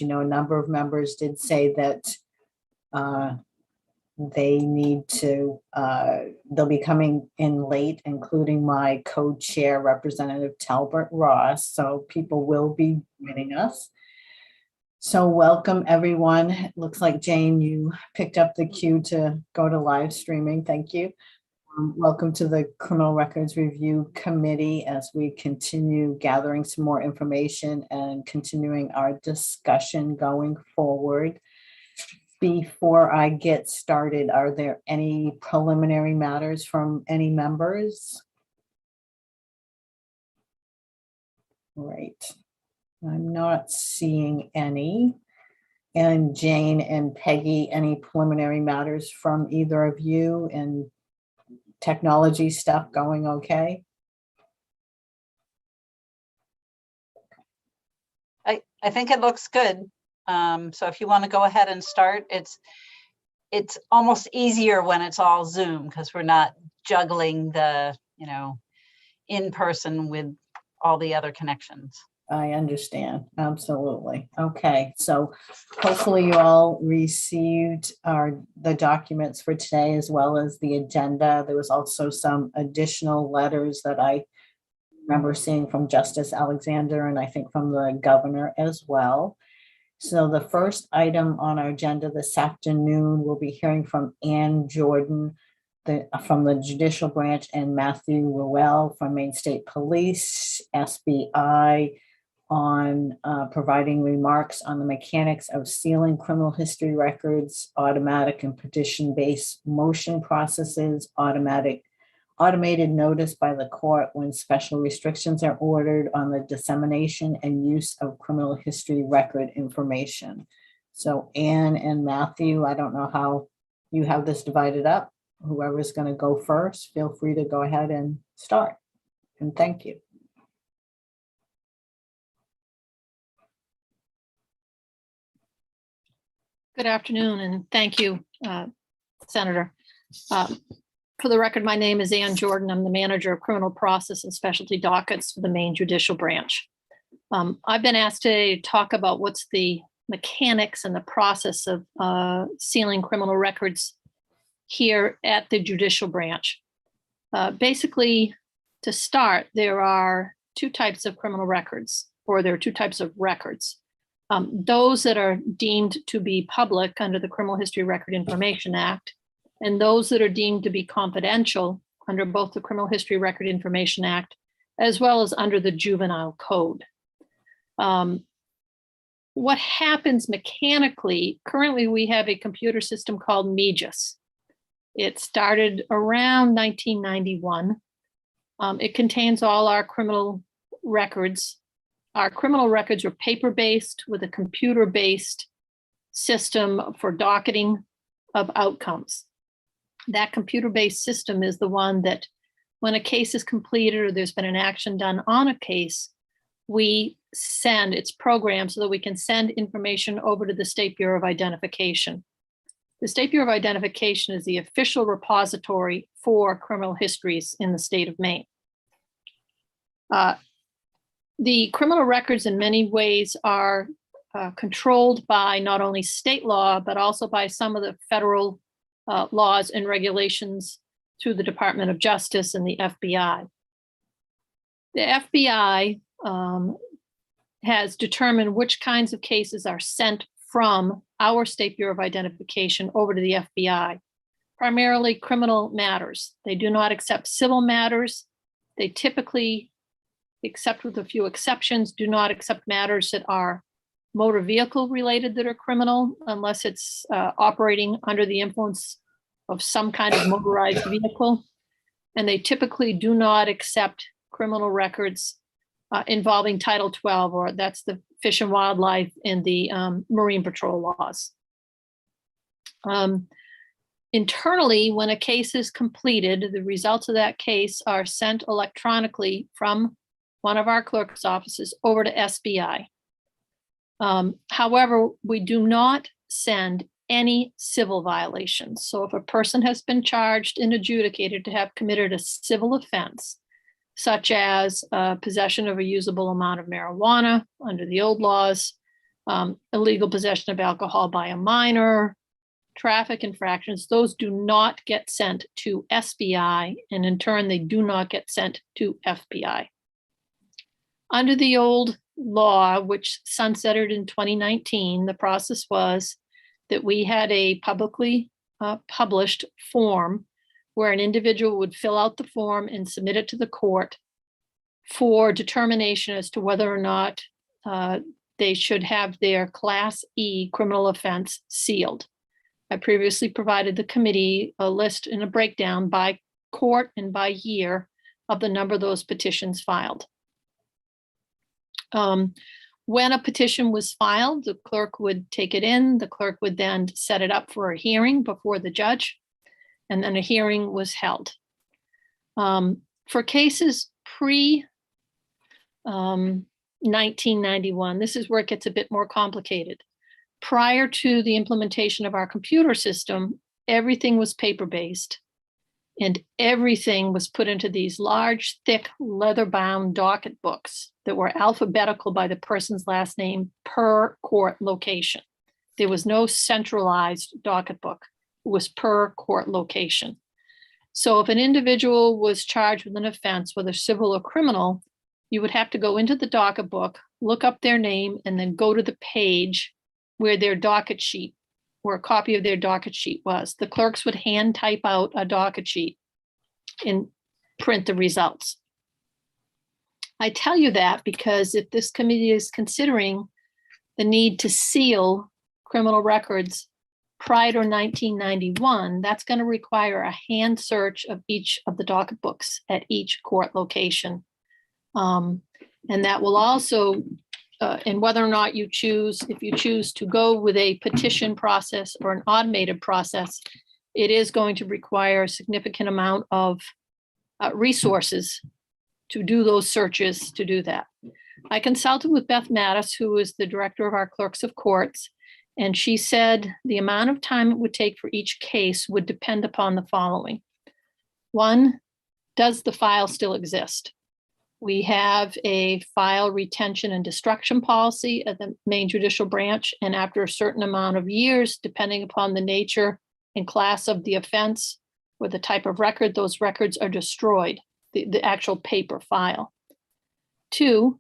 You know, a number of members did say that they need to, they'll be coming in late, including my co-chair, Representative Talbot Ross. So people will be joining us. So welcome, everyone. It looks like, Jane, you picked up the cue to go to live streaming. Thank you. Welcome to the Criminal Records Review Committee as we continue gathering some more information and continuing our discussion going forward. Before I get started, are there any preliminary matters from any members? Great. I'm not seeing any. And Jane and Peggy, any preliminary matters from either of you, and technology stuff going okay? I think it looks good. So if you want to go ahead and start, it's almost easier when it's all Zoom because we're not juggling the, in person with all the other connections. I understand. Absolutely. Okay. So hopefully you all received the documents for today as well as the agenda. There was also some additional letters that I remember seeing from Justice Alexander and I think from the governor as well. So the first item on our agenda this afternoon, we'll be hearing from Ann Jordan from the Judicial Branch and Matthew Ruel from Maine State Police, SBI, on providing remarks on the mechanics of sealing criminal history records, automatic and petition-based motion processes, automated notice by the court when special restrictions are ordered on the dissemination and use of criminal history record information. So Ann and Matthew, I don't know how you have this divided up. Whoever's going to go first, feel free to go ahead and start. And thank you. Good afternoon, and thank you, Senator. For the record, my name is Ann Jordan. I'm the manager of criminal process and specialty dockets for the Maine Judicial Branch. I've been asked today to talk about what's the mechanics and the process of sealing criminal records here at the Judicial Branch. Basically, to start, there are two types of criminal records, or there are two types of records. Those that are deemed to be public under the Criminal History Record Information Act, and those that are deemed to be confidential under both the Criminal History Record Information Act, as well as under the Juvenile Code. What happens mechanically, currently we have a computer system called MEGIS. It started around 1991. It contains all our criminal records. Our criminal records are paper-based with a computer-based system for docketing of outcomes. That computer-based system is the one that when a case is completed or there's been an action done on a case, we send, it's programmed so that we can send information over to the State Bureau of Identification. The State Bureau of Identification is the official repository for criminal histories in the state of Maine. The criminal records in many ways are controlled by not only state law, but also by some of the federal laws and regulations through the Department of Justice and the FBI. The FBI has determined which kinds of cases are sent from our State Bureau of Identification over to the FBI, primarily criminal matters. They do not accept civil matters. They typically, except with a few exceptions, do not accept matters that are motor vehicle related that are criminal unless it's operating under the influence of some kind of motorized vehicle. And they typically do not accept criminal records involving Title 12, or that's the Fish and Wildlife and the Marine Patrol laws. Internally, when a case is completed, the results of that case are sent electronically from one of our clerk's offices over to SBI. However, we do not send any civil violations. So if a person has been charged and adjudicated to have committed a civil offense, such as possession of a usable amount of marijuana under the old laws, illegal possession of alcohol by a minor, traffic infractions, those do not get sent to SBI, and in turn, they do not get sent to FBI. Under the old law, which sunsetted in 2019, the process was that we had a publicly published form where an individual would fill out the form and submit it to the court for determination as to whether or not they should have their Class E criminal offense sealed. I previously provided the committee a list and a breakdown by court and by year of the number of those petitions filed. When a petition was filed, the clerk would take it in. The clerk would then set it up for a hearing before the judge, and then a hearing was held. For cases pre 1991, this is where it gets a bit more complicated. Prior to the implementation of our computer system, everything was paper-based, and everything was put into these large, thick, leather-bound docket books that were alphabetical by the person's last name per court location. There was no centralized docket book. It was per court location. So if an individual was charged with an offense, whether civil or criminal, you would have to go into the docket book, look up their name, and then go to the page where their docket sheet, where a copy of their docket sheet was. The clerks would hand type out a docket sheet and print the results. I tell you that because if this committee is considering the need to seal criminal records prior to 1991, that's going to require a hand search of each of the docket books at each court location. And that will also, and whether or not you choose, if you choose to go with a petition process or an automated process, it is going to require a significant amount of resources to do those searches, to do that. I consulted with Beth Mattis, who is the director of our clerks of courts, and she said the amount of time it would take for each case would depend upon the following. One, does the file still exist? We have a file retention and destruction policy at the main judicial branch, and after a certain amount of years, depending upon the nature and class of the offense or the type of record, those records are destroyed, the actual paper file. Two,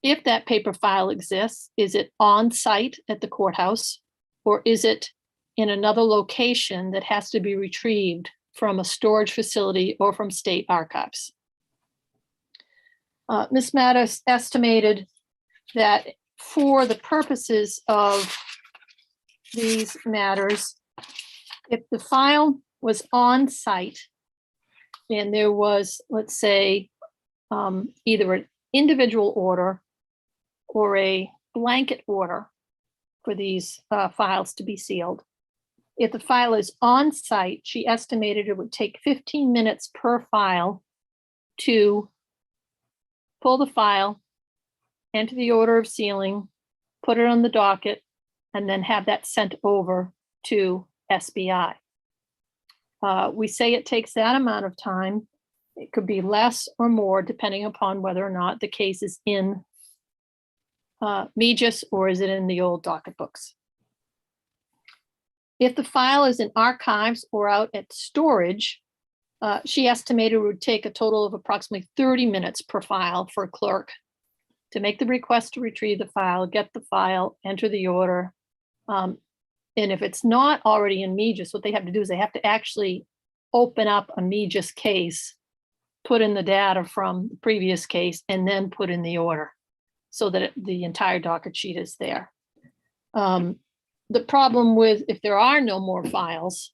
if that paper file exists, is it on site at the courthouse, or is it in another location that has to be retrieved from a storage facility or from state archives? Ms. Mattis estimated that for the purposes of these matters, if the file was on site and there was, let's say, either an individual order or a blanket order for these files to be sealed, if the file is on site, she estimated it would take 15 minutes per file to pull the file, enter the order of sealing, put it on the docket, and then have that sent over to SBI. We say it takes that amount of time. It could be less or more depending upon whether or not the case is in Megis or is it in the old docket books. If the file is in archives or out at storage, she estimated it would take a total of approximately 30 minutes per file for a clerk to make the request to retrieve the file, get the file, enter the order. And if it's not already in Megis, what they have to do is they have to actually open up a Megis case, put in the data from the previous case, and then put in the order so that the entire docket sheet is there. The problem with, if there are no more files,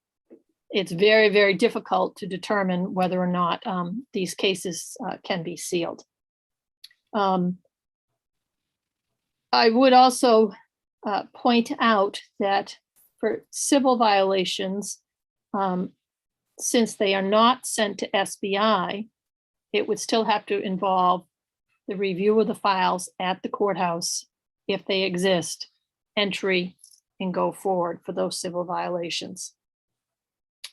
it's very, very difficult to determine whether or not these cases can be sealed. I would also point out that for civil violations, since they are not sent to SBI, it would still have to involve the review of the files at the courthouse if they exist, entry, and go forward for those civil violations.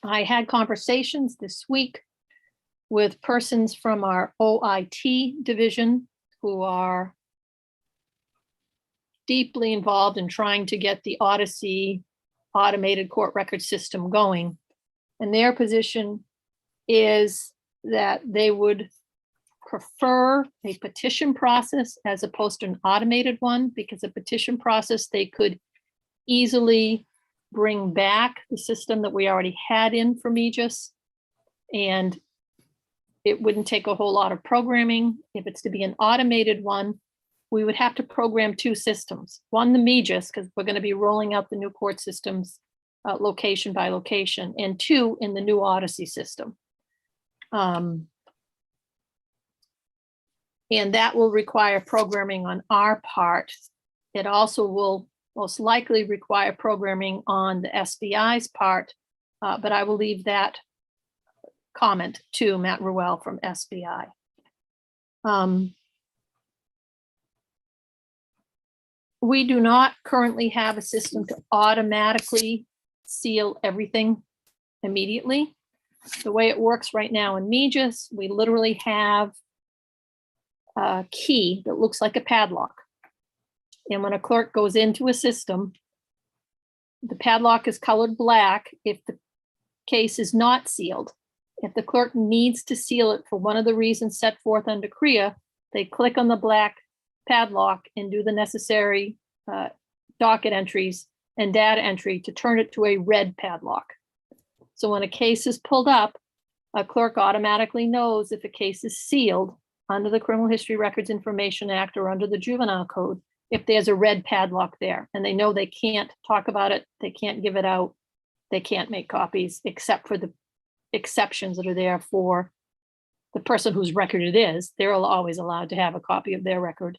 I had conversations this week with persons from our OIT division who are deeply involved in trying to get the Odyssey automated court record system going. And their position is that they would prefer a petition process as opposed to an automated one, because a petition process, they could easily bring back the system that we already had in from Aegis. And it wouldn't take a whole lot of programming. If it's to be an automated one, we would have to program two systems. One, the Aegis, because we're going to be rolling out the new court systems location by location, and two, in the new Odyssey system. And that will require programming on our part. It also will most likely require programming on the SBI's part, but I will leave that comment to Matt Ruel from SBI. We do not currently have a system to automatically seal everything immediately. The way it works right now in Aegis, we literally have a key that looks like a padlock. And when a clerk goes into a system, the padlock is colored black if the case is not sealed. If the clerk needs to seal it for one of the reasons set forth under CREA, they click on the black padlock and do the necessary docket entries and data entry to turn it to a red padlock. So when a case is pulled up, a clerk automatically knows if a case is sealed under the Criminal History Records Information Act or under the Juvenile Code, if there's a red padlock there, and they know they can't talk about it, they can't give it out, they can't make copies, except for the exceptions that are there for the person whose record it is. They're always allowed to have a copy of their record.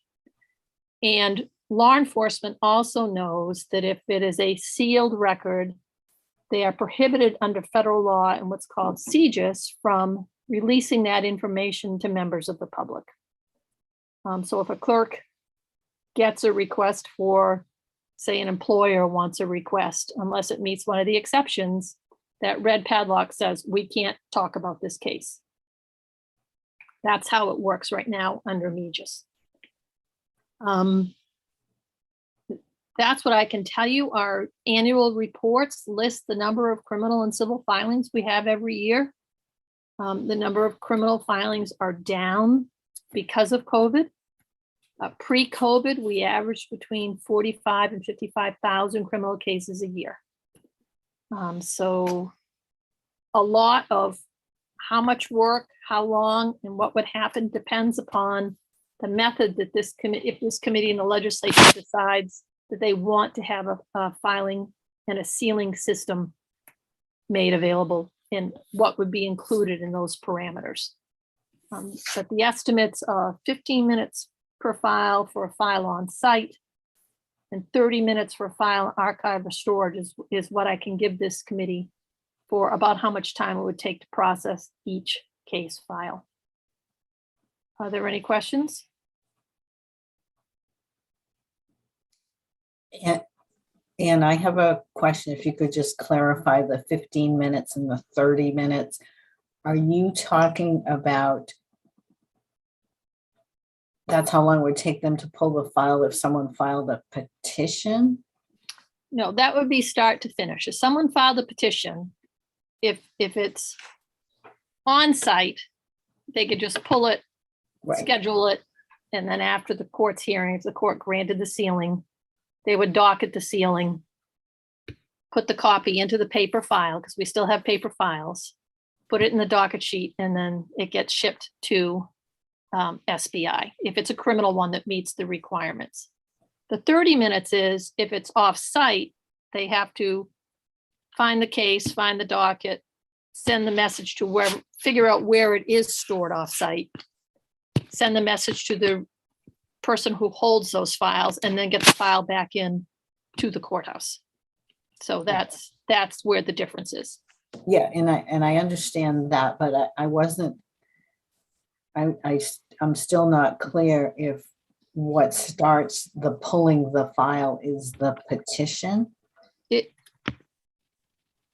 And law enforcement also knows that if it is a sealed record, they are prohibited under federal law and what's called CJIS from releasing that information to members of the public. So if a clerk gets a request for, say, an employer wants a request, unless it meets one of the exceptions, that red padlock says, we can't talk about this case. That's how it works right now under Aegis. That's what I can tell you. Our annual reports list the number of criminal and civil filings we have every year. The number of criminal filings are down because of COVID. Pre-COVID, we averaged between 45 and 55,000 criminal cases a year. So a lot of how much work, how long, and what would happen depends upon the method that this committee, if this committee in the legislature decides that they want to have a filing and a sealing system made available, and what would be included in those parameters. But the estimates are 15 minutes per file for a file on site, and 30 minutes for file archive or storage is what I can give this committee for about how much time it would take to process each case file. Are there any questions? And I have a question, if you could just clarify the 15 minutes and the 30 minutes. Are you talking about that's how long it would take them to pull the file if someone filed a petition? No, that would be start to finish. If someone filed a petition, if it's on site, they could just pull it, Right. schedule it, and then after the court's hearing, if the court granted the sealing, they would docket the sealing, put the copy into the paper file, because we still have paper files, put it in the docket sheet, and then it gets shipped to SBI, if it's a criminal one that meets the requirements. The 30 minutes is if it's off-site, they have to find the case, find the docket, send the message to where, figure out where it is stored off-site, send the message to the person who holds those files, and then get the file back in to the courthouse. So that's where the difference is. Yeah, and I understand that, but I'm still not clear if what starts the pulling the file is the petition.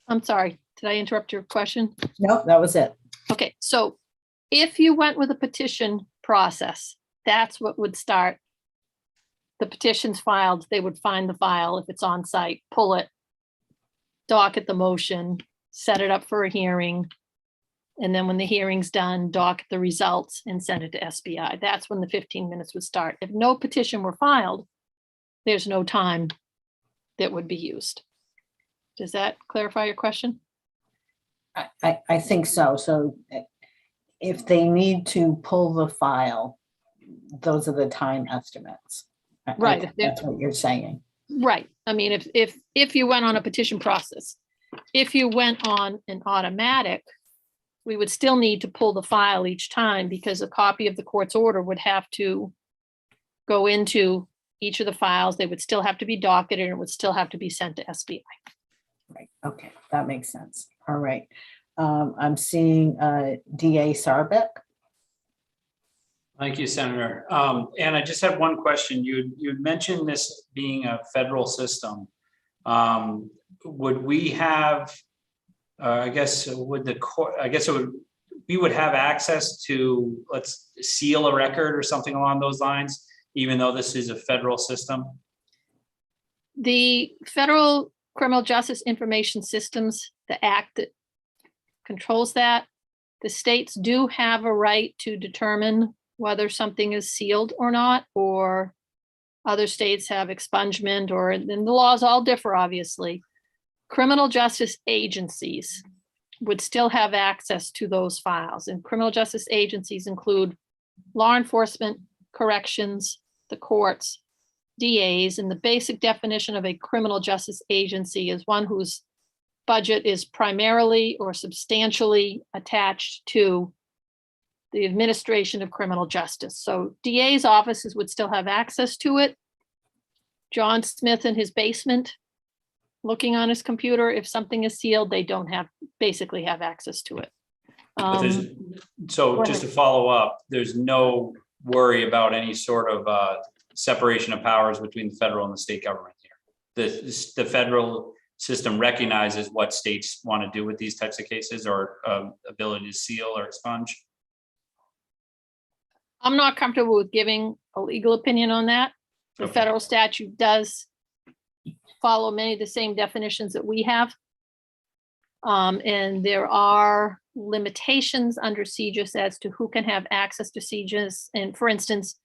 I'm sorry, did I interrupt your question? Nope, that was it. Okay, so if you went with a petition process, that's what would start the petition's filed, they would find the file if it's on site, pull it, docket the motion, set it up for a hearing. And then when the hearing's done, docket the results and send it to SBI. That's when the 15 minutes would start. If no petition were filed, there's no time that would be used. Does that clarify your question? I think so. So if they need to pull the file, those are the time estimates. Right. think that's what you're saying. Right. I mean, if you went on a petition process, if you went on an automatic, we would still need to pull the file each time because a copy of the court's order would have to go into each of the files. They would still have to be docketed and it would still have to be sent to SBI. Right. Okay. That makes sense. All right. I'm seeing DA Sarbeck. Thank you, Senator. And I just had one question. You mentioned this being a federal system. Would we have, I guess, would the court, I guess it would, we would have access to, let's seal a record or something along those lines, even though this is a federal system? The Federal Criminal Justice Information Systems, the act that controls that, the states do have a right to determine whether something is sealed or not, or other states have expungement, or then the laws all differ, obviously. Criminal justice agencies would still have access to those files, and criminal justice agencies include law enforcement, corrections, the courts, DAs, and the basic definition of a criminal justice agency is one whose budget is primarily or substantially attached to the administration of criminal justice. So DA's offices would still have access to it. John Smith in his basement, looking on his computer, if something is sealed, they don't have, basically have access to it. But so just to follow up, there's no worry about any sort of separation of powers between the federal and the state government here. The federal system recognizes what states want to do with these types of cases, or ability to seal or expunge. I'm not comfortable with giving a legal opinion on that. The Okay. federal statute does follow many of the same definitions that we have. And there are limitations under CJIS as to who can have access to CJIS. And for instance,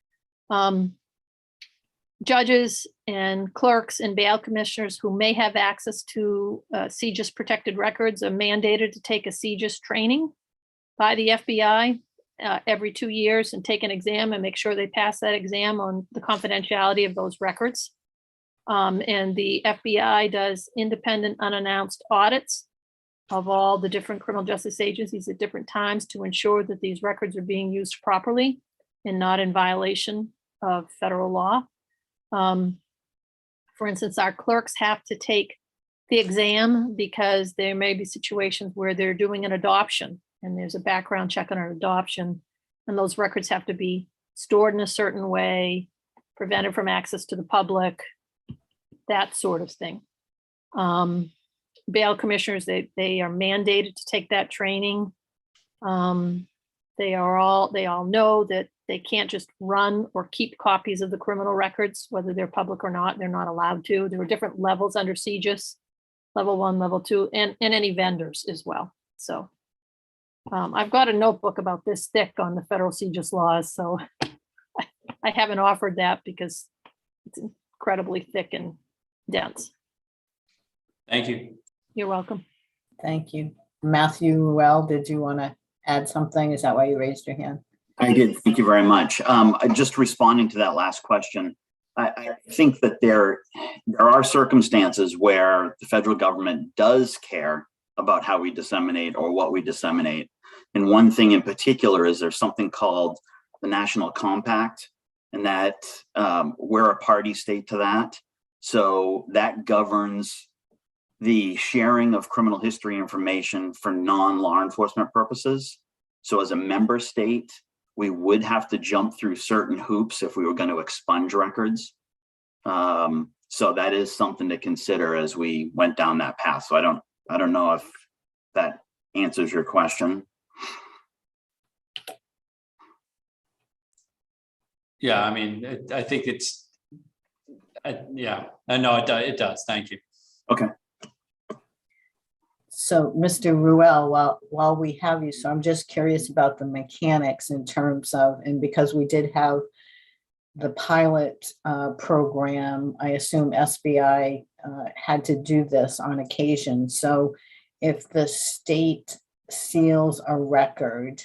judges and clerks and bail commissioners who may have access to CJIS protected records are mandated to take a CJIS training by the FBI every 2 years and take an exam and make sure they pass that exam on the confidentiality of those records. And the FBI does independent unannounced audits of all the different criminal justice agencies at different times to ensure that these records are being used properly and not in violation of federal law. For instance, our clerks have to take the exam because there may be situations where they're doing an adoption and there's a background check on an adoption, and those records have to be stored in a certain way, prevented from access to the public, that sort of thing. Bail commissioners, they are mandated to take that training. They all know that they can't just run or keep copies of the criminal records, whether they're public or not. They're not allowed to. There are different levels under CJIS, level 1, level 2, and any vendors as well. So I've got a notebook about this thick on the federal CJIS laws, so I haven't offered that because it's incredibly thick and dense. Thank you. You're welcome. Thank you. Matthew Ruel, did you want to add something? Is that why you raised your hand? I did. Thank you very much. Just responding to that last question, I think that there are circumstances where the federal government does care about how we disseminate or what we disseminate. And one thing in particular is there's something called the National Compact, and that we're a party state to that. So that governs the sharing of criminal history information for non-law enforcement purposes. So as a member state, we would have to jump through certain hoops if we were going to expunge records. So that is something to consider as we went down that path. So I don't know if that answers your question. Yeah, I mean, I think it's Yeah, no, it does. Thank you. Okay. So, Mr. Ruel, while we have you, so I'm just curious about the mechanics in terms of, and because we did have the pilot program, I assume SBI had to do this on occasion. So if the state seals a record,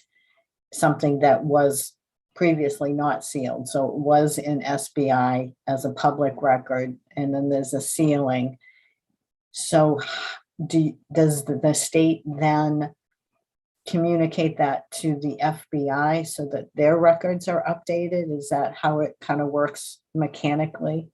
something that was previously not sealed, so it was in SBI as a public record, and then there's a sealing. So does the state then communicate that to the FBI so that their records are updated? Is that how it kind of works mechanically?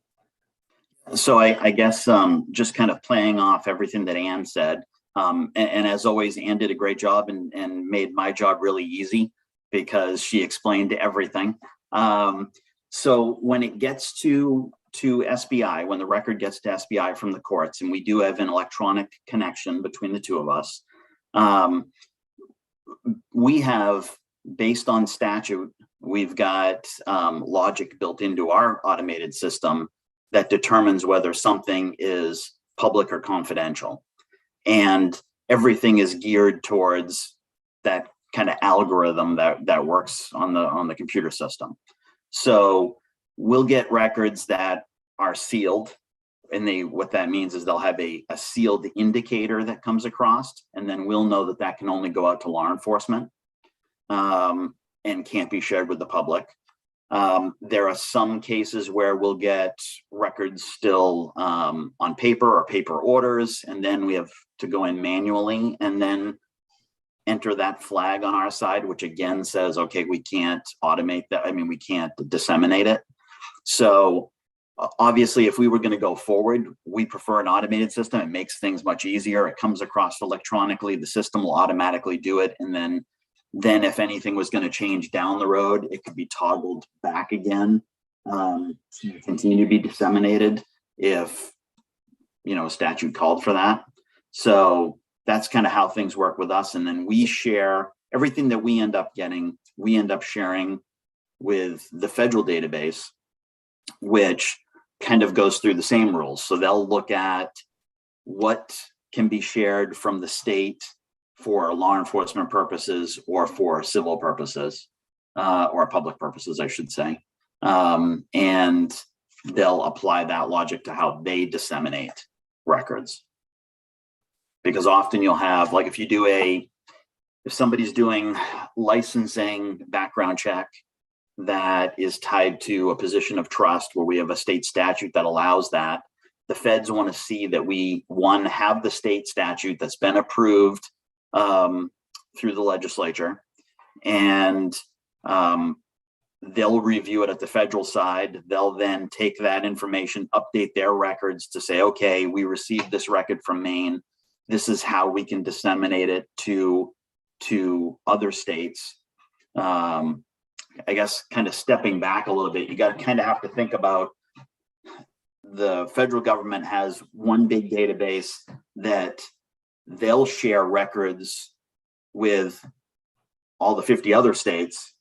So I guess just kind of playing off everything that Ann said, and as always, Ann did a great job and made my job really easy because she explained everything. So when it gets to SBI, when the record gets to SBI from the courts, and we do have an electronic connection between the two of us, we have, based on statute, we've got logic built into our automated system that determines whether something is public or confidential. And everything is geared towards that kind of algorithm that works on the computer system. So we'll get records that are sealed, and what that means is they'll have a sealed indicator that comes across, and then we'll know that can only go out to law enforcement and can't be shared with the public. There are some cases where we'll get records still on paper or paper orders, and then we have to go in manually and then enter that flag on our side, which again says, okay, we can't automate that. I mean, we can't disseminate it. So obviously, if we were going to go forward, we prefer an automated system. It makes things much easier. It comes across electronically. The system will automatically do it. And then if anything was going to change down the road, it could be toggled back again to continue to be disseminated if, statute called for that. So that's kind of how things work with us. And then we share everything that we end up getting, we end up sharing with the federal database, which kind of goes through the same rules. So they'll look at what can be shared from the state for law enforcement purposes or for civil purposes, or public purposes, I should say. And they'll apply that logic to how they disseminate records. Because often you'll have, like if somebody's doing licensing background check that is tied to a position of trust where we have a state statute that allows that, the feds want to see that we, one, have the state statute that's been approved through the legislature, and they'll review it at the federal side. They'll then take that information, update their records to say, okay, we received this record from Maine. This is how we can disseminate it to other states. I guess kind of stepping back a little bit, you got to kind of have to think about the federal government has one big database that they'll share records with all the 50 other states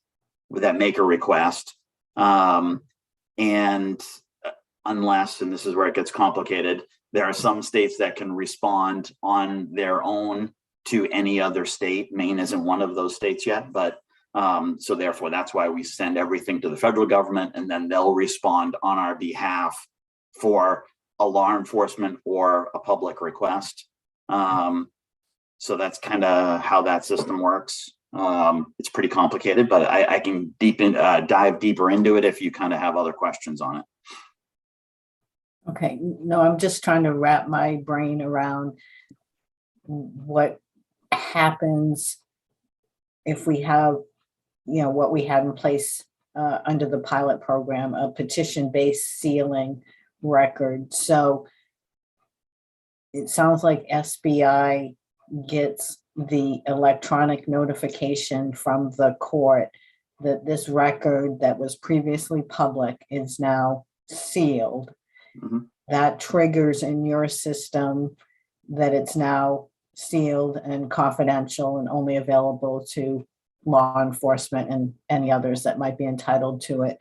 that make a request. And unless, and this is where it gets complicated, there are some states that can respond on their own to any other state. Maine isn't one of those states yet, but so therefore that's why we send everything to the federal government, and then they'll respond on our behalf for a law enforcement or a public request. So that's kind of how that system works. It's pretty complicated, but I can dive deeper into it if you kind of have other questions on it. Okay, no, I'm just trying to wrap my brain around what happens if we have, what we had in place under the pilot program, a petition-based sealing record. So it sounds like SBI gets the electronic notification from the court that this record that was previously public is now sealed. Mm-hmm. That triggers in your system that it's now sealed and confidential and only available to law enforcement and any others that might be entitled to it.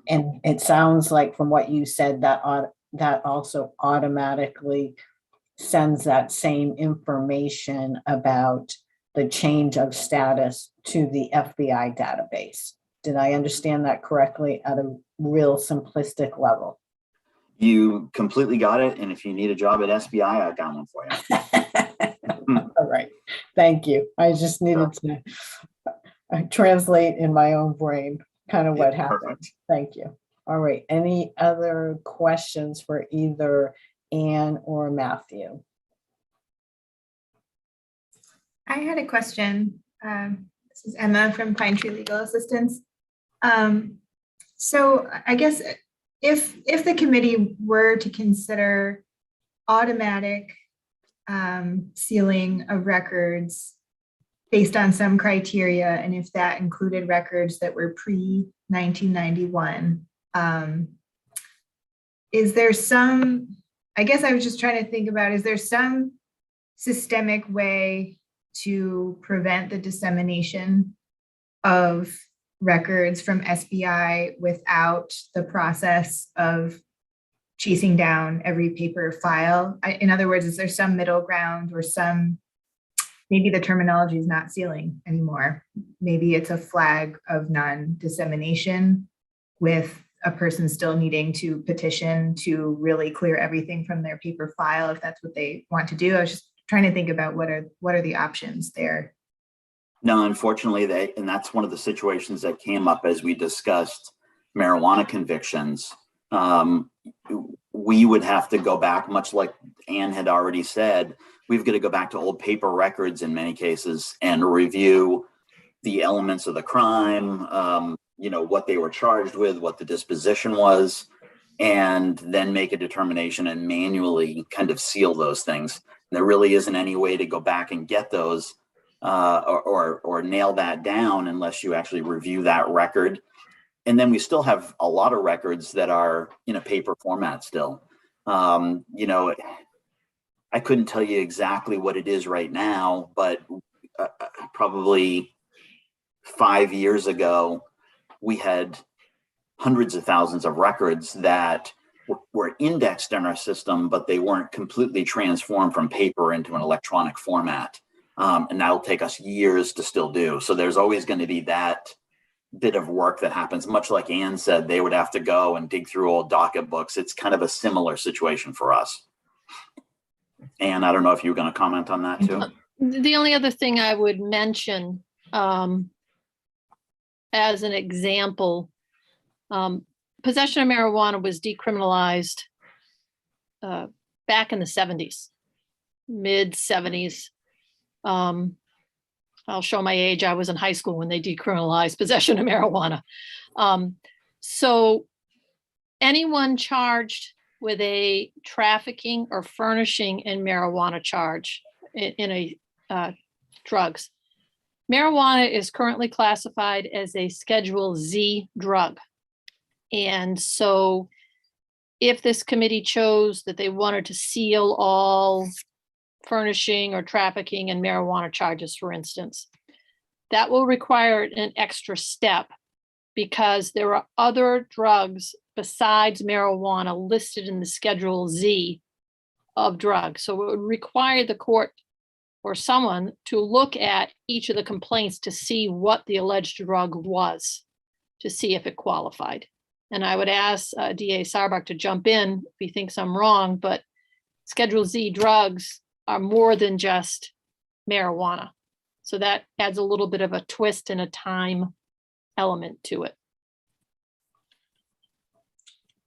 And it sounds like from what you said, that that also automatically sends that same information about the change of status to the FBI database. Did I understand that correctly at a real simplistic level? You completely got it. And if you need a job at SBI, I've got one for you. All right, thank you. I just needed to translate in my own brain kind of what Yeah, happened. perfect. Thank you. All right, any other questions for either Anne or Matthew? I had a question. This is Emma from Pine Tree Legal Assistance. So I guess if the committee were to consider automatic sealing of records based on some criteria, and if that included records that were pre-1991, is there some, I guess I was just trying to think about, is there some systemic way to prevent the dissemination of records from SBI without the process of chasing down every paper file? In other words, is there some middle ground or some, maybe the terminology is not sealing anymore. Maybe it's a flag of non-dissemination with a person still needing to petition to really clear everything from their paper file if that's what they want to do. I was just trying to think about what are the options there. No, unfortunately, and that's one of the situations that came up as we discussed marijuana convictions. We would have to go back, much like Anne had already said, we've got to go back to old paper records in many cases and review the elements of the crime, what they were charged with, what the disposition was, and then make a determination and manually kind of seal those things. And there really isn't any way to go back and get those or nail that down unless you actually review that record. And then we still have a lot of records that are in a paper format still. I couldn't tell you exactly what it is right now, but probably 5 years ago, we had hundreds of thousands of records that were indexed in our system, but they weren't completely transformed from paper into an electronic format. And that'll take us years to still do. So there's always going to be that bit of work that happens. Much like Anne said, they would have to go and dig through old docket books. It's kind of a similar situation for us. Anne, I don't know if you were going to comment on that too. The only other thing I would mention as an example, possession of marijuana was decriminalized back in the 70s, mid 70s. I'll show my age. I was in high school when they decriminalized possession of marijuana. So anyone charged with a trafficking or furnishing in marijuana charge in drugs. Marijuana is currently classified as a Schedule Z drug. And so if this committee chose that they wanted to seal all furnishing or trafficking and marijuana charges, for instance, that will require an extra step because there are other drugs besides marijuana listed in the Schedule Z of drugs. So it would require the court or someone to look at each of the complaints to see what the alleged drug was, to see if it qualified. And I would ask DA Sarbach to jump in if he thinks I'm wrong, but Schedule Z drugs are more than just marijuana. So that adds a little bit of a twist and a time element to it.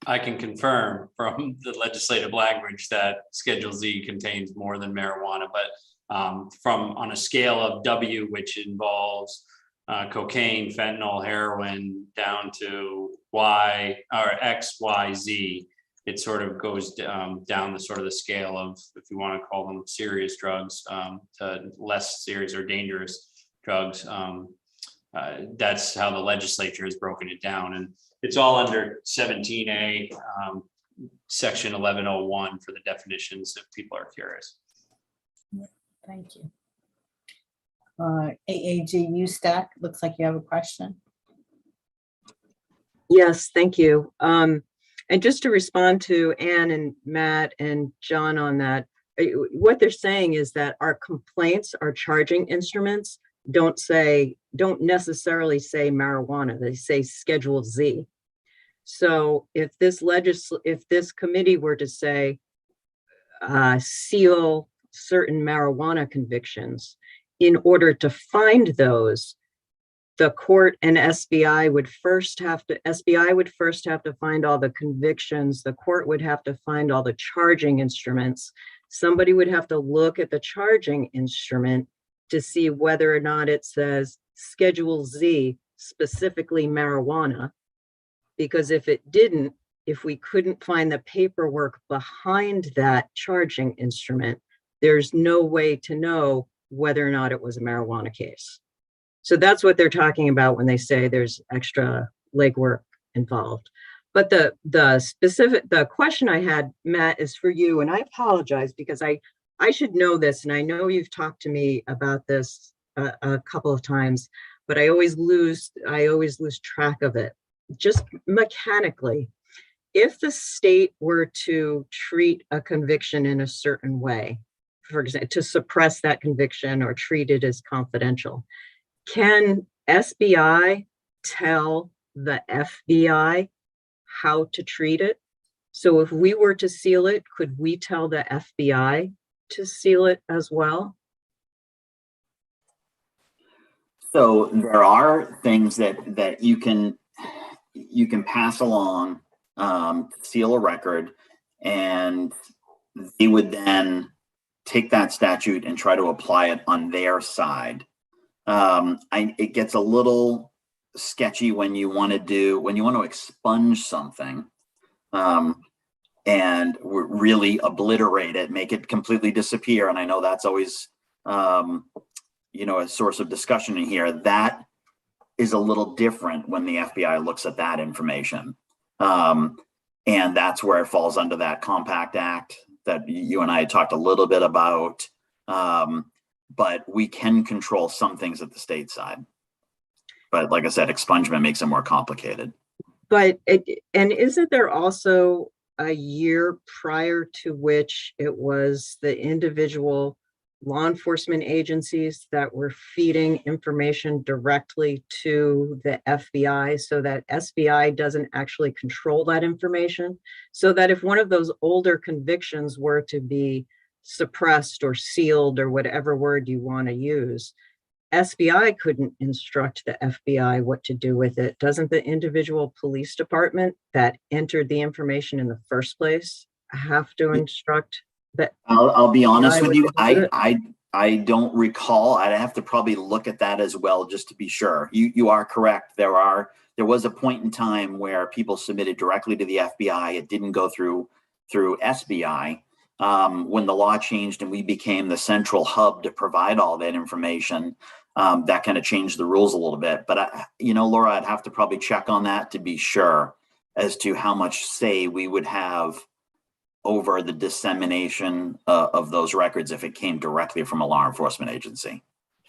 I can confirm from the legislative language that Schedule Z contains more than marijuana, but on a scale of W, which involves cocaine, fentanyl, heroin, down to Y or X, Y, Z, it sort of goes down the sort of the scale of, if you want to call them serious drugs, to less serious or dangerous drugs. That's how the legislature has broken it down. And it's all under 17A, section 1101 for the definitions if people are curious. Thank you. AAG USTAC, looks like you have a question. Yes, thank you. And just to respond to Anne and Matt and John on that, what they're saying is that our complaints, our charging instruments don't necessarily say marijuana, they say Schedule Z. So if this committee were to say, seal certain marijuana convictions, in order to find those, the court and SBI would first have to find all the convictions. The court would have to find all the charging instruments. Somebody would have to look at the charging instrument to see whether or not it says Schedule Z, specifically marijuana. Because if it didn't, if we couldn't find the paperwork behind that charging instrument, there's no way to know whether or not it was a marijuana case. So that's what they're talking about when they say there's extra legwork involved. But the question I had, Matt, is for you, and I apologize because I should know this, and I know you've talked to me about this a couple of times, but I always lose track of it. Just mechanically, if the state were to treat a conviction in a certain way, for example, to suppress that conviction or treat it as confidential, can SBI tell the FBI how to treat it? So if we were to seal it, could we tell the FBI to seal it as well? So there are things that you can pass along, seal a record, and they would then take that statute and try to apply it on their side. It gets a little sketchy when you want to expunge something, and really obliterate it, make it completely disappear. And I know that's always, a source of discussion in here. That is a little different when the FBI looks at that information. And that's where it falls under that Compact Act that you and I had talked a little bit about. But we can control some things at the state side. But like I said, expungement makes it more complicated. But isn't there also a year prior to which it was the individual law enforcement agencies that were feeding information directly to the FBI so that SBI doesn't actually control that information? So that if one of those older convictions were to be suppressed or sealed or whatever word you want to use, SBI couldn't instruct the FBI what to do with it. Doesn't the individual police department that entered the information in the first place have to instruct that? I'll be honest with you. I don't recall. I'd have to probably look at that as well, just to be sure. You are correct. There was a point in time where people submitted directly to the FBI. It didn't go through SBI. When the law changed and we became the central hub to provide all that information, that kind of changed the rules a little bit. But Laura, I'd have to probably check on that to be sure as to how much say we would have over the dissemination of those records if it came directly from a law enforcement agency.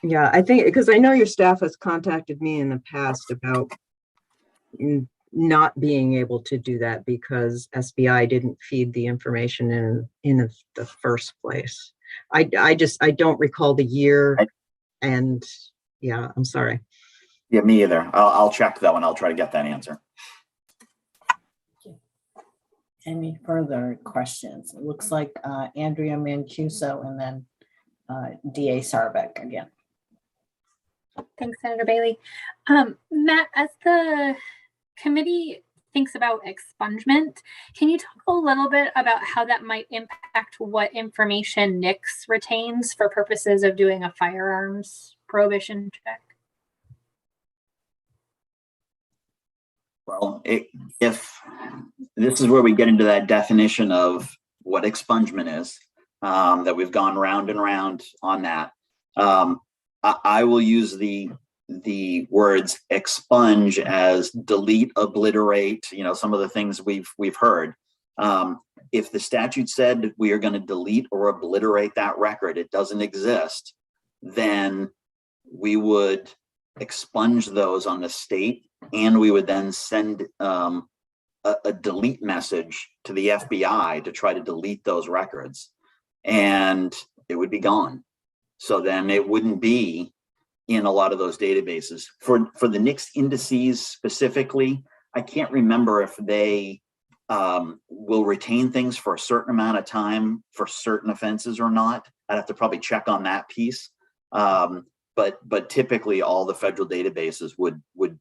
Yeah, I think, because I know your staff has contacted me in the past about not being able to do that because SBI didn't feed the information in the first place. I don't recall the year, and yeah, I'm sorry. Yeah, me either. I'll check though, and I'll try to get that answer. Any further questions? It looks like Andrea Mancuso and then DA Sarbeck again. Thanks, Senator Bailey. Matt, as the committee thinks about expungement, can you talk a little bit about how that might impact what information NICS retains for purposes of doing a firearms prohibition check? Well, if this is where we get into that definition of what expungement is, that we've gone round and round on that. I will use the words expunge as delete, obliterate, some of the things we've heard. If the statute said we are going to delete or obliterate that record, it doesn't exist, then we would expunge those on the state, and we would then send a delete message to the FBI to try to delete those records, and it would be gone. So then it wouldn't be in a lot of those databases. For the NICS indices specifically, I can't remember if they will retain things for a certain amount of time for certain offenses or not. I'd have to probably check on that piece. But typically all the federal databases would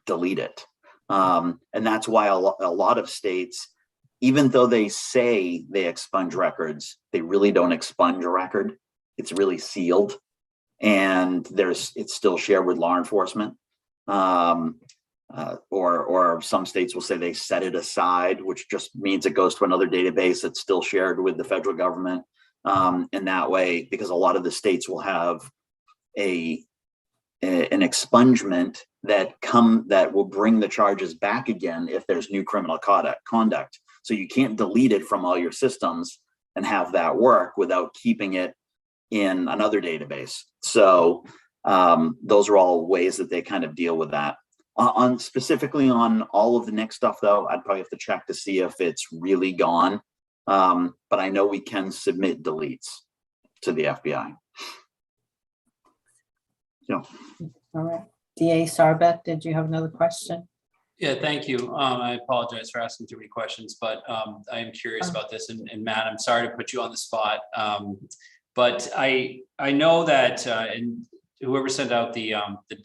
delete it. And that's why a lot of states, even though they say they expunge records, they really don't expunge a record. It's really sealed, and it's still shared with law enforcement. Or some states will say they set it aside, which just means it goes to another database that's still shared with the federal government. And that way, because a lot of the states will have an expungement that will bring the charges back again if there's new criminal conduct. So you can't delete it from all your systems and have that work without keeping it in another database. So those are all ways that they kind of deal with that. Specifically on all of the NICS stuff, though, I'd probably have to check to see if it's really gone. But I know we can submit deletes to the FBI. So. All right. DA Sarbeth, did you have another question? Yeah, thank you. I apologize for asking too many questions, but I am curious about this. And Matt, I'm sorry to put you on the spot. But I know that and whoever sent out the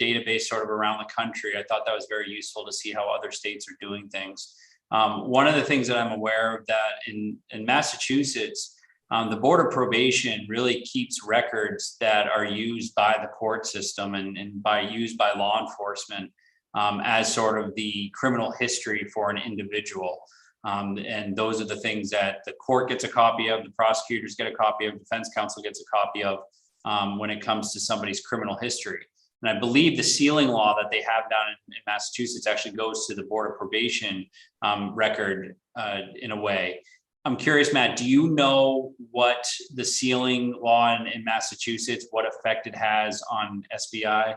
database sort of around the country, I thought that was very useful to see how other states are doing things. One of the things that I'm aware of that in Massachusetts, the Board of Probation really keeps records that are used by the court system and used by law enforcement as sort of the criminal history for an individual. And those are the things that the court gets a copy of, the prosecutors get a copy of, defense counsel gets a copy of when it comes to somebody's criminal history. And I believe the sealing law that they have down in Massachusetts actually goes to the Board of Probation record in a way. I'm curious, Matt, do you know what the sealing law in Massachusetts, what effect it has on SBI?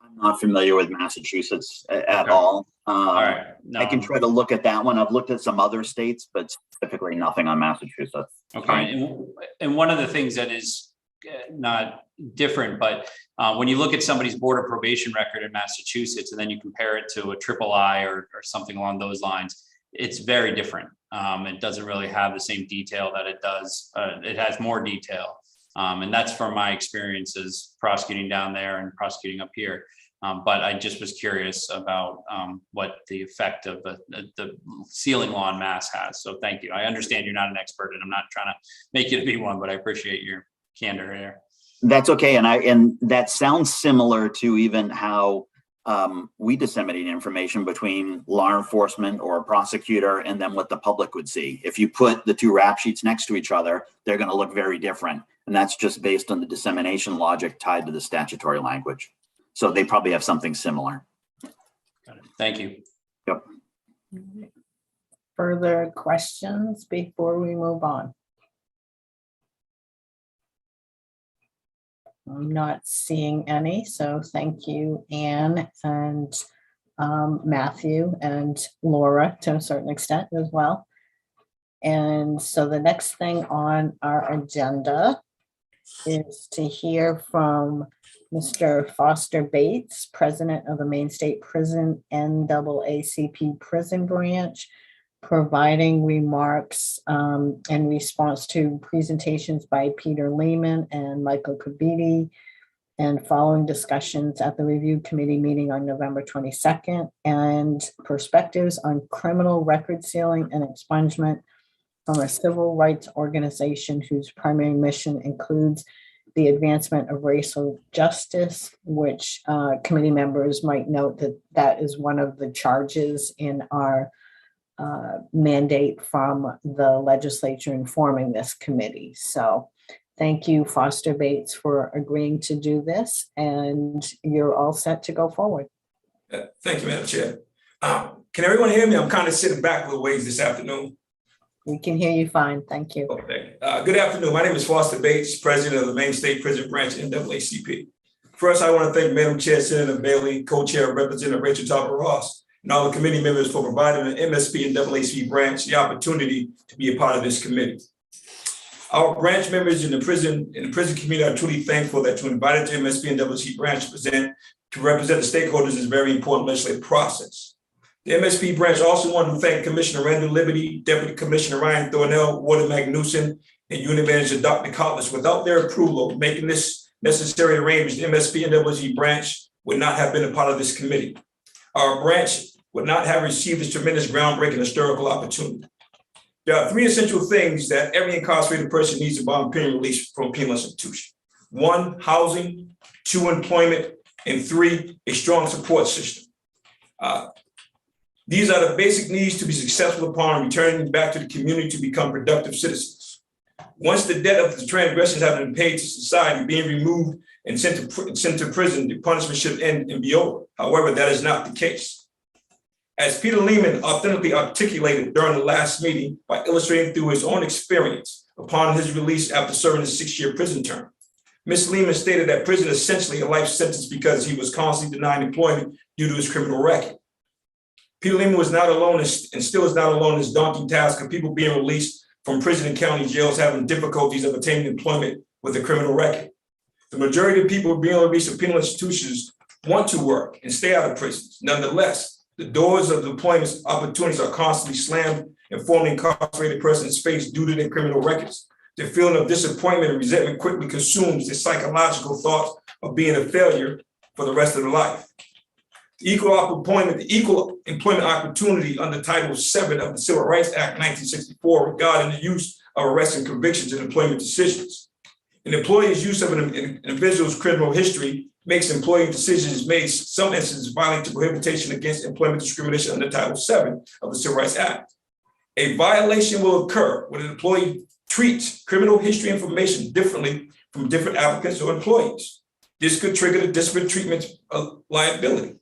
I'm not familiar with Massachusetts at all. All right. No. I can try to look at that one. I've looked at some other states, but specifically nothing on Massachusetts. Okay. And one of the things that is not different, but when you look at somebody's Board of Probation record in Massachusetts and then you compare it to a III or something along those lines, it's very different. It doesn't really have the same detail that it does. It has more detail. And that's from my experiences prosecuting down there and prosecuting up here. But I just was curious about what the effect of the sealing law in Mass has. So thank you. I understand you're not an expert and I'm not trying to make you to be one, but I appreciate your candor here. That's okay. And that sounds similar to even how we disseminate information between law enforcement or a prosecutor and then what the public would see. If you put the two rap sheets next to each other, they're going to look very different. And that's just based on the dissemination logic tied to the statutory language. So they probably have something similar. Got it. Thank you. Yep. Further questions before we move on? I'm not seeing any, so thank you, Anne and Matthew and Laura to a certain extent as well. And so the next thing on our agenda is to hear from Mr. Foster Bates, President of the Maine State Prison NAACP Prison Branch, providing remarks in response to presentations by Peter Lehman and Michael Kabidi, and following discussions at the review committee meeting on November 22nd, and perspectives on criminal record sealing and expungement from a civil rights organization whose primary mission includes the advancement of racial justice, which committee members might note that is one of the charges in our mandate from the legislature informing this committee. So thank you, Foster Bates, for agreeing to do this, and you're all set to go forward. Thank you, Madam Chair. Can everyone hear me? I'm kind of sitting back a little ways this afternoon. We can hear you fine. Thank you. Okay. Good afternoon. My name is Foster Bates, President of the Maine State Prison Branch, NAACP. First, I want to thank Madam Chair, Senator Bailey, Co-Chair Representative Rachel Topper-Ross, and all the committee members for providing the MSP and NAACP branch the opportunity to be a part of this committee. Our branch members in the prison community are truly thankful that you invited the MSP and NAACP branch to represent the stakeholders in this very important legislative process. The MSP branch also wanted to thank Commissioner Randall Liberty, Deputy Commissioner Ryan Thornell, Warden Magnuson, and Unit Manager Dr. Cotlis. Without their approval of making this necessary arrangements, the MSP and NAACP branch would not have been a part of this committee. Our branch would not have received this tremendous groundbreaking historical opportunity. There are three essential things that every incarcerated person needs upon being released from a penal institution. 1, housing, 2, employment, and 3, a strong support system. These are the basic needs to be successful upon returning back to the community to become productive citizens. Once the debt of the transgressions have been paid to society, being removed and sent to prison, the punishment should end and be over. However, that is not the case. As Peter Lehman authentically articulated during the last meeting by illustrating through his own experience upon his release after serving a 6-year prison term, Ms. Lehman stated that prison is essentially a life sentence because he was constantly denied employment due to his criminal record. Peter Lehman was not alone and still is not alone in this daunting task of people being released from prison and county jails having difficulties of obtaining employment with a criminal record. The majority of people being released from penal institutions want to work and stay out of prisons. Nonetheless, the doors of employment opportunities are constantly slammed and formerly incarcerated persons face due to their criminal records. The feeling of disappointment and resentment quickly consumes the psychological thought of being a failure for the rest of their life. The equal employment opportunity under Title VII of the Civil Rights Act 1964 regarding the use of arrests and convictions in employment decisions. An employee's use of an individual's criminal history makes employee decisions made in some instances violate the prohibition against employment discrimination under Title VII of the Civil Rights Act. A violation will occur when an employee treats criminal history information differently from different applicants or employees. This could trigger the disparate treatment of liability.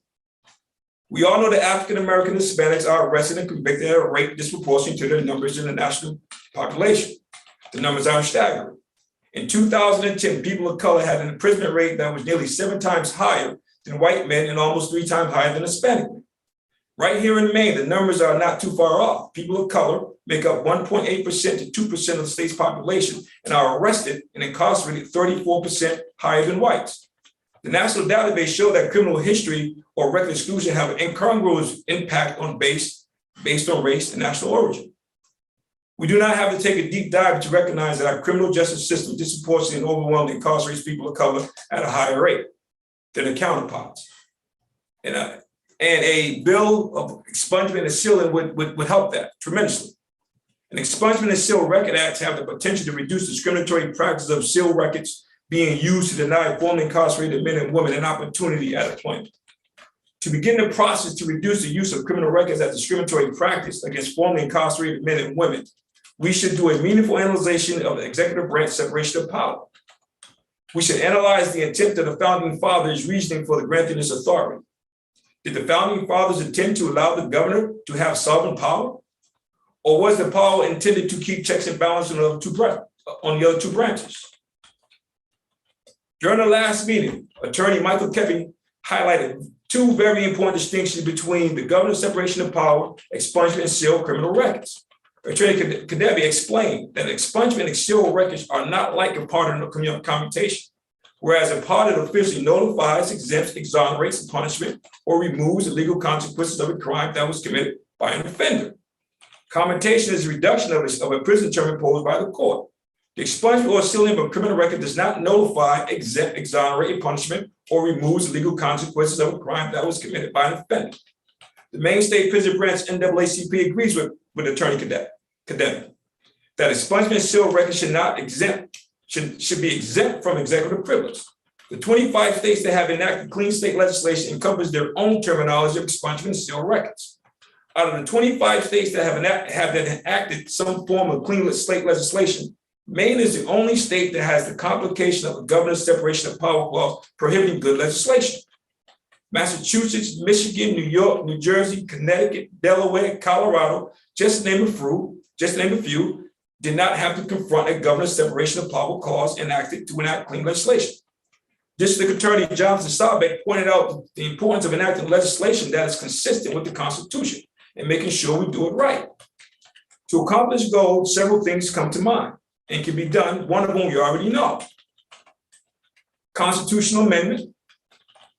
We all know that African-American Hispanics are arrested and convicted at a rate disproportionate to their numbers in the national population. The numbers are staggering. In 2010, people of color had an imprisonment rate that was nearly 7 times higher than white men and almost 3 times higher than Hispanic men. Right here in Maine, the numbers are not too far off. People of color make up 1.8% to 2% of the state's population and are arrested and incarcerated 34% higher than whites. The national database show that criminal history or record exclusion have an incongruous impact on based on race and national origin. We do not have to take a deep dive to recognize that our criminal justice system disproportionately and overwhelmingly incarcerates people of color at a higher rate than their counterparts. And a bill of expungement and sealing would help that tremendously. An expungement and seal record acts have the potential to reduce discriminatory practices of seal records being used to deny formerly incarcerated men and women an opportunity at employment. To begin the process to reduce the use of criminal records as discriminatory practice against formerly incarcerated men and women, we should do a meaningful analysis of the executive branch separation of power. We should analyze the intent of the founding fathers' reasoning for the granting this authority. Did the founding fathers intend to allow the governor to have sovereign power? Or was the power intended to keep checks and balances on the other two branches? During the last meeting, Attorney Michael Kepping highlighted 2 very important distinctions between the governor's separation of power, expungement, and seal criminal records. Attorney Kadebi explained that expungement and seal records are not like a pardon or commutation, whereas a pardon officially notifies, exempts, exonerates the punishment, or removes the legal consequences of a crime that was committed by an offender. Commutation is a reduction of a prison term imposed by the court. The expungement or sealing of a criminal record does not notify, exempt, exonerate a punishment, or removes the legal consequences of a crime that was committed by an offender. The Maine State Prison Branch NAACP agrees with Attorney Kadebi that expungement and seal records should be exempt from executive privilege. The 25 states that have enacted clean state legislation encompass their own terminology of expungement and seal records. Out of the 25 states that have enacted some form of clean slate legislation, Maine is the only state that has the complication of a governor's separation of power clause prohibiting good legislation. Massachusetts, Michigan, New York, New Jersey, Connecticut, Delaware, Colorado, just to name a few, just to name a few, did not have to confront a governor's separation of power clause enacted to enact clean legislation. District Attorney Jonathan Sabeck pointed out the importance of enacting legislation that is consistent with the Constitution and making sure we do it right. To accomplish the goal, several things come to mind and can be done, one of them you already know. Constitutional amendment,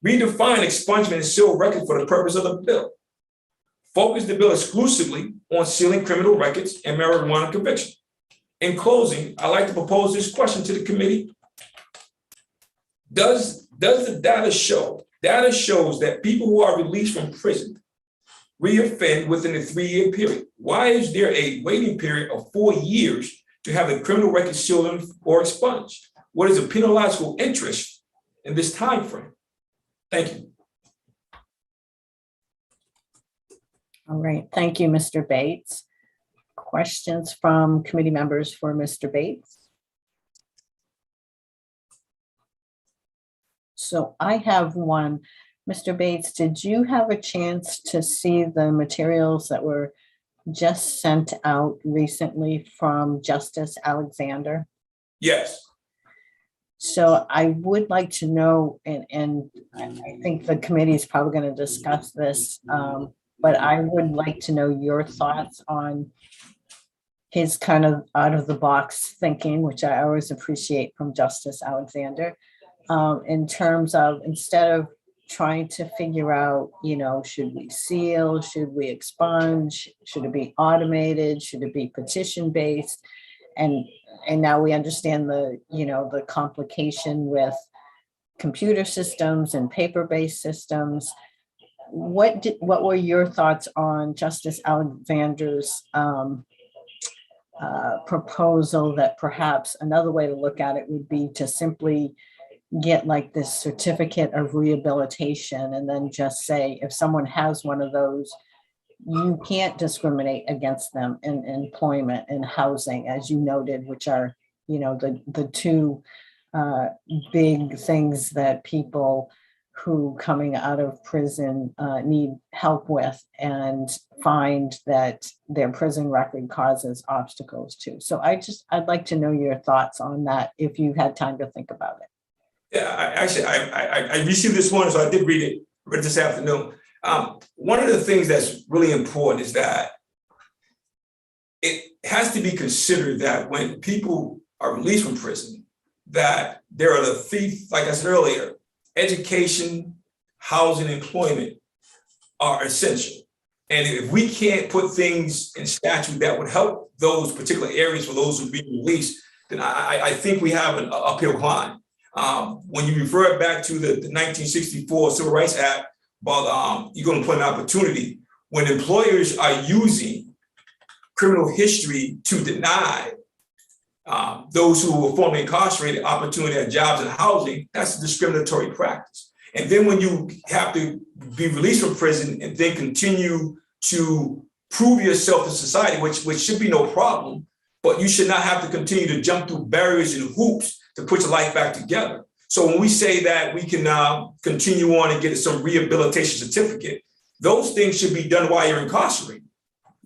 redefine expungement and seal record for the purpose of the bill. Focus the bill exclusively on sealing criminal records and marijuana conviction. In closing, I'd like to propose this question to the committee. Does the data show? Data shows that people who are released from prison reoffend within a 3-year period. Why is there a waiting period of 4 years to have a criminal record sealed or expunged? What is the penalizable interest in this time frame? Thank you. All right, thank you, Mr. Bates. Questions from committee members for Mr. Bates? So I have one. Mr. Bates, did you have a chance to see the materials that were just sent out recently from Justice Alexander? Yes. So I would like to know, and I think the committee is probably going to discuss this, but I would like to know your thoughts on his kind of out of the box thinking, which I always appreciate from Justice Alexander, in terms of instead of trying to figure out, should we seal, should we expunge, should it be automated, should it be petition-based? And now we understand the complication with computer systems and paper-based systems. What were your thoughts on Justice Alexander's proposal that perhaps another way to look at it would be to simply get like this certificate of rehabilitation and then just say, if someone has one of those, you can't discriminate against them in employment and housing, as you noted, which are, the two big things that people who coming out of prison need help with and find that their prison record causes obstacles to. So I'd like to know your thoughts on that if you've had time to think about it. Yeah, I received this morning, so I did read it this afternoon. One of the things that's really important is that it has to be considered that when people are released from prison, that there are the thief, like I said earlier, education, housing, employment are essential. And if we can't put things in statute that would help those particular areas for those who are being released, then I think we have an uphill climb. When you refer back to the 1964 Civil Rights Act about equal employment opportunity, when employers are using criminal history to deny those who were formerly incarcerated opportunity at jobs and housing, that's a discriminatory practice. And then when you have to be released from prison and then continue to prove yourself to society, which should be no problem, but you should not have to continue to jump through barriers and hoops to put your life back together. So when we say that we can continue on and get some rehabilitation certificate, those things should be done while you're incarcerated.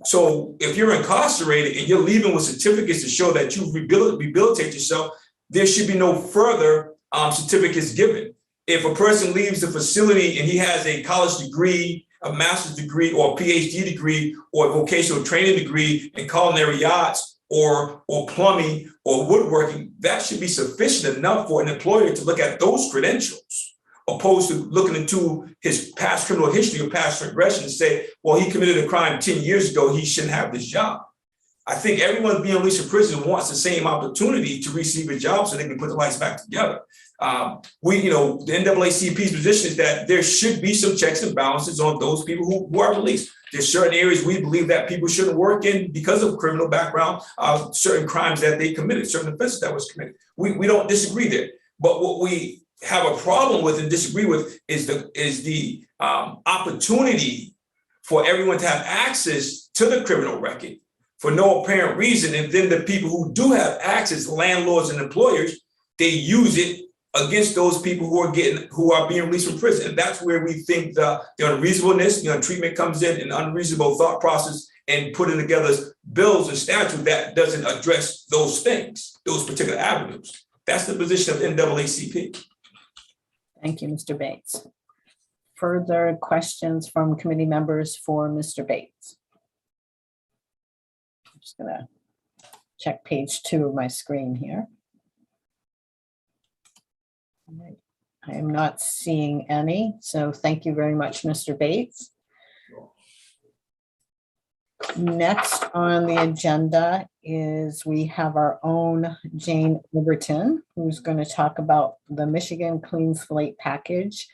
So if you're incarcerated and you're leaving with certificates to show that you've rehabilitated yourself, there should be no further certificates given. If a person leaves the facility and he has a college degree, a master's degree, or a PhD degree, or a vocational training degree in culinary arts, or plumbing or woodworking, that should be sufficient enough for an employer to look at those credentials, opposed to looking into his past criminal history or past regression and say, well, he committed a crime 10 years ago, he shouldn't have this job. I think everyone being released from prison wants the same opportunity to receive a job so they can put their lives back together. The NAACP's position is that there should be some checks and balances on those people who are released. There's certain areas we believe that people shouldn't work in because of criminal background, certain crimes that they committed, certain offenses that was committed. We don't disagree there. But what we have a problem with and disagree with is the opportunity for everyone to have access to the criminal record for no apparent reason. And then the people who do have access, landlords and employers, they use it against those people who are being released from prison. And that's where we think the unreasonableness, treatment comes in, and unreasonable thought process and putting together bills and statutes that doesn't address those things, those particular avenues. That's the position of NAACP. Thank you, Mr. Bates. Further questions from committee members for Mr. Bates? I'm just gonna check page 2 of my screen here. All right. I am not seeing any, so thank you very much, Mr. Bates. Next on the agenda is we have our own Jane Overton, who's going to talk about the Michigan Clean Slate Package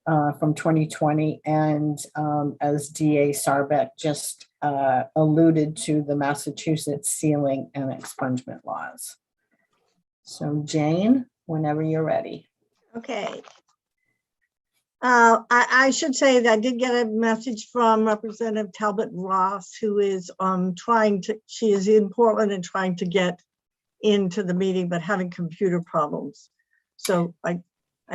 from 2020. And as DA Sarbeck just alluded to, the Massachusetts sealing and expungement laws. So Jane, whenever you're ready. Okay. I should say that I did get a message from Representative Talbot Ross, who is she is in Portland and trying to get into the meeting, but having computer problems. So I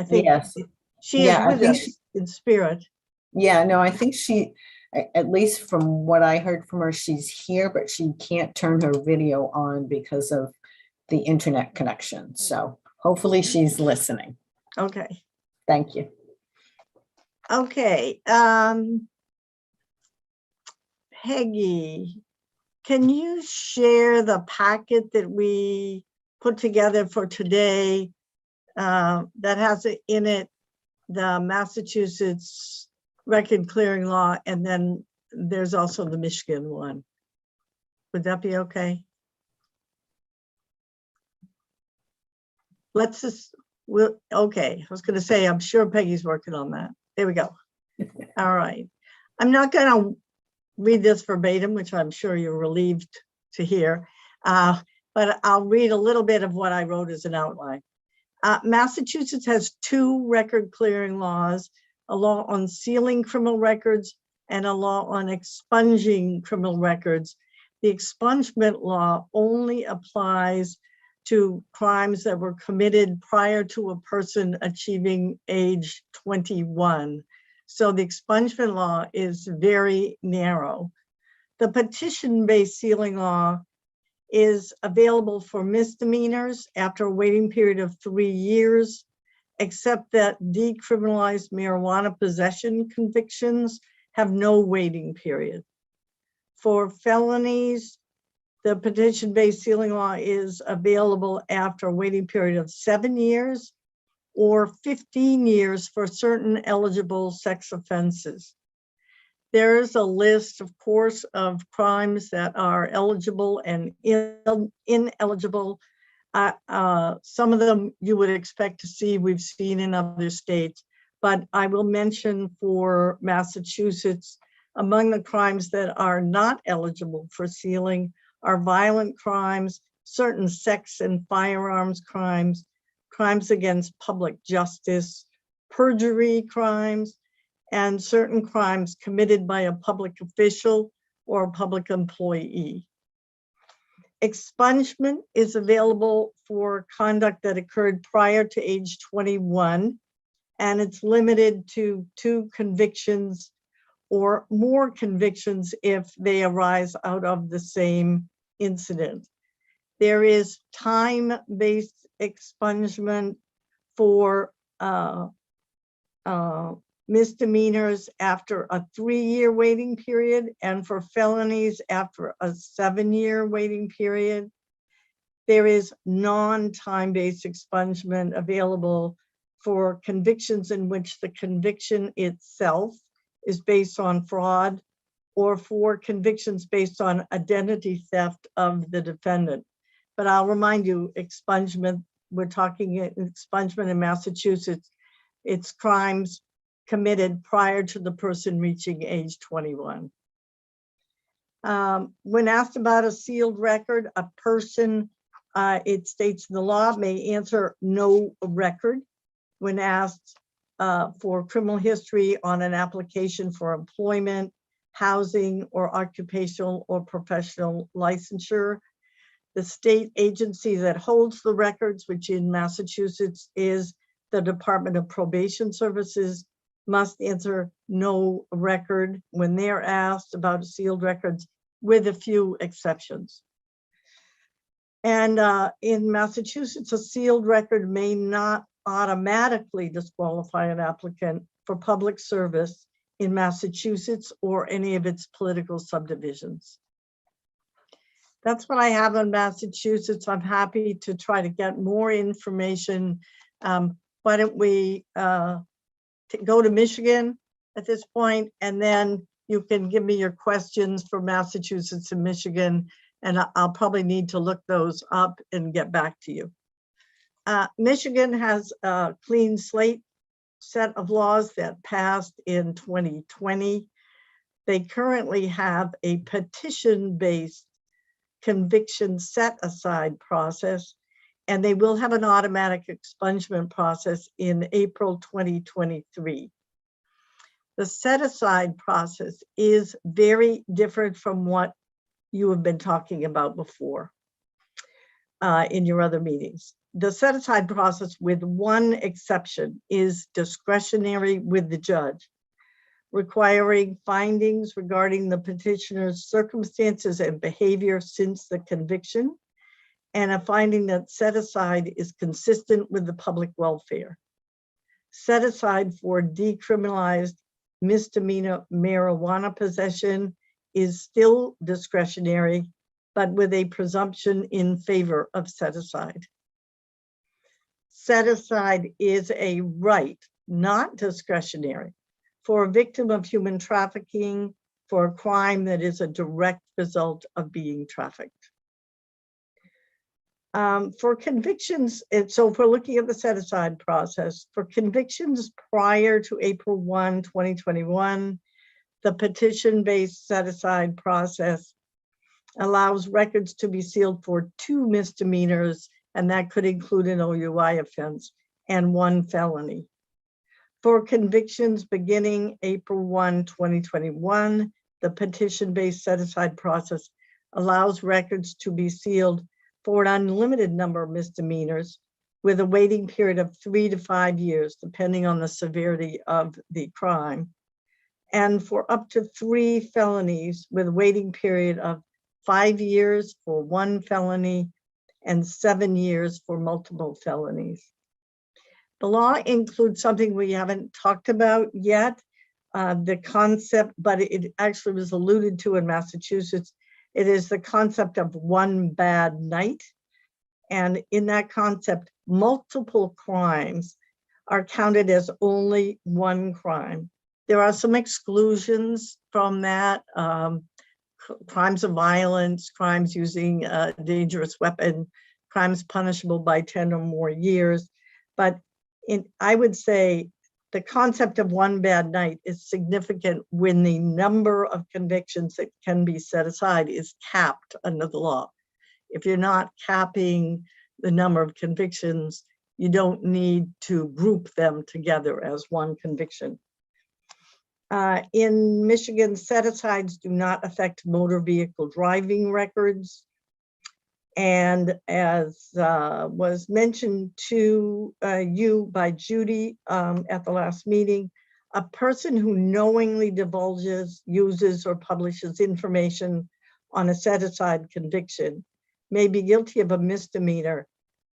think Yes. she is with us in spirit. Yeah, no, I think she, at least from what I heard from her, she's here, but she can't turn her video on because of the internet connection. So hopefully she's listening. Okay. Thank you. Okay. Peggy, can you share the packet that we put together for today that has in it the Massachusetts record clearing law, and then there's also the Michigan one? Would that be okay? Okay, I was going to say, I'm sure Peggy's working on that. There we go. All right. I'm not going to read this verbatim, which I'm sure you're relieved to hear, but I'll read a little bit of what I wrote as an outline. Massachusetts has 2 record clearing laws, a law on sealing criminal records and a law on expunging criminal records. The expungement law only applies to crimes that were committed prior to a person achieving age 21. So the expungement law is very narrow. The petition-based sealing law is available for misdemeanors after a waiting period of 3 years, except that decriminalized marijuana possession convictions have no waiting period. For felonies, the petition-based sealing law is available after a waiting period of 7 years or 15 years for certain eligible sex offenses. There is a list, of course, of crimes that are eligible and ineligible. Some of them you would expect to see, we've seen in other states, but I will mention for Massachusetts, among the crimes that are not eligible for sealing are violent crimes, certain sex and firearms crimes, crimes against public justice, perjury crimes, and certain crimes committed by a public official or a public employee. Expungement is available for conduct that occurred prior to age 21, and it's limited to 2 convictions or more convictions if they arise out of the same incident. There is time-based expungement for misdemeanors after a 3-year waiting period, and for felonies after a 7-year waiting period. There is non-time-based expungement available for convictions in which the conviction itself is based on fraud, or for convictions based on identity theft of the defendant. But I'll remind you, expungement, we're talking expungement in Massachusetts, it's crimes committed prior to the person reaching age 21. When asked about a sealed record, a person, it states in the law, may answer no record. When asked for criminal history on an application for employment, housing, or occupational or professional licensure, the state agency that holds the records, which in Massachusetts is the Department of Probation Services, must answer no record when they're asked about sealed records, with a few exceptions. And in Massachusetts, a sealed record may not automatically disqualify an applicant for public service in Massachusetts or any of its political subdivisions. That's what I have on Massachusetts. I'm happy to try to get more information. Why don't we go to Michigan at this point, and then you can give me your questions for Massachusetts and Michigan, and I'll probably need to look those up and get back to you. Michigan has a clean slate set of laws that passed in 2020. They currently have a petition-based conviction set-aside process, and they will have an automatic expungement process in April 2023. The set-aside process is very different from what you have been talking about before in your other meetings. The set-aside process, with one exception, is discretionary with the judge, requiring findings regarding the petitioner's circumstances and behavior since the conviction, and a finding that set-aside is consistent with the public welfare. Set-aside for decriminalized misdemeanor marijuana possession is still discretionary, but with a presumption in favor of set-aside. Set-aside is a right, not discretionary, for a victim of human trafficking for a crime that is a direct result of being trafficked. For convictions, so if we're looking at the set-aside process, for convictions prior to April 1, 2021, the petition-based set-aside process allows records to be sealed for 2 misdemeanors, and that could include an OUI offense, and 1 felony. For convictions beginning April 1, 2021, the petition-based set-aside process allows records to be sealed for an unlimited number of misdemeanors with a waiting period of 3 to 5 years, depending on the severity of the crime, and for up to 3 felonies with a waiting period of 5 years for 1 felony and 7 years for multiple felonies. The law includes something we haven't talked about yet, the concept, but it actually was alluded to in Massachusetts. It is the concept of one bad night. And in that concept, multiple crimes are counted as only one crime. There are some exclusions from that, crimes of violence, crimes using a dangerous weapon, crimes punishable by 10 or more years. But I would say the concept of one bad night is significant when the number of convictions that can be set aside is capped under the law. If you're not capping the number of convictions, you don't need to group them together as one conviction. In Michigan, set-asides do not affect motor vehicle driving records. And as was mentioned to you by Judy at the last meeting, a person who knowingly divulges, uses, or publishes information on a set-aside conviction may be guilty of a misdemeanor,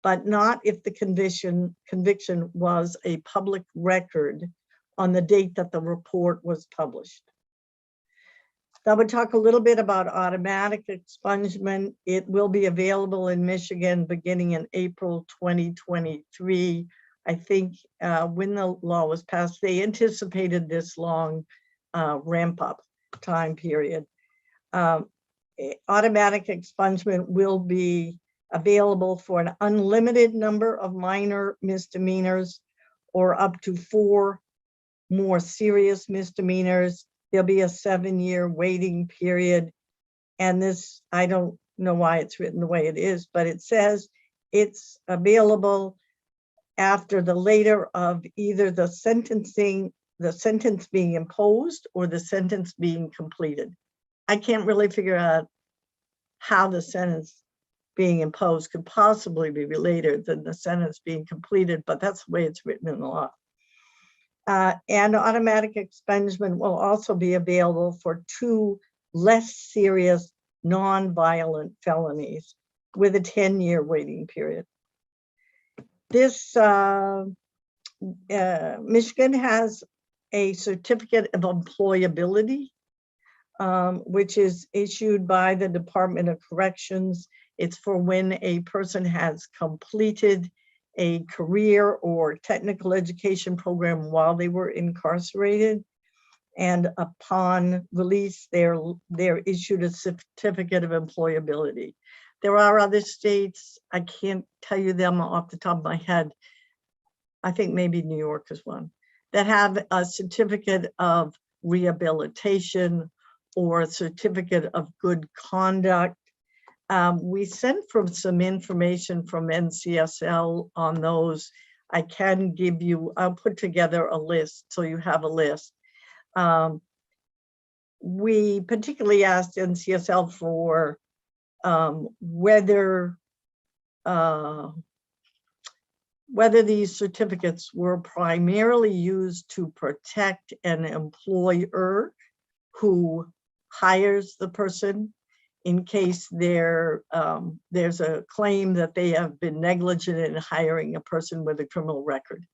but not if the conviction was a public record on the date that the report was published. I would talk a little bit about automatic expungement. It will be available in Michigan beginning in April 2023. I think when the law was passed, they anticipated this long ramp up time period. Automatic expungement will be available for an unlimited number of minor misdemeanors or up to 4 more serious misdemeanors. There'll be a 7-year waiting period. And this, I don't know why it's written the way it is, but it says it's available after the later of either the sentence being imposed or the sentence being completed. I can't really figure out how the sentence being imposed could possibly be later than the sentence being completed, but that's the way it's written in the law. And automatic expungement will also be available for 2 less serious non-violent felonies with a 10-year waiting period. This Michigan has a certificate of employability, which is issued by the Department of Corrections. It's for when a person has completed a career or technical education program while they were incarcerated. And upon release, they're issued a certificate of employability. There are other states, I can't tell you them off the top of my head. I think maybe New York is one, that have a certificate of rehabilitation or a certificate of good conduct. We sent from some information from NCSL on those. I can give you, I'll put together a list so you have a list. We particularly asked NCSL for whether these certificates were primarily used to protect an employer who hires the person in case there's a claim that they have been negligent in hiring a person with a criminal record.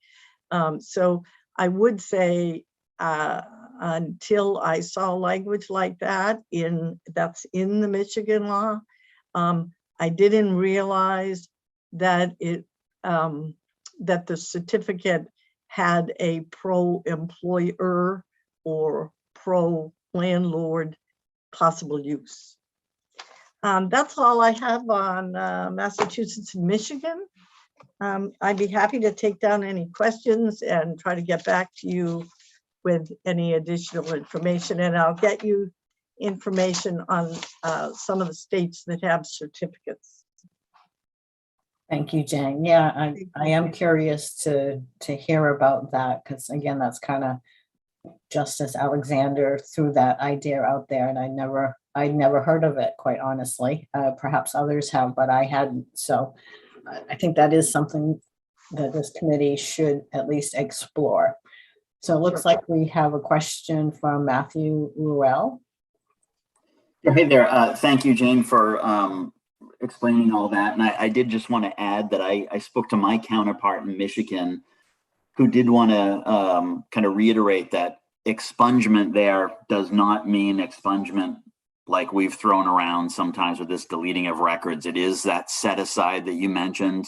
So I would say until I saw language like that that's in the Michigan law, I didn't realize that that the certificate had a pro-employer or pro-landlord possible use. That's all I have on Massachusetts and Michigan. I'd be happy to take down any questions and try to get back to you with any additional information, and I'll get you information on some of the states that have certificates. Thank you, Jane. Yeah, I am curious to hear about that, because again, that's kind of Justice Alexander threw that idea out there, and I'd never heard of it, quite honestly. Perhaps others have, but I hadn't. So I think that is something that this committee should at least explore. So it looks like we have a question from Matthew Ruel. Hey there. Thank you, Jane, for explaining all that. And I did just want to add that I spoke to my counterpart in Michigan, who did want to kind of reiterate that expungement there does not mean expungement like we've thrown around sometimes with this deleting of records. It is that set aside that you mentioned.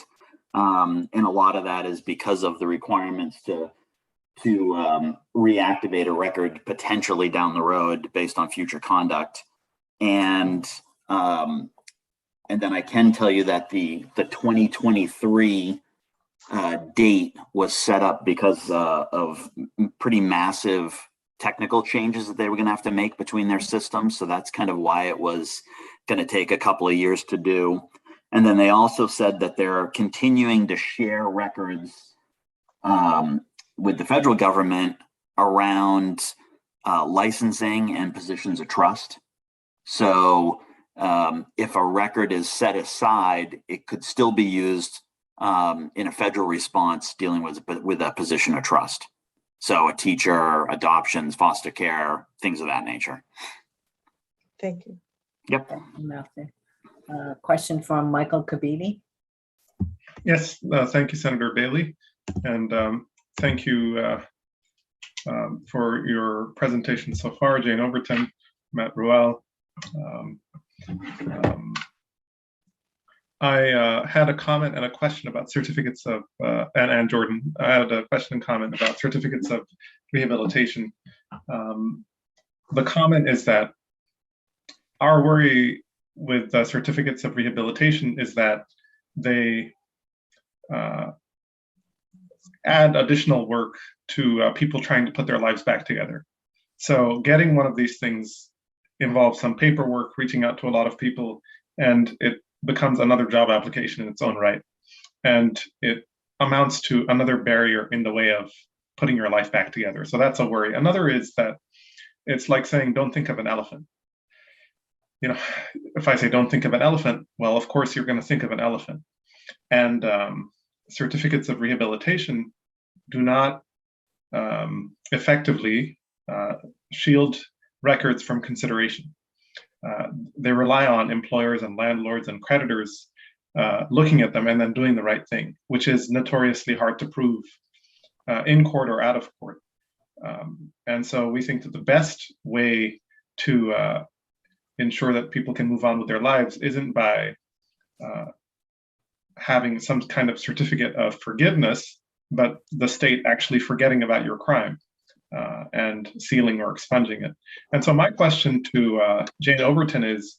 And a lot of that is because of the requirements to reactivate a record potentially down the road based on future conduct. And then I can tell you that the 2023 date was set up because of pretty massive technical changes that they were going to have to make between their systems. So that's kind of why it was going to take a couple of years to do. And then they also said that they're continuing to share records with the federal government around licensing and positions of trust. So if a record is set aside, it could still be used in a federal response dealing with a position of trust. So a teacher, adoptions, foster care, things of that nature. Thank you. Yep. Question from Michael Kabidi. Yes, thank you, Senator Bailey. And thank you for your presentation so far, Jane Overton, Matt Ruel. I had a comment and a question about certificates of, and Jordan, I had a question and comment about certificates of rehabilitation. The comment is that our worry with certificates of rehabilitation is that they add additional work to people trying to put their lives back together. So getting one of these things involves some paperwork, reaching out to a lot of people, and it becomes another job application in its own right. And it amounts to another barrier in the way of putting your life back together. So that's a worry. Another is that it's like saying, don't think of an elephant. You know, if I say, don't think of an elephant, well, of course, you're going to think of an elephant. And certificates of rehabilitation do not effectively shield records from consideration. They rely on employers and landlords and creditors looking at them and then doing the right thing, which is notoriously hard to prove in court or out of court. And so we think that the best way to ensure that people can move on with their lives isn't by having some kind of certificate of forgiveness, but the state actually forgetting about your crime and sealing or expunging it. And so my question to Jane Overton is,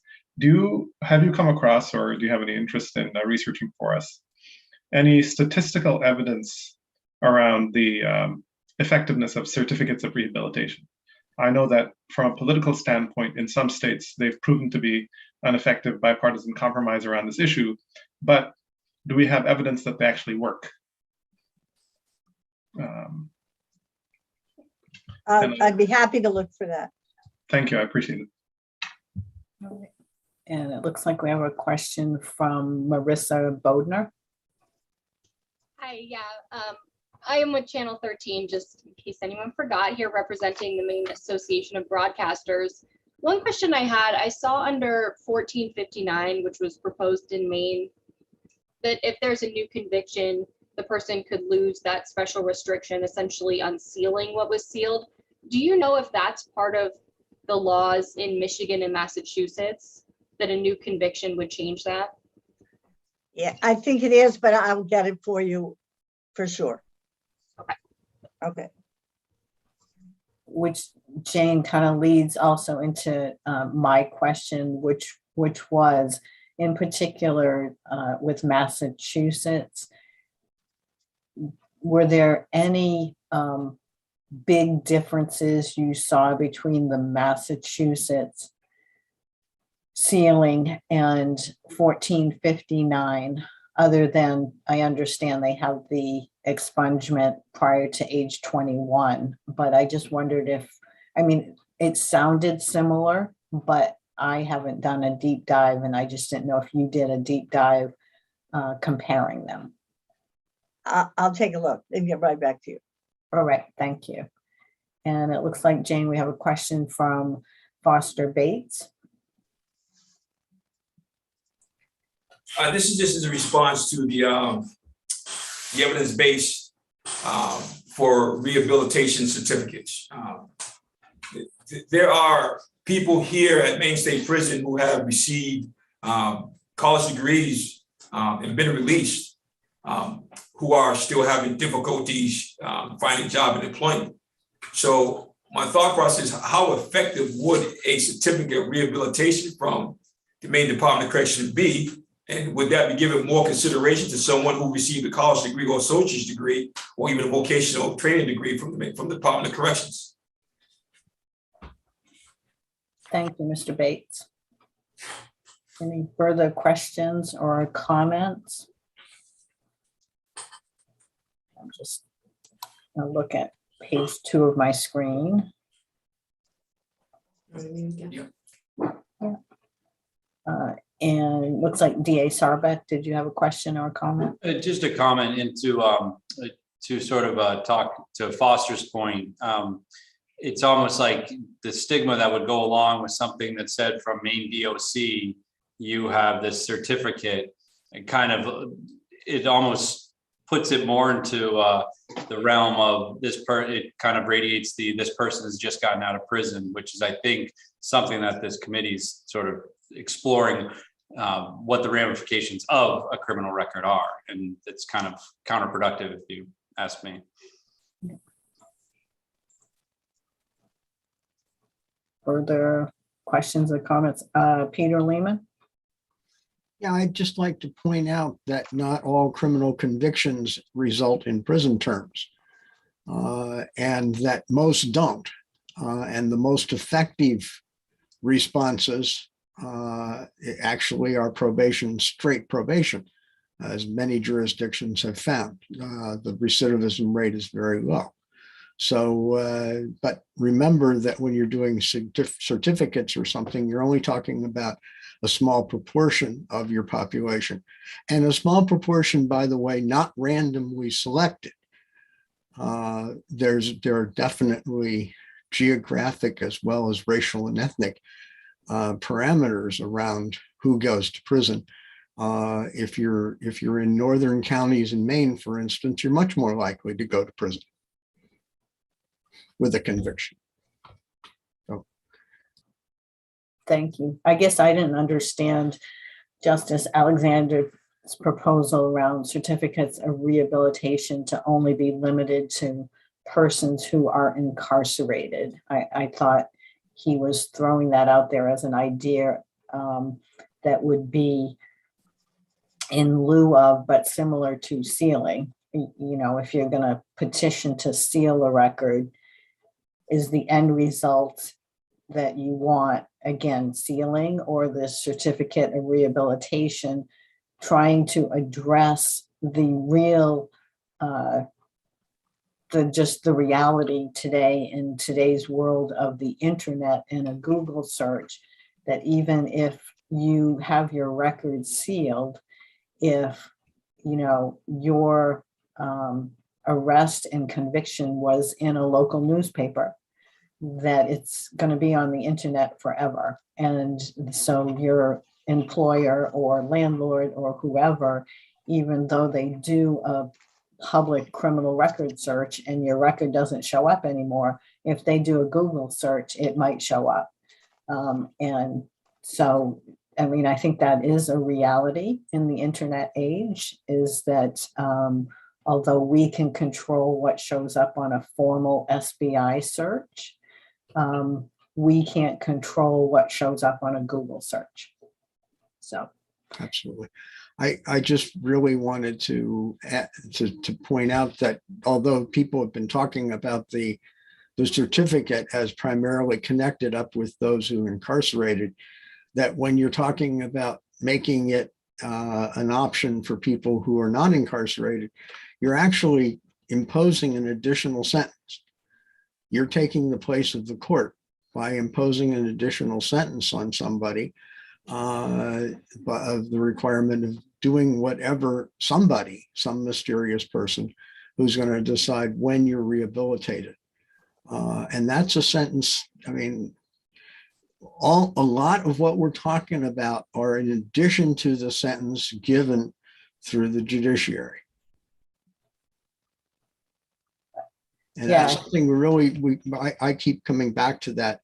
have you come across, or do you have any interest in researching for us, any statistical evidence around the effectiveness of certificates of rehabilitation? I know that from a political standpoint, in some states, they've proven to be an effective bipartisan compromise around this issue, but do we have evidence that they actually work? I'd be happy to look for that. Thank you, I appreciate it. And it looks like we have a question from Marissa Bodner. Hi, yeah. I am with Channel 13, just in case anyone forgot, here representing the Maine Association of Broadcasters. One question I had, I saw under 1459, which was proposed in Maine, that if there's a new conviction, the person could lose that special restriction, essentially unsealing what was sealed. Do you know if that's part of the laws in Michigan and Massachusetts, that a new conviction would change that? Yeah, I think it is, but I'll get it for you for sure. Okay. Okay. Which Jane kind of leads also into my question, which was in particular with Massachusetts. Were there any big differences you saw between the Massachusetts sealing and 1459, other than I understand they have the expungement prior to age 21, but I just wondered if, I mean, it sounded similar, but I haven't done a deep dive, and I just didn't know if you did a deep dive comparing them. I'll take a look and get right back to you. All right, thank you. And it looks like, Jane, we have a question from Foster Bates. This is just as a response to the evidence base for rehabilitation certificates. There are people here at Maine State Prison who have received college degrees and been released, who are still having difficulties finding a job and employment. So my thought process, how effective would a certificate of rehabilitation from the Maine Department of Corrections be? And would that be given more consideration to someone who received a college degree or associate's degree, or even a vocational training degree from the Department of Corrections? Thank you, Mr. Bates. Any further questions or comments? I'm just gonna look at page 2 of my screen. And it looks like DA Sarbeck, did you have a question or a comment? Just a comment into to sort of talk to Foster's point. It's almost like the stigma that would go along with something that said from Maine DOC, you have this certificate, and kind of it almost puts it more into the realm of this it kind of radiates this person has just gotten out of prison, which is, I think, something that this committee's sort of exploring what the ramifications of a criminal record are. And it's kind of counterproductive, if you ask me. Further questions or comments? Peter Lehman? Yeah, I'd just like to point out that not all criminal convictions result in prison terms, and that most don't. And the most effective responses actually are probation, straight probation, as many jurisdictions have found. The recidivism rate is very low. So, but remember that when you're doing certificates or something, you're only talking about a small proportion of your population, and a small proportion, by the way, not randomly selected. there are definitely geographic as well as racial and ethnic parameters around who goes to prison. If you're in northern counties in Maine, for instance, you're much more likely to go to prison with a conviction. So, Thank you. I guess I didn't understand Justice Alexander's proposal around certificates of rehabilitation to only be limited to persons who are incarcerated. I thought he was throwing that out there as an idea that would be in lieu of, but similar to sealing. You know, if you're going to petition to seal a record, is the end result that you want, again, sealing, or the certificate of rehabilitation trying to address the real, the reality today in today's world of the internet and a Google search, that even if you have your records sealed, if you know your arrest and conviction was in a local newspaper, that it's going to be on the internet forever. And so your employer or landlord or whoever, even though they do a public criminal record search and your record doesn't show up anymore, if they do a Google search, it might show up. And so, I mean, I think that is a reality in the internet age, is that although we can control what shows up on a formal SBI search, we can't control what shows up on a Google search. So. Absolutely. I just really wanted to point out that although people have been talking about the certificate as primarily connected up with those who are incarcerated, that when you're talking about making it an option for people who are not incarcerated, you're actually imposing an additional sentence. You're taking the place of the court by imposing an additional sentence on somebody of the requirement of doing whatever somebody, some mysterious person who's going to decide when you're rehabilitated. And that's a sentence. I mean, a lot of what we're talking about are in addition to the sentence given through the judiciary. And Yeah. that's something really, I keep coming back to that,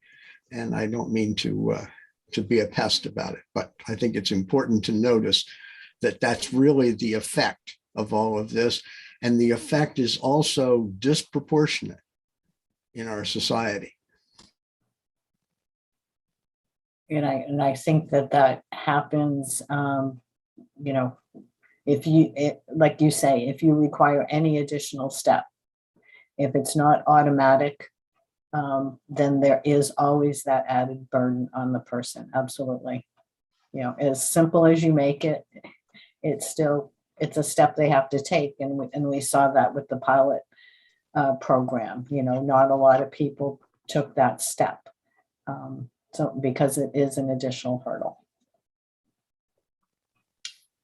and I don't mean to be a pest about it, but I think it's important to notice that that's really the effect of all of this. And the effect is also disproportionate in our society. And I think that happens, you know, like you say, if you require any additional step, if it's not automatic, then there is always that added burden on the person. Absolutely. You know, as simple as you make it, it's a step they have to take. And we saw that with the pilot program. You know, not a lot of people took that step. So because it is an additional hurdle.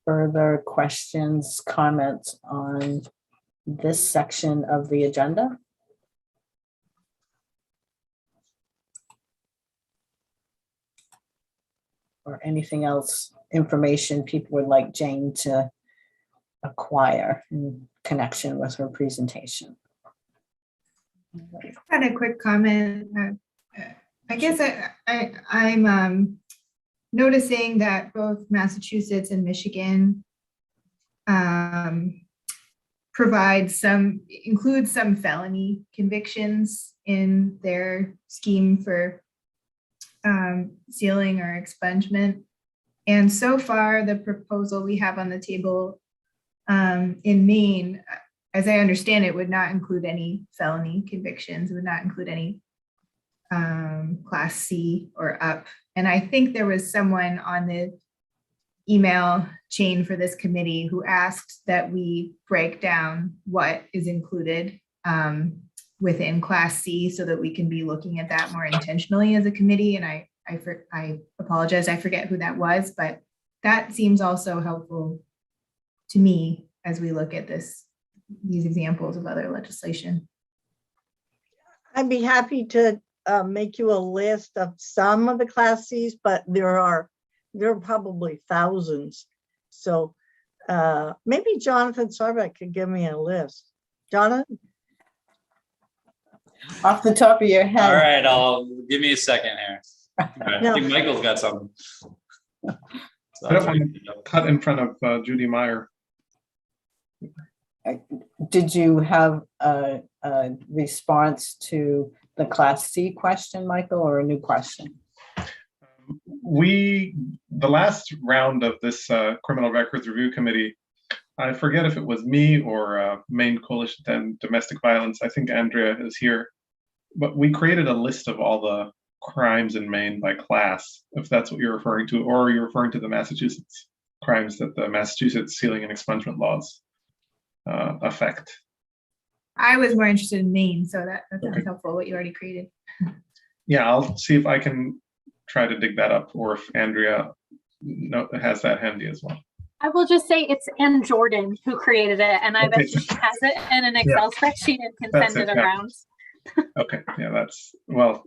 Further questions, comments on this section of the agenda? Or anything else, information people would like Jane to acquire in connection with her presentation? I had a quick comment. I guess I'm noticing that both Massachusetts and Michigan include some felony convictions in their scheme for sealing or expungement. And so far, the proposal we have on the table in Maine, as I understand it, would not include any felony convictions, would not include any Class C or up. And I think there was someone on the email chain for this committee who asked that we break down what is included within Class C so that we can be looking at that more intentionally as a committee. And I apologize, I forget who that was, but that seems also helpful to me as we look at this use examples of other legislation. I'd be happy to make you a list of some of the Class Cs, but there are probably thousands. So maybe Jonathan Sarbeck could give me a list. Jonathan? Off the top of your head. All right, give me a second here. I No. think Michael's got something. So Put I'll up on cut in front of Judy Meyer. Did you have a response to the Class C question, Michael, or a new question? The last round of this Criminal Records Review Committee, I forget if it was me or Maine Coalition on Domestic Violence. I think Andrea is here, but we created a list of all the crimes in Maine by class, if that's what you're referring to, or you're referring to the Massachusetts crimes that the Massachusetts sealing and expungement laws affect. I was more interested in Maine, so that sounds Okay. helpful, what you already created. Yeah, I'll see if I can try to dig that up, or if Andrea has that handy as well. I will just say it's Ann Jordan who created it, and I bet she has it in an Excel spreadsheet and can That's send it, it yeah. around. Okay, yeah, that's, well,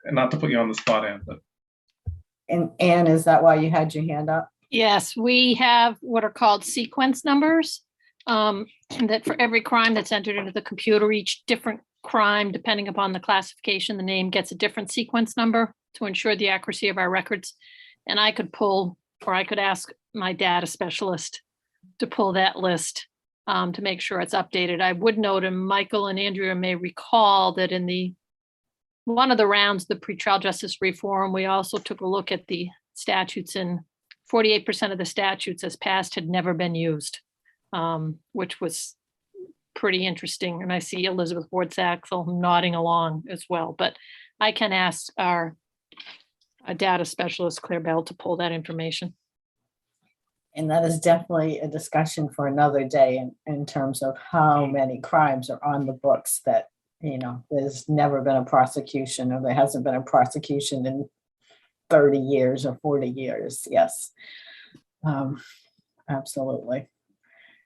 not to put you on the spot, Ann, but And Anne, is that why you had your hand up? Yes, we have what are called sequence numbers. That for every crime that's entered into the computer, each different crime, depending upon the classification, the name gets a different sequence number to ensure the accuracy of our records. And I could pull, or I could ask my data specialist to pull that list to make sure it's updated. I would note, and Michael and Andrea may recall that in one of the rounds, the pretrial justice reform, we also took a look at the statutes, and 48% of the statutes as passed had never been used, which was pretty interesting. And I see Elizabeth Ward Saxel nodding along as well, but I can ask our data specialist, Claire Bell, to pull that information. And that is definitely a discussion for another day in terms of how many crimes are on the books that, there's never been a prosecution, or there hasn't been a prosecution in 30 years or 40 years. Yes, absolutely.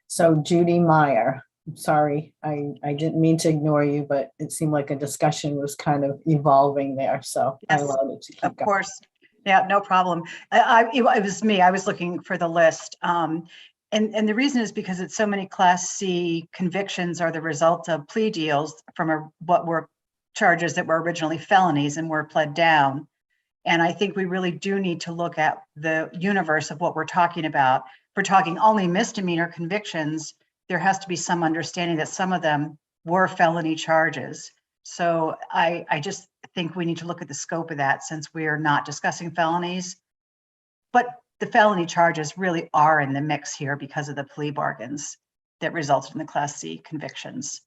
So Judy Meyer, I'm sorry, I didn't mean to ignore you, but it seemed like a discussion was kind of evolving there. So I Yes, allowed it to keep Of going. course. Yeah, no problem. It was me. I was looking for the list. And the reason is because it's so many Class C convictions are the result of plea deals from what were charges that were originally felonies and were pled down. And I think we really do need to look at the universe of what we're talking about. If we're talking only misdemeanor convictions, there has to be some understanding that some of them were felony charges. So I just think we need to look at the scope of that, since we are not discussing felonies. But the felony charges really are in the mix here because of the plea bargains that resulted in the Class C convictions.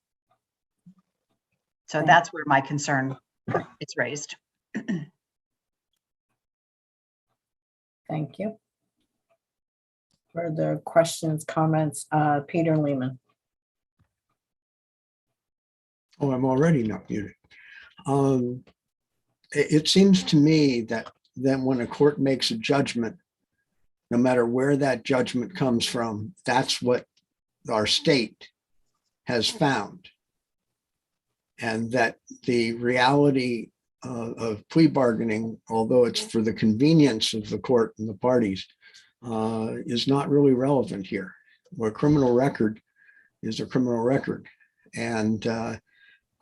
So that's where my concern is raised. Thank you. Further questions, comments? Peter Lehman. Oh, I'm already not muted. It seems to me that when a court makes a judgment, no matter where that judgment comes from, that's what our state has found. And that the reality of plea bargaining, although it's for the convenience of the court and the parties, is not really relevant here. Where a criminal record is a criminal record. And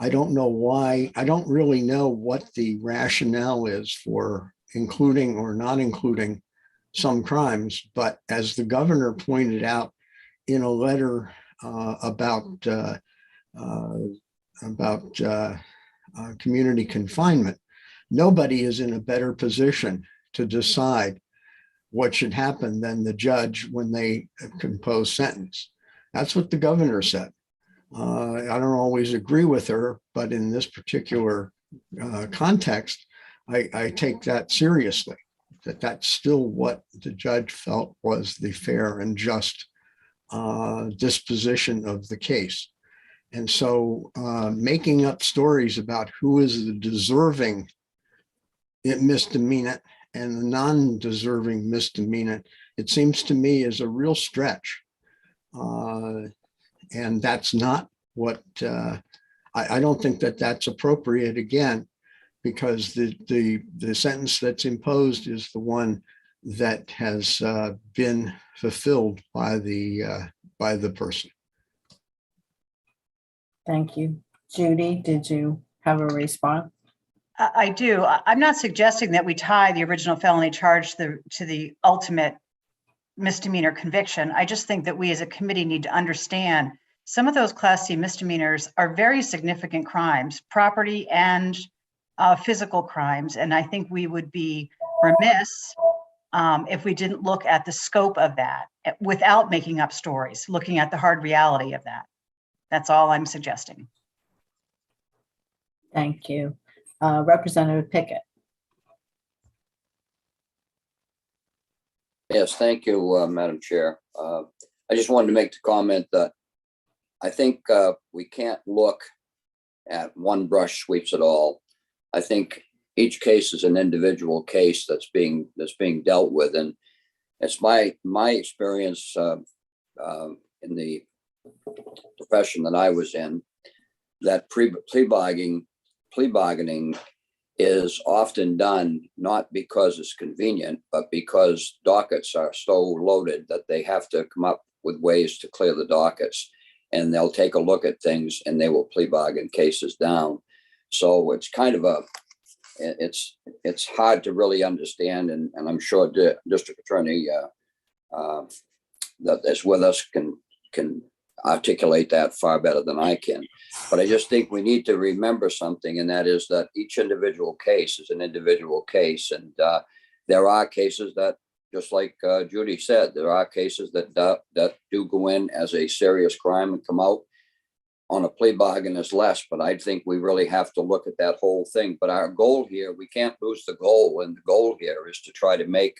I don't know why, I don't really know what the rationale is for including or not including some crimes, but as the governor pointed out in a letter about community confinement, nobody is in a better position to decide what should happen than the judge when they compose sentence. That's what the governor said. I don't always agree with her, but in this particular context, I take that seriously, that's still what the judge felt was the fair and just disposition of the case. And so making up stories about who is the deserving misdemeanor and the non-deserving misdemeanor, it seems to me is a real stretch. And that's not what, I don't think that that's appropriate again, because the sentence that's imposed is the one that has been fulfilled by the person. Thank you. Judy, did you have a response? I do. I'm not suggesting that we tie the original felony charge to the ultimate misdemeanor conviction. I just think that we as a committee need to understand some of those Class C misdemeanors are very significant crimes, property and physical crimes. And I think we would be remiss if we didn't look at the scope of that without making up stories, looking at the hard reality of that. That's all I'm suggesting. Thank you. Representative Pickett. Yes, thank you, Madam Chair. I just wanted to make the comment that I think we can't look at one brush sweeps it all. I think each case is an individual case that's being dealt with, and it's my experience in the profession that I was in, that plea bargaining is often done not because it's convenient, but because dockets are so loaded that they have to come up with ways to clear the dockets, and they'll take a look at things and they will plea bargain cases down. So it's kind of it's hard to really understand, and I'm sure the district attorney that is with us can articulate that far better than I can. But I just think we need to remember something, and that is that each individual case is an individual case. And there are cases that, just like Judy said, there are cases that do go in as a serious crime and come out on a plea bargain as less. But I think we really have to look at that whole thing. But our goal here, we can't lose the goal. And the goal here is to try to make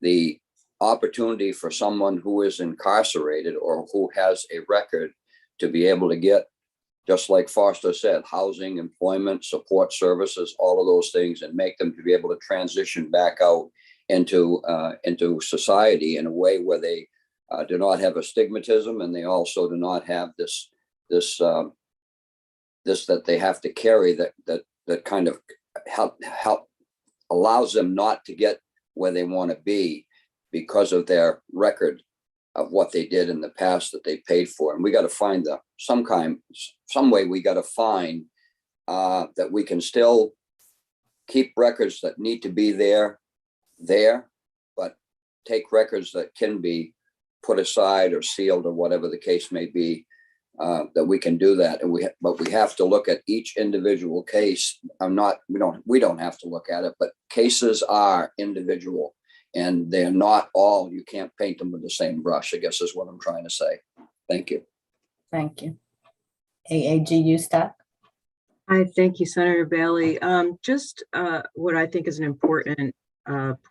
the opportunity for someone who is incarcerated or who has a record to be able to get, just like Foster said, housing, employment, support services, all of those things, and make them to be able to transition back out into society in a way where they do not have a stigmatism, and they also do not have this that they have to carry that kind of help allows them not to get where they want to be because of their record of what they did in the past that they paid for. And we got to find some way we got to find that we can still keep records that need to be there, but take records that can be put aside or sealed or whatever the case may be, that we can do that. And but we have to look at each individual case. We don't have to look at it, but cases are individual. And they're not all, you can't paint them with the same brush, I guess is what I'm trying to say. Thank you. Thank you. AAG Ustack. I thank you, Senator Bailey. Just what I think is an important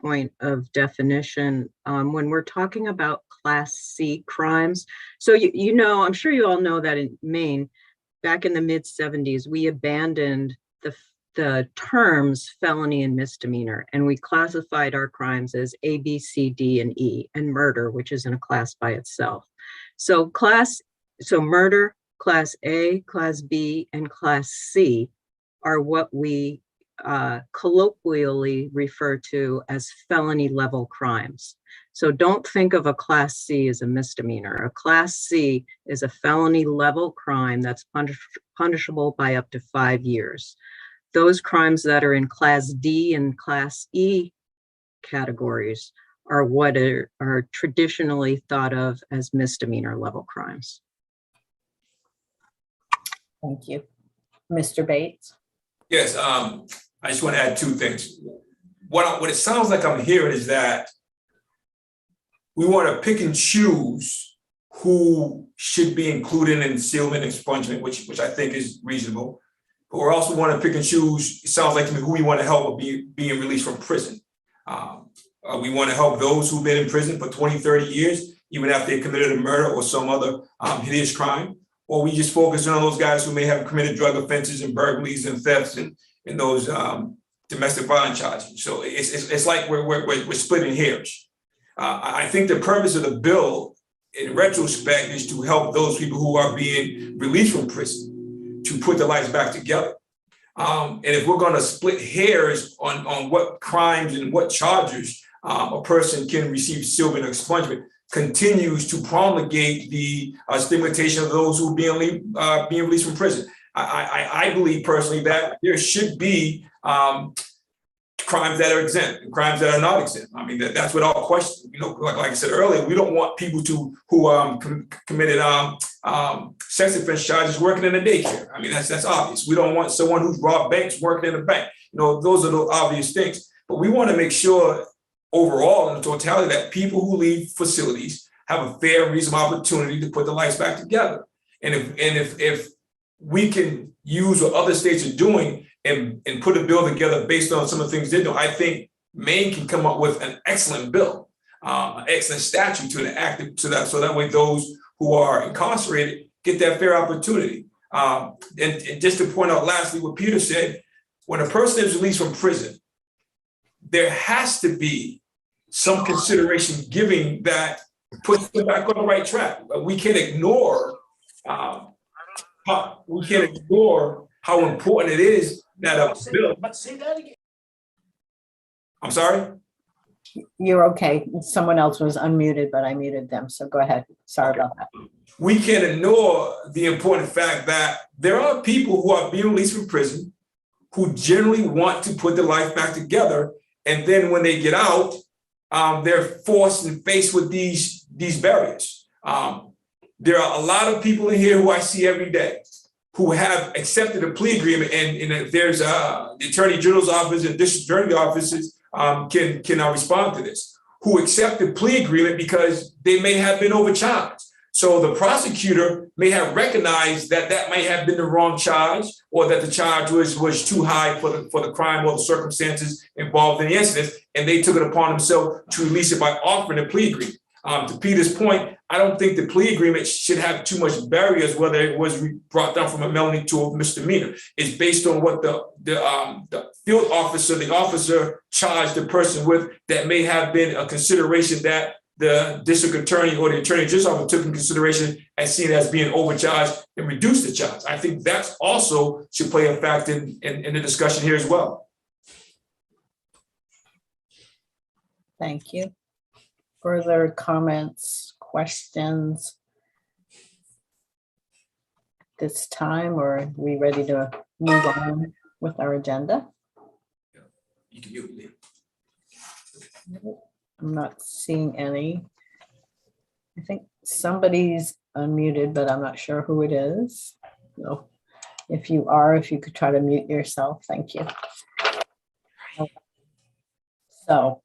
point of definition when we're talking about Class C crimes. So, you know, I'm sure you all know that in Maine, back in the mid-70s, we abandoned the terms felony and misdemeanor, and we classified our crimes as A, B, C, D, and E, and murder, which is in a class by itself. So murder, Class A, Class B, and Class C are what we colloquially refer to as felony level crimes. So don't think of a Class C as a misdemeanor. A Class C is a felony level crime that's punishable by up to 5 years. Those crimes that are in Class D and Class E categories are what are traditionally thought of as misdemeanor level crimes. Thank you. Mr. Bates. Yes, I just want to add two things. What it sounds like I'm hearing is that we want to pick and choose who should be included in sealment and expungement, which I think is reasonable. But we also want to pick and choose, it sounds like to me, who we want to help being released from prison. We want to help those who've been in prison for 20, 30 years, even after they committed a murder or some other hideous crime. Or we just focus on those guys who may have committed drug offenses and burglaries and thefts and those domestic violence charges. So it's like we're splitting hairs. I think the purpose of the bill in retrospect, is to help those people who are being released from prison to put their lives back together. And if we're going to split hairs on what crimes and what charges a person can receive silver expungement, continues to promulgate the stigmatization of those who are being released from prison. I believe personally that there should be crimes that are exempt and crimes that are not exempt. I mean, that's without question. You know, like I said earlier, we don't want people who committed sex offense charges working in a daycare. I mean, that's obvious. We don't want someone who's robbed banks working in a bank. You know, those are the obvious things. But we want to make sure overall in the totality that people who leave facilities have a fair and reasonable opportunity to put their lives back together. And if we can use what other states are doing and put a bill together based on some of the things they do, I think Maine can come up with an excellent bill, an excellent statute to enact it to that, so that way those who are incarcerated get that fair opportunity. And just to point out lastly what Peter said, when a person is released from prison, there has to be some consideration giving that puts them back on the right track. We can't ignore how important it is that a bill. But say that again. I'm sorry? You're okay. Someone else was unmuted, but I muted them. So go ahead. Sorry about that. We can't ignore the important fact that there are people who are being released from prison who generally want to put their life back together. And then when they get out, they're forced and faced with these barriers. There are a lot of people in here who I see every day who have accepted a plea agreement, and there's the Attorney General's office and district attorney offices can respond to this, who accept the plea agreement because they may have been overcharged. So the prosecutor may have recognized that that may have been the wrong charge, or that the charge was too high for the crime or the circumstances involved in the incident, and they took it upon themselves to release it by offering a plea agreement. To Peter's point, I don't think the plea agreement should have too much barriers, whether it was brought down from a felony to a misdemeanor. It's based on what the field officer, the officer charged the person with, that may have been a consideration that the district attorney or the attorney general's office took in consideration as seen as being overcharged and reduced the charge. I think that's also should play a factor in the discussion here as well. Thank you. Further comments, questions this time, or are we ready to move on with our agenda? You can mute me. I'm not seeing any. I think somebody's unmuted, but I'm not sure who it is. So if you are, if you could try to mute yourself, thank you. So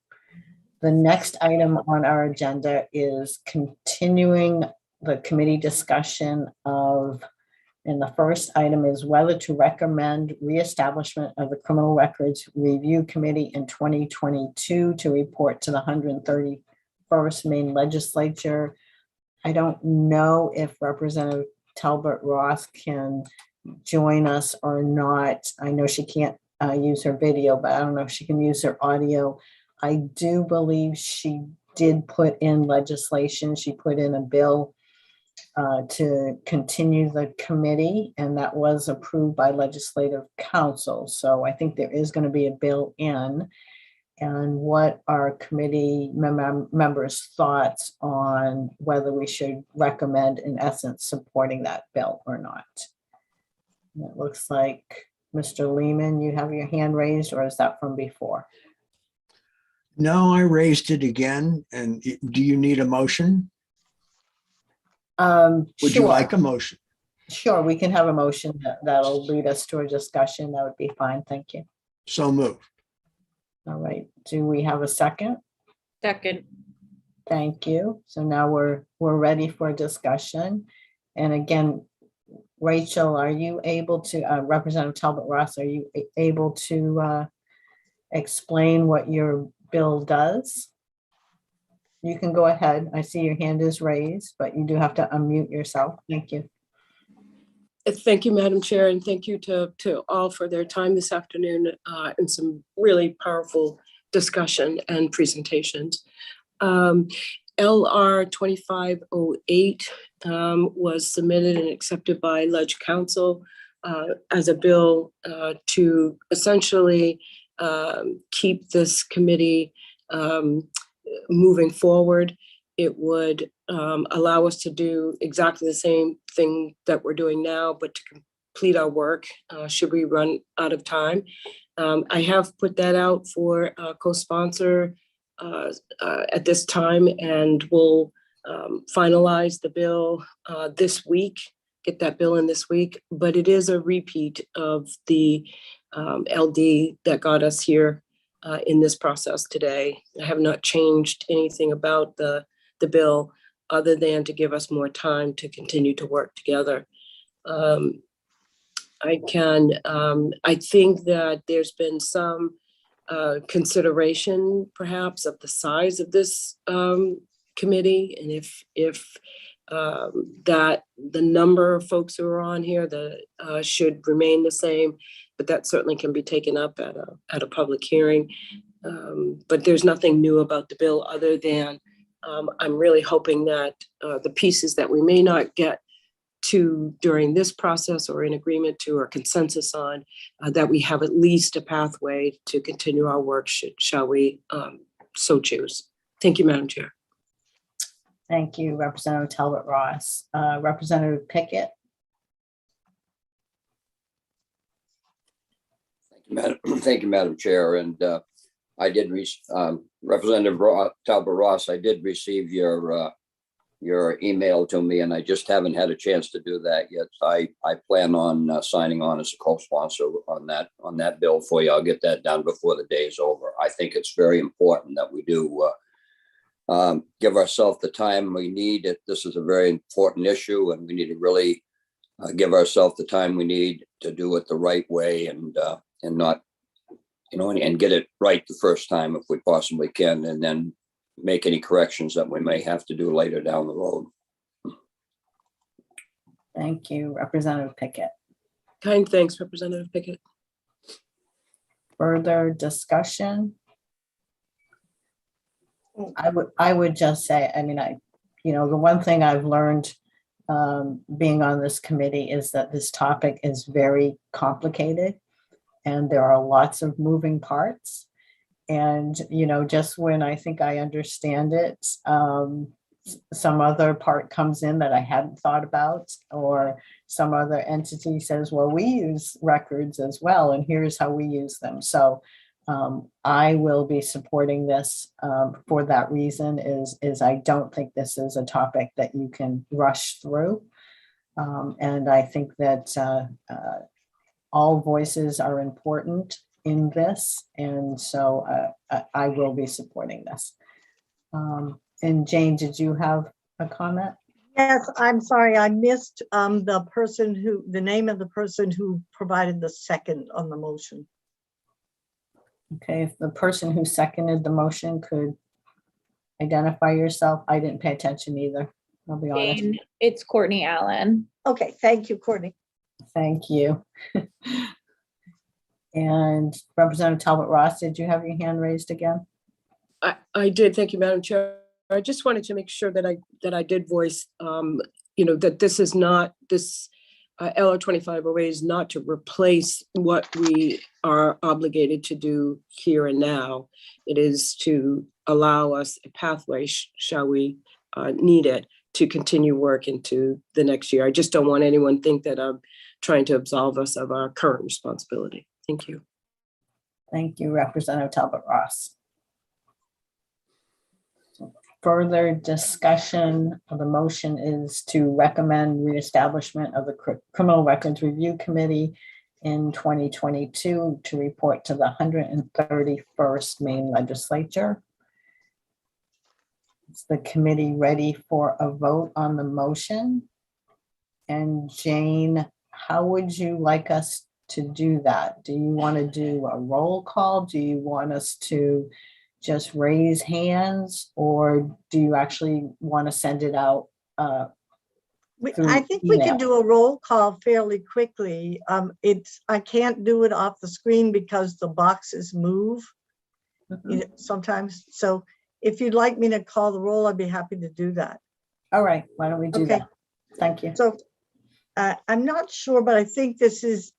the next item on our agenda is continuing the committee discussion of, and the first item is whether to recommend reestablishment of the Criminal Records Review Committee in 2022 to report to the 131st Maine Legislature. I don't know if Representative Talbot Ross can join us or not. I know she can't use her video, but I don't know if she can use her audio. I do believe she did put in legislation. She put in a bill to continue the committee, and that was approved by Legislative Council. So I think there is going to be a bill in. And what are committee members' thoughts on whether we should recommend, in essence, supporting that bill or not? And it looks like Mr. Lehman, you have your hand raised, or is that from before? No, I raised it again. And do you need a motion? Would you like a motion? Sure, we can have a motion that'll lead us to a discussion. That would be fine. Thank you. So moved. All right. Do we have a second? Second. Thank you. So now we're ready for discussion. And again, Rachel, are you able to, Representative Talbot Ross, are you able to explain what your bill does? You can go ahead. I see your hand is raised, but you do have to unmute yourself. Thank you. Thank you, Madam Chair, and thank you to all for their time this afternoon and some really powerful discussion and presentations. LR 2508 was submitted and accepted by Ledge Council as a bill to essentially keep this committee moving forward. It would allow us to do exactly the same thing that we're doing now, but to complete our work should we run out of time. I have put that out for co-sponsor at this time, and we'll finalize the bill this week, get that bill in this week, but it is a repeat of the LD that got us here in this process today. I have not changed anything about the bill other than to give us more time to continue to work together. I think that there's been some consideration perhaps of the size of this committee, and if that the number of folks who are on here that should remain the same, but that certainly can be taken up at a public hearing. But there's nothing new about the bill other than I'm really hoping that the pieces that we may not get to during this process or in agreement to or consensus on, that we have at least a pathway to continue our work shall we so choose. Thank you, Madam Chair. Thank you, Representative Talbot Ross. Representative Pickett. Thank you, Madam Chair. And I did, Representative Talbot Ross, I did receive your email to me, and I just haven't had a chance to do that yet. I plan on signing on as a co-sponsor on that bill for you. I'll get that done before the day is over. I think it's very important that we do give ourselves the time we need. This is a very important issue, and we need to really give ourselves the time we need to do it the right way and not, and get it right the first time if we possibly can, and then make any corrections that we may have to do later down the road. Thank you, Representative Pickett. Kind thanks, Representative Pickett. Further discussion? I would just say, I mean, the one thing I've learned being on this committee is that this topic is very complicated and there are lots of moving parts. And, just when I think I understand it, some other part comes in that I hadn't thought about, or some other entity says, well, we use records as well, and here's how we use them. So I will be supporting this for that reason, is I don't think this is a topic that you can rush through. And I think that all voices are important in this, and so I will be supporting this. And Jane, did you have a comment? Yes, I'm sorry, I missed the name of the person who provided the second on the motion. Okay, if the person who seconded the motion could identify yourself. I didn't pay attention either, I'll be honest. Jane, it's Courtney Allen. Okay, thank you, Courtney. Thank you. And Representative Talbot Ross, did you have your hand raised again? I did. Thank you, Madam Chair. I just wanted to make sure that I did voice, that this is not, this LR 2508 is not to replace what we are obligated to do here and now. It is to allow us a pathway, shall we need it, to continue work into the next year. I just don't want anyone to think that I'm trying to absolve us of our current responsibility. Thank you. Thank you, Representative Talbot Ross. Further discussion of the motion is to recommend reestablishment of the Criminal Records Review Committee in 2022 to report to the 131st Maine Legislature. Is the committee ready for a vote on the motion? And Jane, how would you like us to do that? Do you want to do a roll call? Do you want us to just raise hands, or do you actually want to send it out? I think we can do a roll call fairly quickly. I can't do it off the screen because the boxes move sometimes. So if you'd like me to call the roll, I'd be happy to do that. All right, why don't we do Okay. that? Thank you. So I'm not sure, but I think this is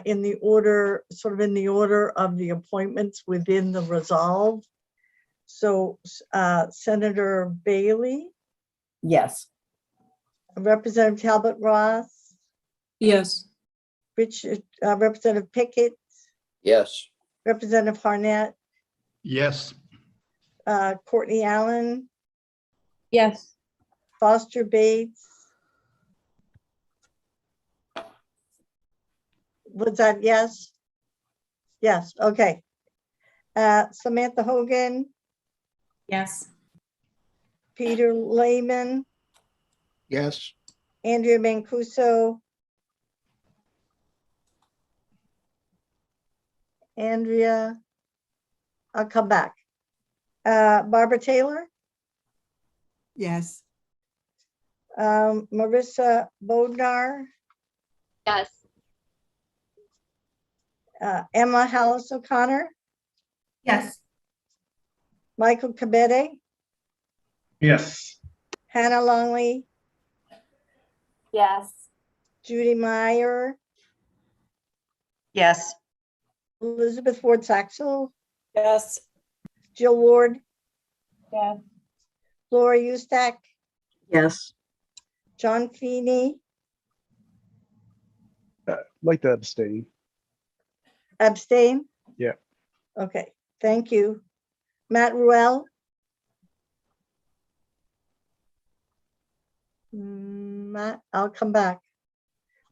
in the order, sort of in the order of the appointments within the resolve. So Senator Bailey, Yes. Representative Talbot Ross, Yes. Representative Pickett, Yes. Representative Harnett, Yes. Courtney Allen, Yes. Foster Bates. Was that yes? Yes, okay. Samantha Hogan, Yes. Peter Lehman, Yes. Andrea Mancuso, Andrea, I'll come back. Barbara Taylor, Yes. Marissa Bodnar, Yes. Emma Hallis O'Connor, Yes. Michael Cabete, Yes. Hannah Longley, Yes. Judy Meyer, Yes. Elizabeth Ward Saxel, Yes. Jill Ward, Yes. Laura Ustak, Yes. John Feeney, Like to abstain. abstain? Yeah. Okay, thank you. Matt Ruel? Matt, I'll come back.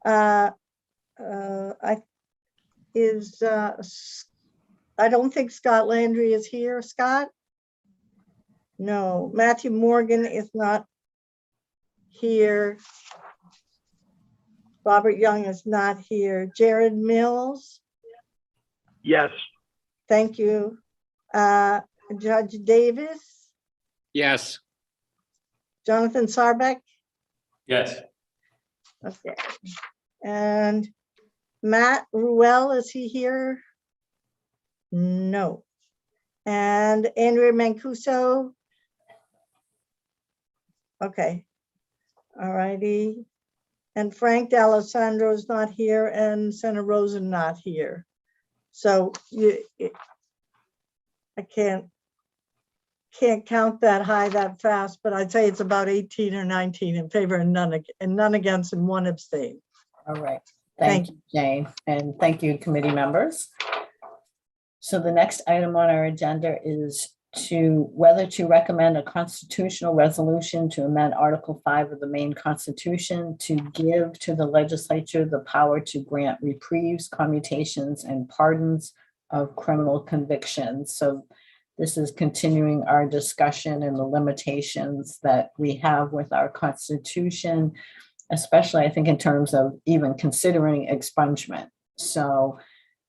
I don't think Scott Landry is here. Scott? No. Matthew Morgan is not here. Robert Young is not here. Jared Mills? Yes. Thank you. Judge Davis? Yes. Jonathan Sarbeck? Yes. Okay. And Matt Ruel, is he here? No. And Andrea Mancuso? Okay. All righty. And Frank D'Alessandro is not here and Senator Rosen not here. So I can't count that high that fast, but I'd say it's about 18 or 19 in favor and none against and one abstain. All right. Thank you, Jane. And thank you, committee members. So the next item on our agenda is whether to recommend a constitutional resolution to amend Article 5 of the Maine Constitution to give to the legislature the power to grant reprieves, commutations, and pardons of criminal convictions. So this is continuing our discussion and the limitations that we have with our Constitution, especially I think in terms of even considering expungement. So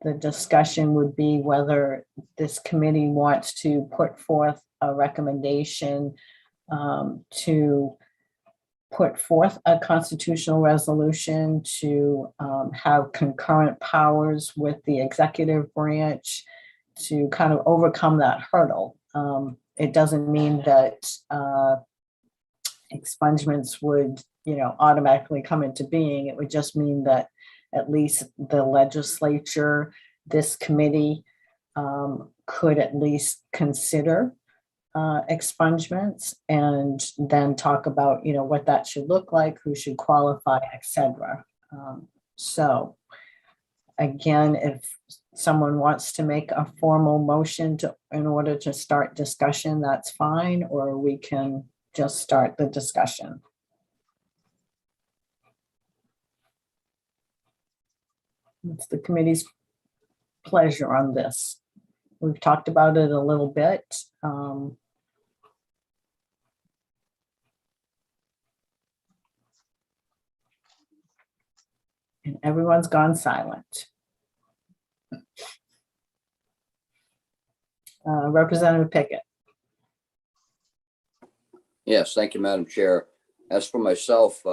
the discussion would be whether this committee wants to put forth a recommendation to put forth a constitutional resolution to have concurrent powers with the executive branch to kind of overcome that hurdle. It doesn't mean that expungements would, automatically come into being. It would just mean that at least the legislature, this committee, could at least consider expungements and then talk about, what that should look like, who should qualify, etc. So again, if someone wants to make a formal motion in order to start discussion, that's fine, or we can just start the discussion. It's the committee's pleasure on this. We've talked about it a little bit. And everyone's gone silent. Representative Pickett. Yes, thank you, Madam Chair. As for myself,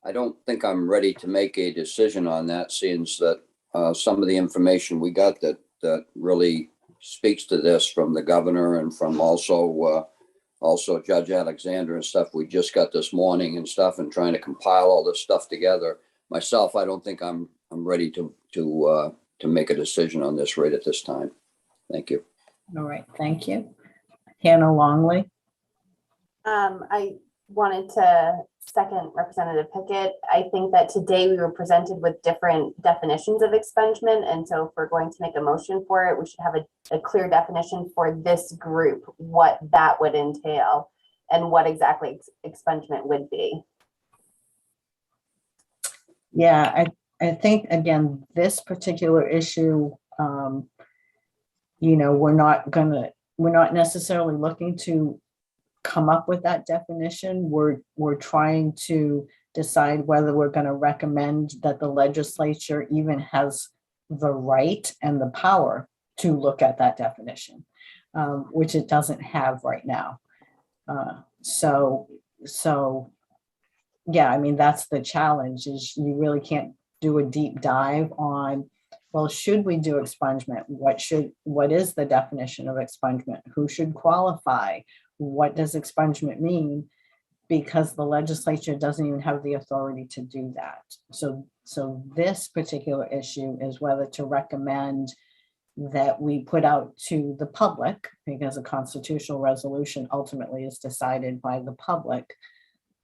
I don't think I'm ready to make a decision on that, since that some of the information we got that really speaks to this from the governor and from also Judge Alexander and stuff we just got this morning and stuff, and trying to compile all this stuff together. Myself, I don't think I'm ready to make a decision on this right at this time. Thank you. All right, thank you. Hannah Longley. I wanted to second Representative Pickett. I think that today we were presented with different definitions of expungement. And so if we're going to make a motion for it, we should have a clear definition for this group, what that would entail and what exactly expungement would be. Yeah, I think, again, this particular issue, you know, we're not necessarily looking to come up with that definition. We're trying to decide whether we're going to recommend that the legislature even has the right and the power to look at that definition, which it doesn't have right now. So yeah, I mean, that's the challenge, is you really can't do a deep dive on, well, should we do expungement? What is the definition of expungement? Who should qualify? What does expungement mean? Because the legislature doesn't even have the authority to do that. So this particular issue is whether to recommend that we put out to the public, because a constitutional resolution ultimately is decided by the public,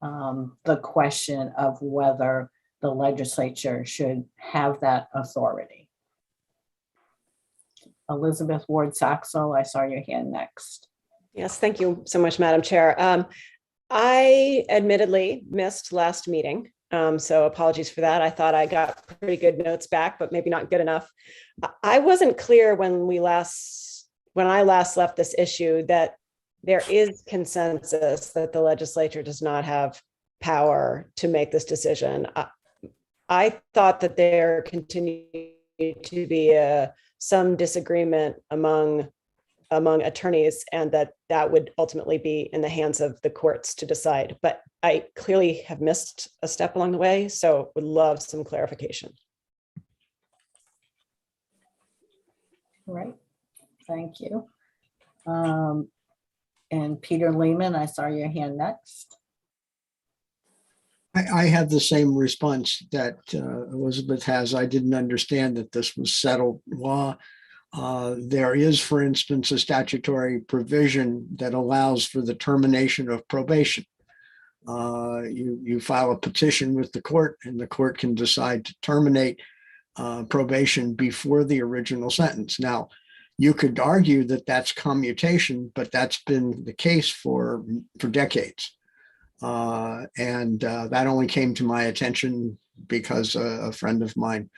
the question of whether the legislature should have that authority. Elizabeth Ward Saxel, I saw your hand next. Yes, thank you so much, Madam Chair. I admittedly missed last meeting, so apologies for that. I thought I got pretty good notes back, but maybe not good enough. I wasn't clear when I last left this issue that there is consensus that the legislature does not have power to make this decision. I thought that there continued to be some disagreement among attorneys, and that would ultimately be in the hands of the courts to decide. But I clearly have missed a step along the way, so would love some clarification. All right, thank you. And Peter Lehman, I saw your hand next. I had the same response that Elizabeth has. I didn't understand that this was settled law. There is, for instance, a statutory provision that allows for the termination of probation. You file a petition with the court, and the court can decide to terminate probation before the original sentence. Now, you could argue that that's commutation, but that's been the case for decades. And that only came to my attention because a friend of mine,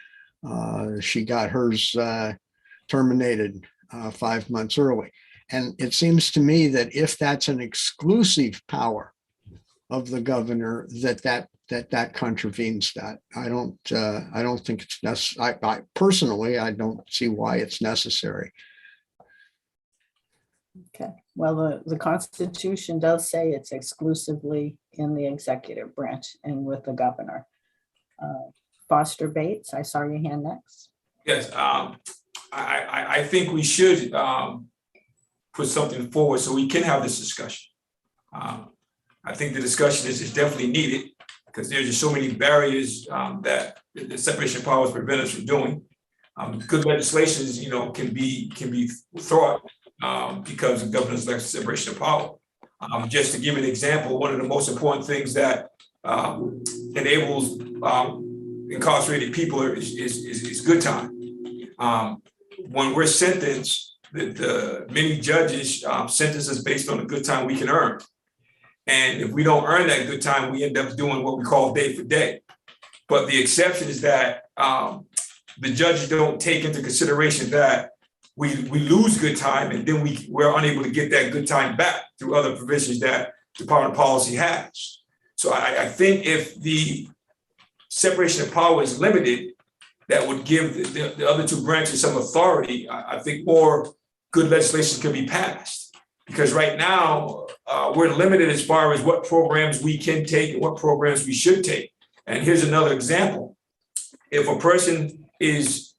she got hers terminated 5 months early. And it seems to me that if that's an exclusive power of the governor, that contravenes that. I don't think it's necessary. I personally, I don't see why it's necessary. Okay, well, the Constitution does say it's exclusively in the executive branch and with the governor. Foster Bates, I saw your hand next. Yes, I think we should put something forward so we can have this discussion. I think the discussion is definitely needed because there's just so many barriers that the separation of powers prevent us from doing. Good legislations, can be thought because of governor's separation of power. Just to give an example, one of the most important things that enables incarcerated people is good time. When we're sentenced, many judges sentence us based on the good time we can earn. And if we don't earn that good time, we end up doing what we call day for day. But the exception is that the judges don't take into consideration that we lose good time and then we're unable to get that good time back through other provisions that Department of Policy has. So I think if the separation of power is limited, that would give the other two branches some authority. I think more good legislation can be passed. Because right now, we're limited as far as what programs we can take and what programs we should take. And here's another example. If a person is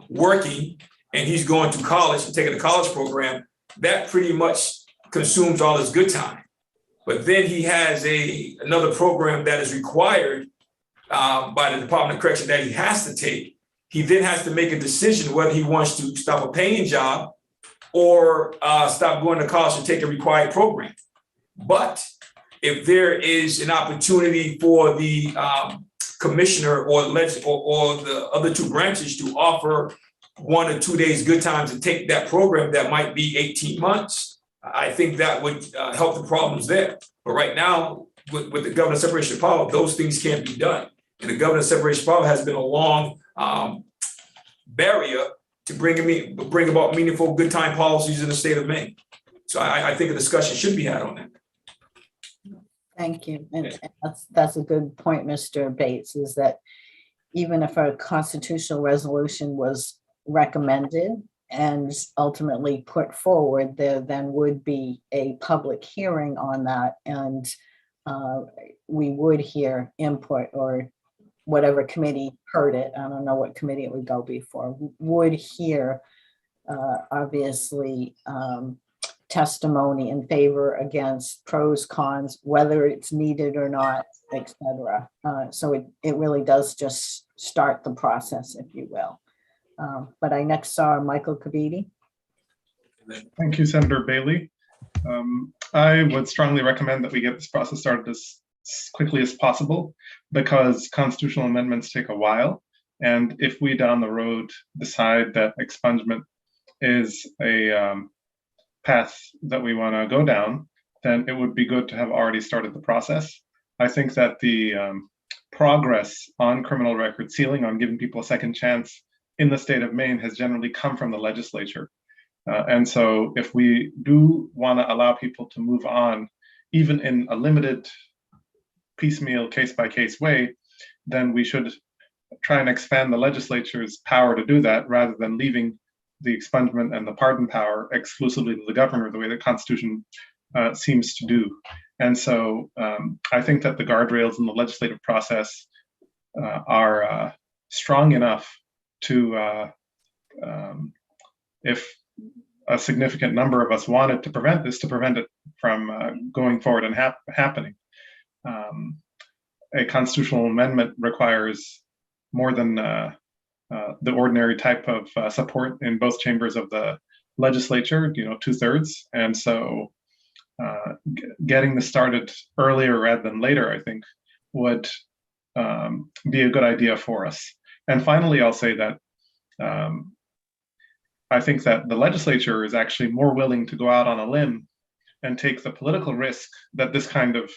working and he's going to college and taking a college program, that pretty much consumes all his good time. But then he has another program that is required by the Department of Correction that he has to take. He then has to make a decision whether he wants to stop a paying job or stop going to college and take a required program. But if there is an opportunity for the commissioner or the other two branches to offer 1 or 2 days good time to take that program that might be 18 months, I think that would help the problems there. But right now, with the governor's separation of power, those things can't be done. And the governor's separation of power has been a long barrier to bring about meaningful good time policies in the state of Maine. So I think a discussion should be had on that. Thank you. And that's a good point, Mr. Bates, is that even if a constitutional resolution was recommended and ultimately put forward, there then would be a public hearing on that, and we would hear input, or whatever committee heard it, I don't know what committee it would go before, would hear obviously testimony in favor, against, pros, cons, whether it's needed or not, etc. So it really does just start the process, if you will. But I next saw Michael Kabidi. Thank you, Senator Bailey. I would strongly recommend that we get this process started as quickly as possible, because constitutional amendments take a while. And if we down the road decide that expungement is a path that we want to go down, then it would be good to have already started the process. I think that the progress on criminal record sealing, on giving people a second chance in the state of Maine, has generally come from the legislature. And so if we do want to allow people to move on, even in a limited piecemeal case-by-case way, then we should try and expand the legislature's power to do that, rather than leaving the expungement and the pardon power exclusively to the governor, the way the Constitution seems to do. And so I think that the guardrails in the legislative process are strong enough to, if a significant number of us wanted to prevent this, to prevent it from going forward and happening. A constitutional amendment requires more than the ordinary type of support in both chambers of the legislature, 2/3. And so getting this started earlier rather than later, I think, would be a good idea for us. And finally, I'll say that I think that the legislature is actually more willing to go out on a limb and take the political risk that this kind of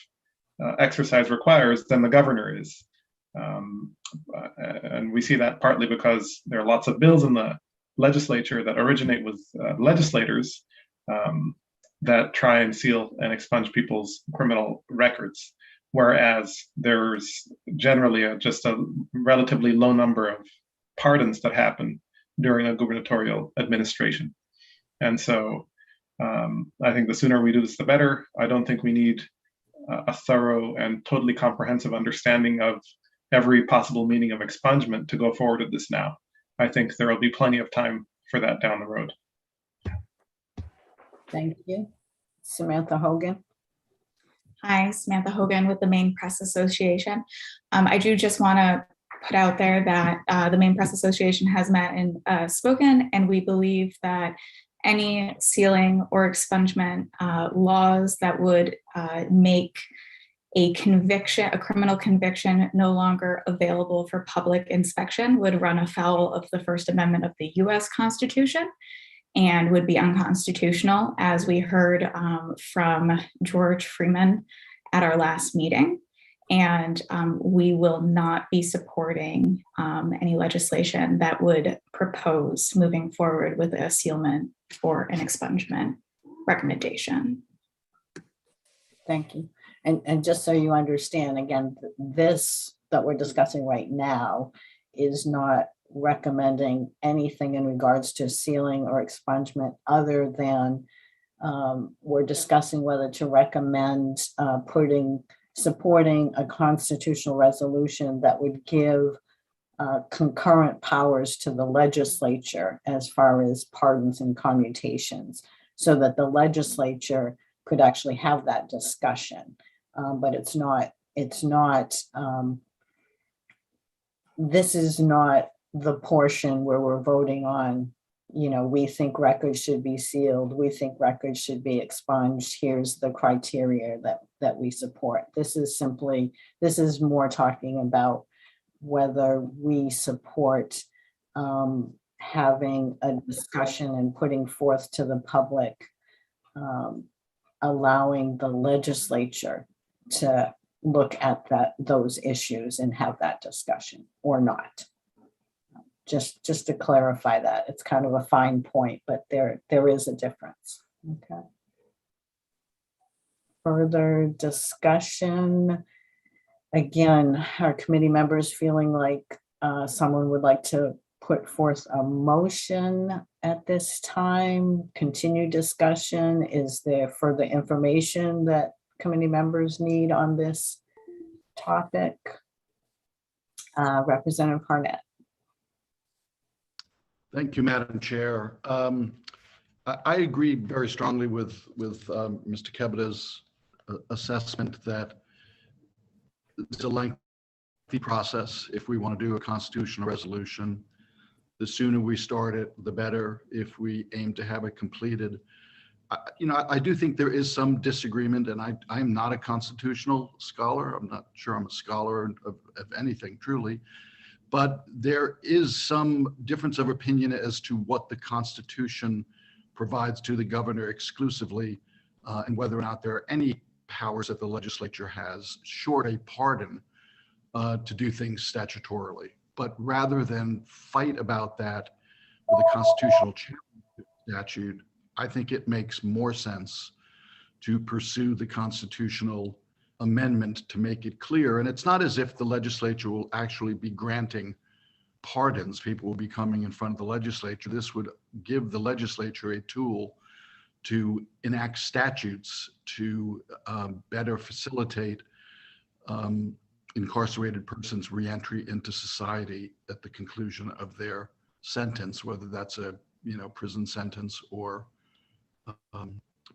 exercise requires than the governor is. And we see that partly because there are lots of bills in the legislature that originate with legislators that try and seal and expunge people's criminal records, whereas there's generally just a relatively low number of pardons that happen during a gubernatorial administration. And so I think the sooner we do this, the better. I don't think we need a thorough and totally comprehensive understanding of every possible meaning of expungement to go forward with this now. I think there will be plenty of time for that down the road. Thank you. Samantha Hogan. Hi, Samantha Hogan with the Maine Press Association. I do just want to put out there that the Maine Press Association has met and spoken, and we believe that any sealing or expungement laws that would make a conviction, a criminal conviction, no longer available for public inspection would run afoul of the First Amendment of the US Constitution and would be unconstitutional, as we heard from George Freeman at our last meeting. And we will not be supporting any legislation that would propose moving forward with a sealment or an expungement recommendation. Thank you. And just so you understand, again, this that we're discussing right now is not recommending anything in regards to sealing or expungement, other than we're discussing whether to recommend supporting a constitutional resolution that would give concurrent powers to the legislature as far as pardons and commutations, so that the legislature could actually have that discussion. But it's not, this is not the portion where we're voting on, we think records should be sealed, we think records should be expunged, here's the criteria that we support. This is more talking about whether we support having a discussion and putting forth to the public, allowing the legislature to look at those issues and have that discussion or not. Just to clarify that, it's kind of a fine point, but there is a difference. Okay. Further discussion. Again, our committee members feeling like someone would like to put forth a motion at this time. Continue discussion. Is there further information that committee members need on this topic? Representative Harnett. Thank you, Madam Chair. I agree very strongly with Mr. Kebeda's assessment that it's a lengthy process if we want to do a constitutional resolution. The sooner we start it, the better if we aim to have it completed. I do think there is some disagreement, and I'm not a constitutional scholar. I'm not sure I'm a scholar of anything, truly. But there is some difference of opinion as to what the Constitution provides to the governor exclusively, and whether or not there are any powers that the legislature has, short a pardon, to do things statutorily. But rather than fight about that with a constitutional statute, I think it makes more sense to pursue the constitutional amendment to make it clear. And it's not as if the legislature will actually be granting pardons. People will be coming in front of the legislature. This would give the legislature a tool to enact statutes to better facilitate incarcerated persons' reentry into society at the conclusion of their sentence, whether that's a prison sentence or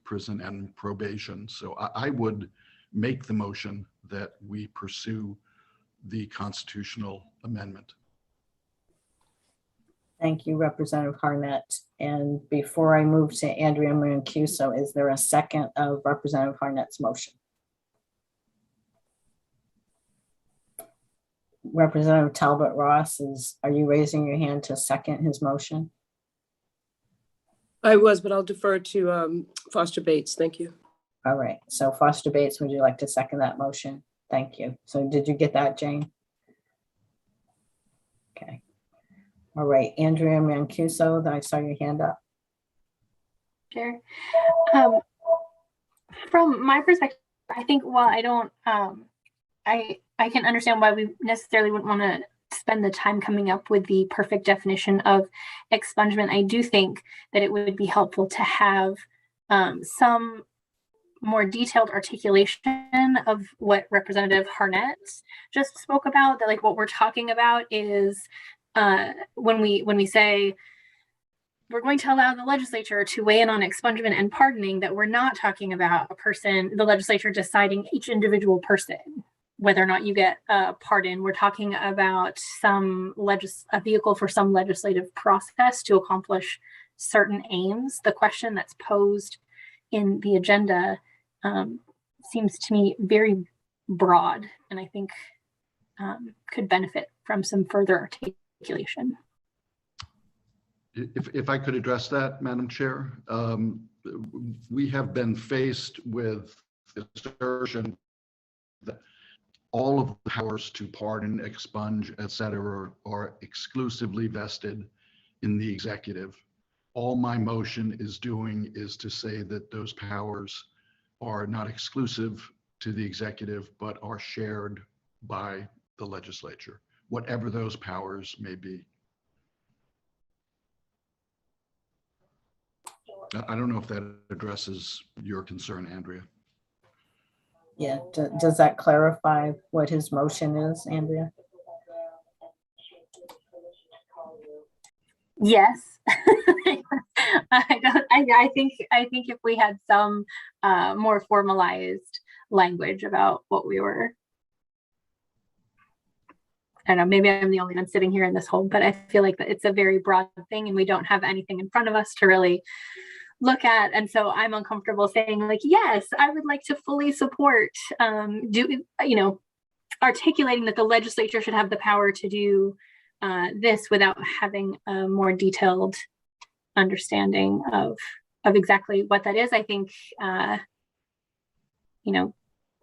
prison and probation. So I would make the motion that we pursue the constitutional amendment. Thank you, Representative Harnett. And before I move to Andrea Mancuso, is there a second of Representative Harnett's motion? Representative Talbot Ross, are you raising your hand to second his motion? I was, but I'll defer to Foster Bates. Thank you. All right, so Foster Bates, would you like to second that motion? Thank you. So did you get that, Jane? Okay. All right, Andrea Mancuso, I saw your hand up. Sure. From my perspective, I think while I don't, I can understand why we necessarily wouldn't want to spend the time coming up with the perfect definition of expungement. I do think that it would be helpful to have some more detailed articulation of what Representative Harnett just spoke about, that like what we're talking about is when we say we're going to allow the legislature to weigh in on expungement and pardoning, that we're not talking about the legislature deciding each individual person whether or not you get a pardon. We're talking about a vehicle for some legislative process to accomplish certain aims. The question that's posed in the agenda seems to me very broad, and I think could benefit from some further articulation. If I could address that, Madam Chair, we have been faced with the assertion that all of the powers to pardon, expunge, et cetera, are exclusively vested in the executive. All my motion is doing is to say that those powers are not exclusive to the executive, but are shared by the legislature, whatever those powers may be. I don't know if that addresses your concern, Andrea. Yeah, does that clarify what his motion is, Andrea? Yes. I think if we had some more formalized language about what we were, I don't know, maybe I'm the only one sitting here in this hole, but I feel like it's a very broad thing and we don't have anything in front of us to really look at. And so I'm uncomfortable saying like, yes, I would like to fully support, articulating that the legislature should have the power to do this without having a more detailed understanding of exactly what that is. I think,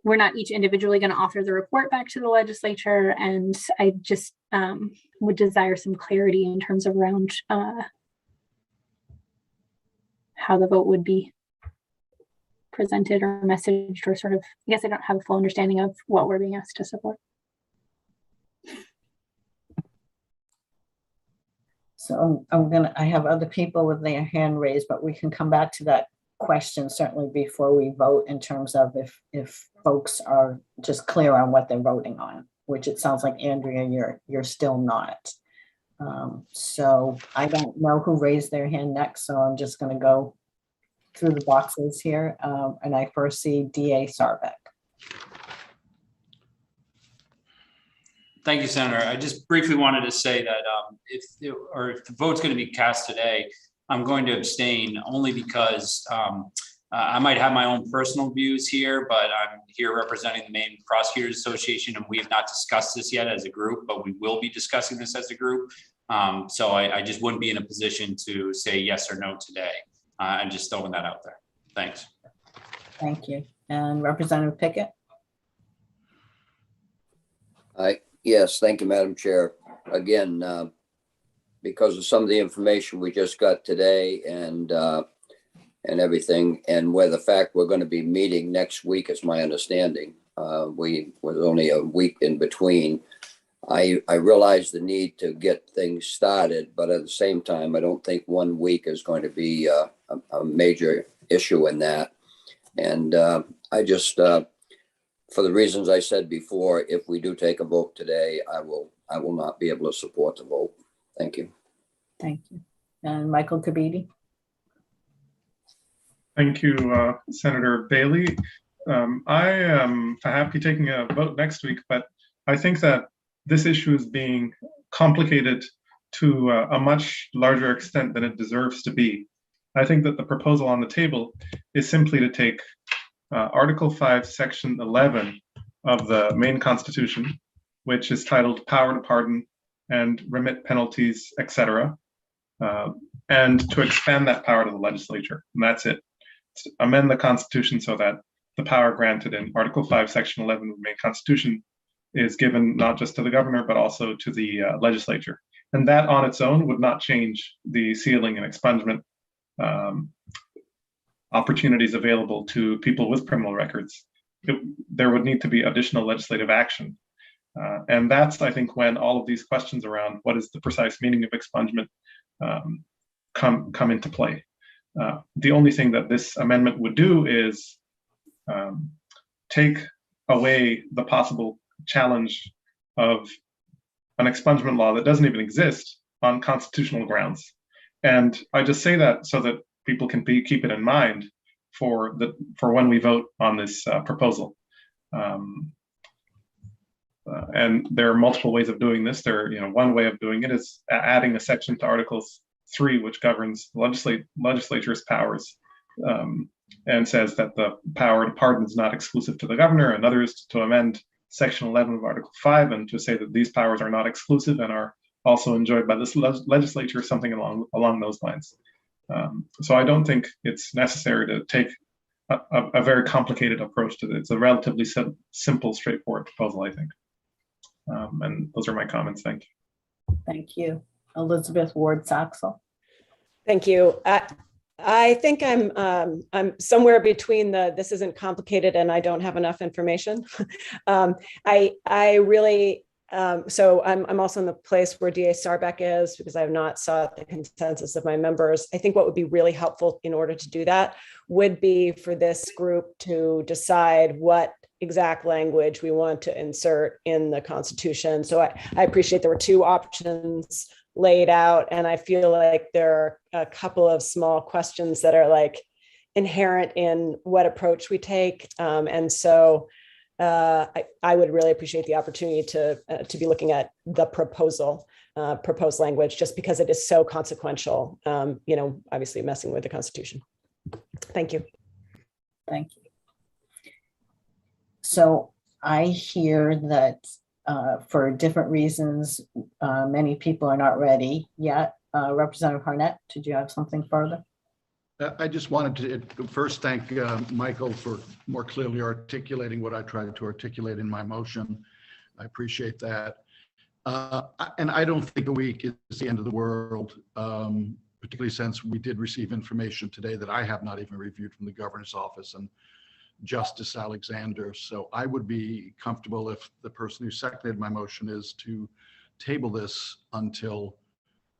we're not each individually going to author the report back to the legislature. And I just would desire some clarity in terms of around how the vote would be presented or messaged, or sort of, I guess I don't have a full understanding of what we're being asked to support. So I have other people with their hand raised, but we can come back to that question certainly before we vote, in terms of if folks are just clear on what they're voting on, which it sounds like, Andrea, you're still not. So I don't know who raised their hand next, so I'm just going to go through the boxes here. And I first see DA Sarbeck. Thank you, Senator. I just briefly wanted to say that if the vote's going to be cast today, I'm going to abstain only because I might have my own personal views here, but I'm here representing the Maine Prosecutors Association, and we have not discussed this yet as a group, but we will be discussing this as a group. So I just wouldn't be in a position to say yes or no today. I'm just throwing that out there. Thanks. Thank you. And Representative Pickett? Yes, thank you, Madam Chair. Again, because of some of the information we just got today and everything, and where the fact we're going to be meeting next week is my understanding. We was only a week in between. I realize the need to get things started, but at the same time, I don't think 1 week is going to be a major issue in that. And I just, for the reasons I said before, if we do take a vote today, I will not be able to support the vote. Thank you. Thank you. And Michael Kabidi? Thank you, Senator Bailey. I am happy taking a vote next week, but I think that this issue is being complicated to a much larger extent than it deserves to be. I think that the proposal on the table is simply to take Article 5, Section 11 of the Maine Constitution, which is titled Power to Pardon and Remit Penalties, etc., and to expand that power to the legislature. And that's it. To amend the Constitution so that the power granted in Article 5, Section 11 of the Maine Constitution is given not just to the governor, but also to the legislature. And that on its own would not change the sealing and expungement opportunities available to people with criminal records. There would need to be additional legislative action. And that's, I think, when all of these questions around what is the precise meaning of expungement come into play. The only thing that this amendment would do is take away the possible challenge of an expungement law that doesn't even exist on constitutional grounds. And I just say that so that people can keep it in mind for when we vote on this proposal. And there are multiple ways of doing this. One way of doing it is adding a section to Article 3, which governs legislature's powers, and says that the power to pardon is not exclusive to the governor. Another is to amend Section 11 of Article 5 and to say that these powers are not exclusive and are also enjoyed by this legislature, something along those lines. So I don't think it's necessary to take a very complicated approach to this. It's a relatively simple, straightforward proposal, I think. And those are my comments. Thank you. Thank you. Elizabeth Ward Saxel. Thank you. I think I'm somewhere between this isn't complicated and I don't have enough information. I really, so I'm also in the place where DA Sarbeck is, because I have not sought the consensus of my members. I think what would be really helpful in order to do that would be for this group to decide what exact language we want to insert in the Constitution. So I appreciate there were two options laid out. And I feel like there are a couple of small questions that are like inherent in what approach we take. And so I would really appreciate the opportunity to be looking at the proposed language, just because it is so consequential, obviously messing with the Constitution. Thank you. Thank you. So I hear that for different reasons, many people are not ready yet. Representative Harnett, did you have something further? I just wanted to first thank Michael for more clearly articulating what I tried to articulate in my motion. I appreciate that. And I don't think a week is the end of the world, particularly since we did receive information today that I have not even reviewed from the governor's office and Justice Alexander. So I would be comfortable if the person who seconded my motion is to table this until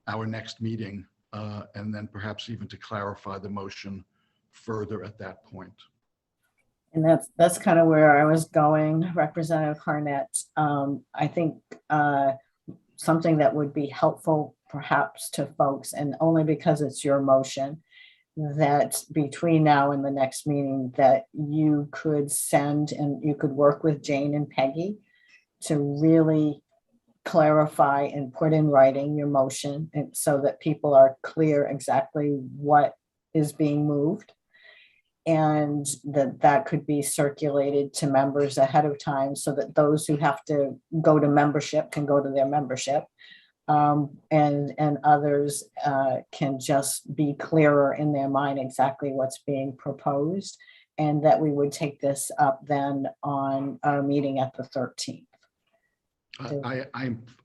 our next meeting, and then perhaps even to clarify the motion further at that point. And that's kind of where I was going, Representative Harnett. I think something that would be helpful perhaps to folks, and only because it's your motion, that between now and the next meeting that you could send and you could work with Jane and Peggy to really clarify and put in writing your motion, and so that people are clear exactly what is being moved, and that could be circulated to members ahead of time so that those who have to go to membership can go to their membership, and others can just be clearer in their mind exactly what's being proposed, and that we would take this up then on our meeting at the 13th.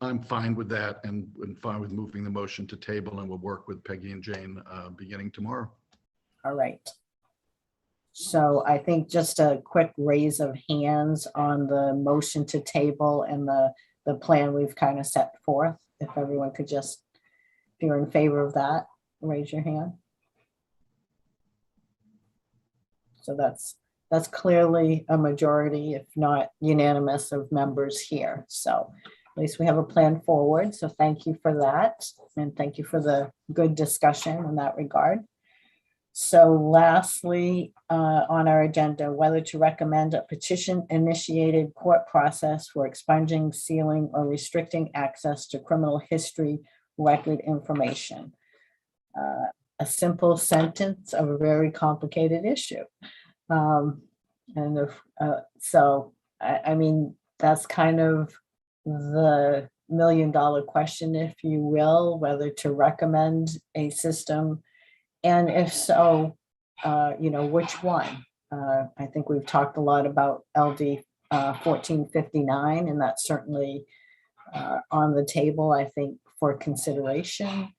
I'm fine with that, and fine with moving the motion to table, and we'll work with Peggy and Jane beginning tomorrow. All right. So I think just a quick raise of hands on the motion to table and the plan we've kind of set forth. If everyone could just, if you're in favor of that, raise your hand. So that's clearly a majority, if not unanimous, of members here. So at least we have a plan forward. So thank you for that. And thank you for the good discussion in that regard. So lastly, on our agenda, whether to recommend a petition-initiated court process for expunging, sealing, or restricting access to criminal history record information. A simple sentence of a very complicated issue. So, I mean, that's kind of the million-dollar question, if you will, whether to recommend a system. And if so, which one? I think we've talked a lot about LD 1459, and that's certainly on the table, I think, for consideration.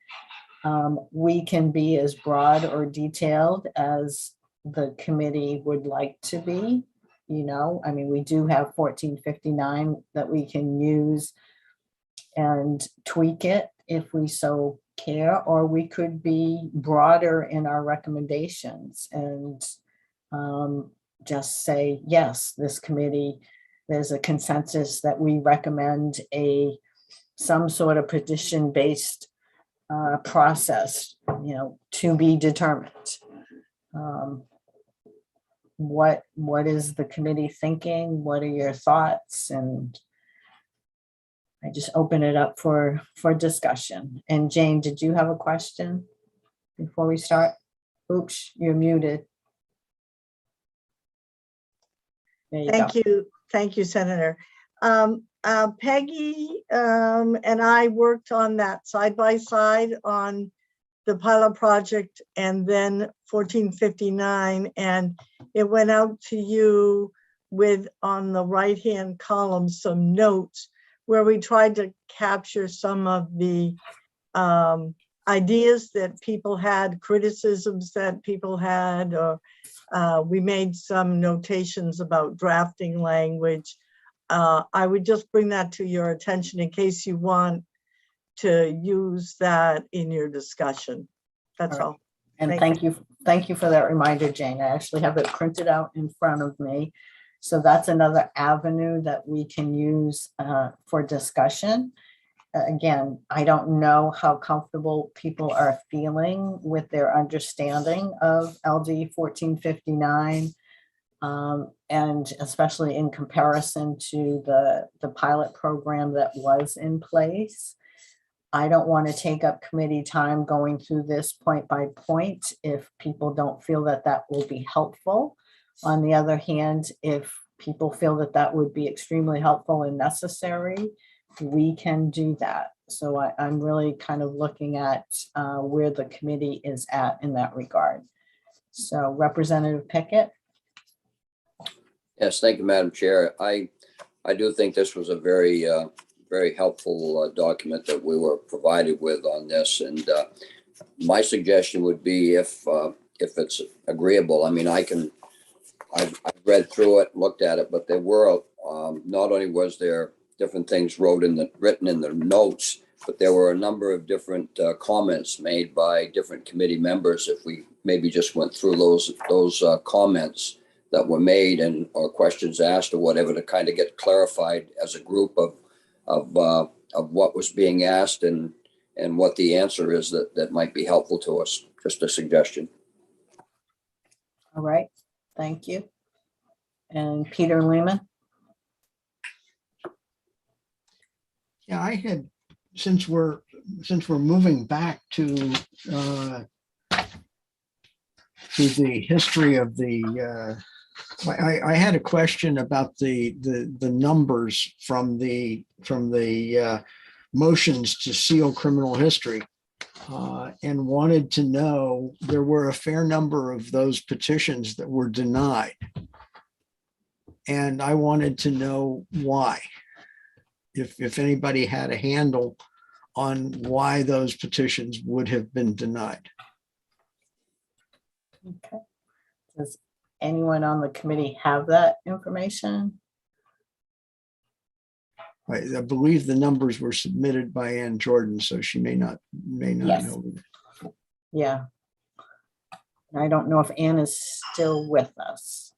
We can be as broad or detailed as the committee would like to be. I mean, we do have 1459 that we can use and tweak it if we so care, or we could be broader in our recommendations and just say, yes, this committee, there's a consensus that we recommend some sort of petition-based process, to be determined. What is the committee thinking? What are your thoughts? And I just open it up for discussion. And Jane, did you have a question before we start? Oops, you're muted. There you Thank go. you. Thank you, Senator. Peggy and I worked on that side by side on the pilot project and then 1459, and it went out to you with, on the right-hand column, some notes where we tried to capture some of the ideas that people had, criticisms that people had, or we made some notations about drafting language. I would just bring that to your attention in case you want to use that in your discussion. That's all. And thank you for that reminder, Jane. I actually have it printed out in front of me. So that's another avenue that we can use for discussion. again, I don't know how comfortable people are feeling with their understanding of LD 1459. And especially in comparison to the pilot program that was in place. I don't want to take up committee time going through this point by point if people don't feel that that will be helpful. On the other hand, if people feel that that would be extremely helpful and necessary, we can do that. So I'm really kind of looking at where the committee is at in that regard. So Representative Pickett. Yes, thank you, Madam Chair. I do think this was a very, very helpful document that we were provided with on this. And my suggestion would be if it's agreeable, I mean, I've read through it, looked at it, but there were, not only was there different things written in the notes, but there were a number of different comments made by different committee members. If we maybe just went through those comments that were made and or questions asked or whatever to kind of get clarified as a group of what was being asked and what the answer is that might be helpful to us. Just a suggestion. All right, thank you. And Peter Lehman. Yeah, I had, since we're moving back to the history of the I had a question about the numbers from the motions to seal criminal history, and wanted to know, there were a fair number of those petitions that were denied, and I wanted to know why, if anybody had a handle on why those petitions would have been denied. Okay. Does anyone on the committee have that information? I believe the numbers were submitted by Ann Jordan, so she may not Yes. know. Yeah. I don't know if Ann is still with us.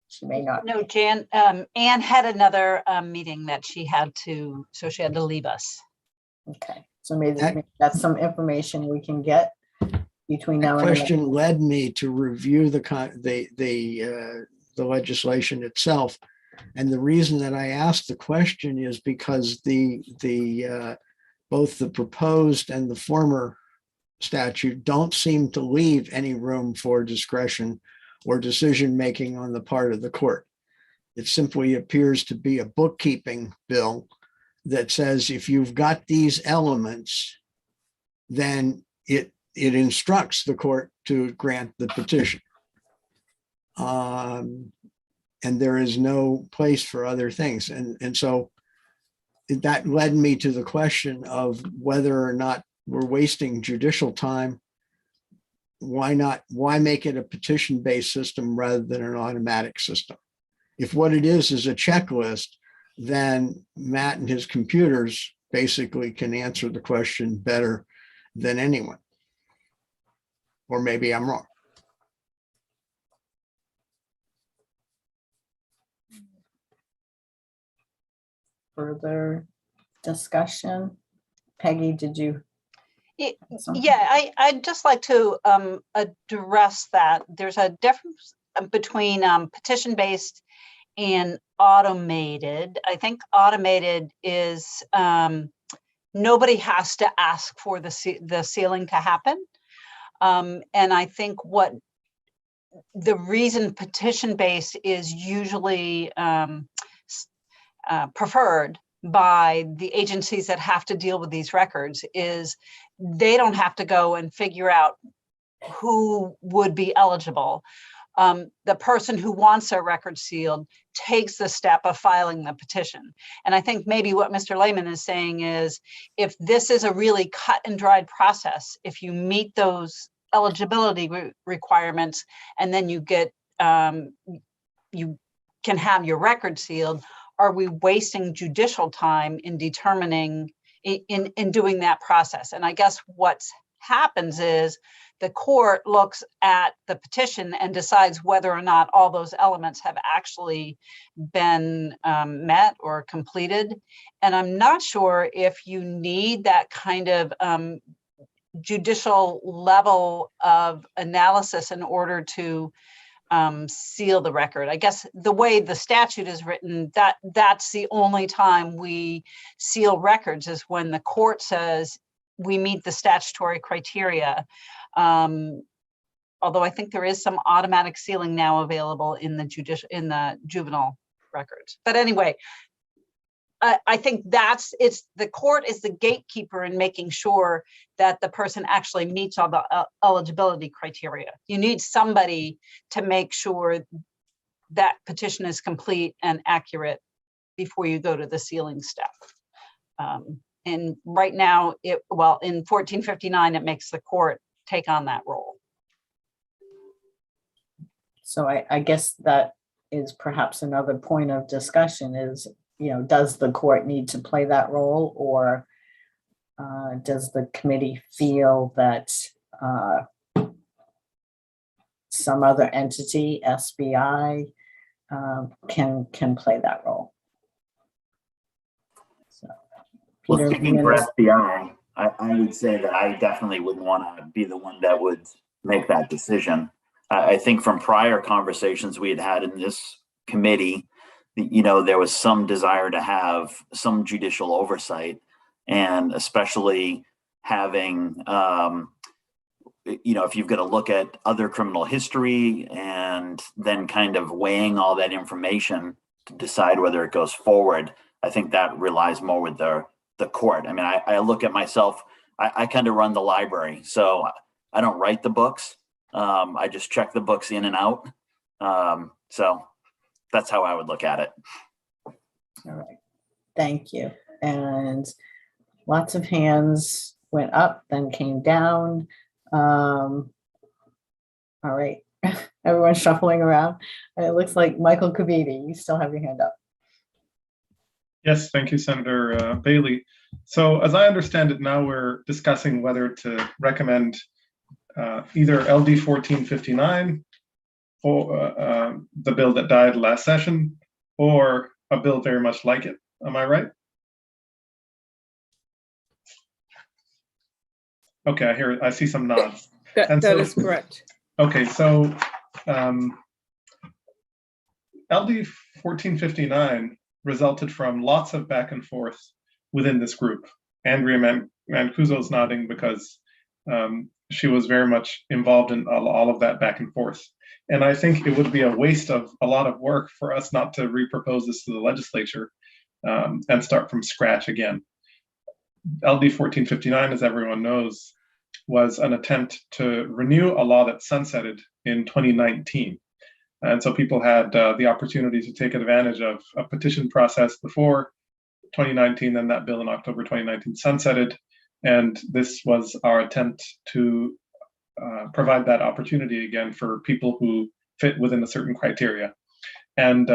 She may not. No, Jan, Ann had another meeting that she had to, so she had to leave us. Okay, so maybe that's some information we can get between now and then. Question led me to review the legislation itself. And the reason that I asked the question is because both the proposed and the former statute don't seem to leave any room for discretion or decision-making on the part of the court. It simply appears to be a bookkeeping bill that says if you've got these elements, then it instructs the court to grant the petition. And there is no place for other things. And so that led me to the question of whether or not we're wasting judicial time. Why make it a petition-based system rather than an automatic system? If what it is a checklist, then Matt and his computers basically can answer the question better than anyone. Or maybe I'm wrong. Further discussion? Peggy, did you? Yeah, I'd just like to address that. There's a difference between petition-based and automated. I think automated is nobody has to ask for the sealing to happen. And I think what the reason petition-based is usually preferred by the agencies that have to deal with these records is they don't have to go and figure out who would be eligible. The person who wants their record sealed takes the step of filing the petition. And I think maybe what Mr. Lehman is saying is, if this is a really cut and dried process, if you meet those eligibility requirements, and then you get, you can have your record sealed, are we wasting judicial time in determining, in doing that process? And I guess what's happens is the court looks at the petition and decides whether or not all those elements have actually been met or completed. And I'm not sure if you need that kind of judicial level of analysis in order to seal the record. I guess the way the statute is written, that's the only time we seal records is when the court says we meet the statutory criteria. Although I think there is some automatic sealing now available in the juvenile records. But anyway, I think the court is the gatekeeper in making sure that the person actually meets all the eligibility criteria. You need somebody to make sure that petition is complete and accurate before you go to the sealing step. And right now, in 1459, it makes the court take on that role. So I guess that is perhaps another point of discussion is, does the court need to play that role, or does the committee feel that some other entity, SBI, can play that role? So, Peter, speaking for SBI, I would say that I definitely wouldn't want to be the one that would make that decision. I think from prior conversations we had in this committee, there was some desire to have some judicial oversight, and especially having, if you've got to look at other criminal history and then kind of weighing all that information to decide whether it goes forward, I think that relies more with the court. I mean, I look at myself, I kind of run the library, so I don't write the books. I just check the books in and out. So that's how I would look at it. All right. Thank you. And lots of hands went up, then came down. All right. Everyone's shuffling around. And it looks like Michael Kabidi, you still have your hand up. Yes, thank you, Senator Bailey. So as I understand it, now we're discussing whether to recommend either LD 1459 or the bill that died last session, or a bill very much like it. Am I right? Okay, I see some nods. That is correct. Okay, so LD 1459 resulted from lots of back and forth within this group. Andrea Mancuso's nodding because she was very much involved in all of that back and forth. And I think it would be a waste of a lot of work for us not to repropose this to the legislature and start from scratch again. LD 1459, as everyone knows, was an attempt to renew a law that sunsetted in 2019. And so people had the opportunity to take advantage of a petition process before 2019, then that bill in October 2019 sunsetted. And this was our attempt to provide that opportunity again for people who fit within a certain criteria. And,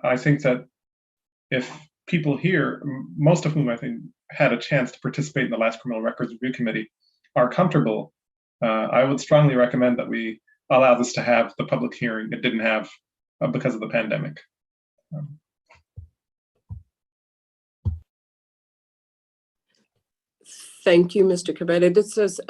I think that if people here, most of whom I think had a chance to participate in the last Criminal Records Review Committee, are comfortable, I would strongly recommend that we allow this to have the public hearing it didn't have because of the pandemic. Thank you, Mr. Cabeda. This is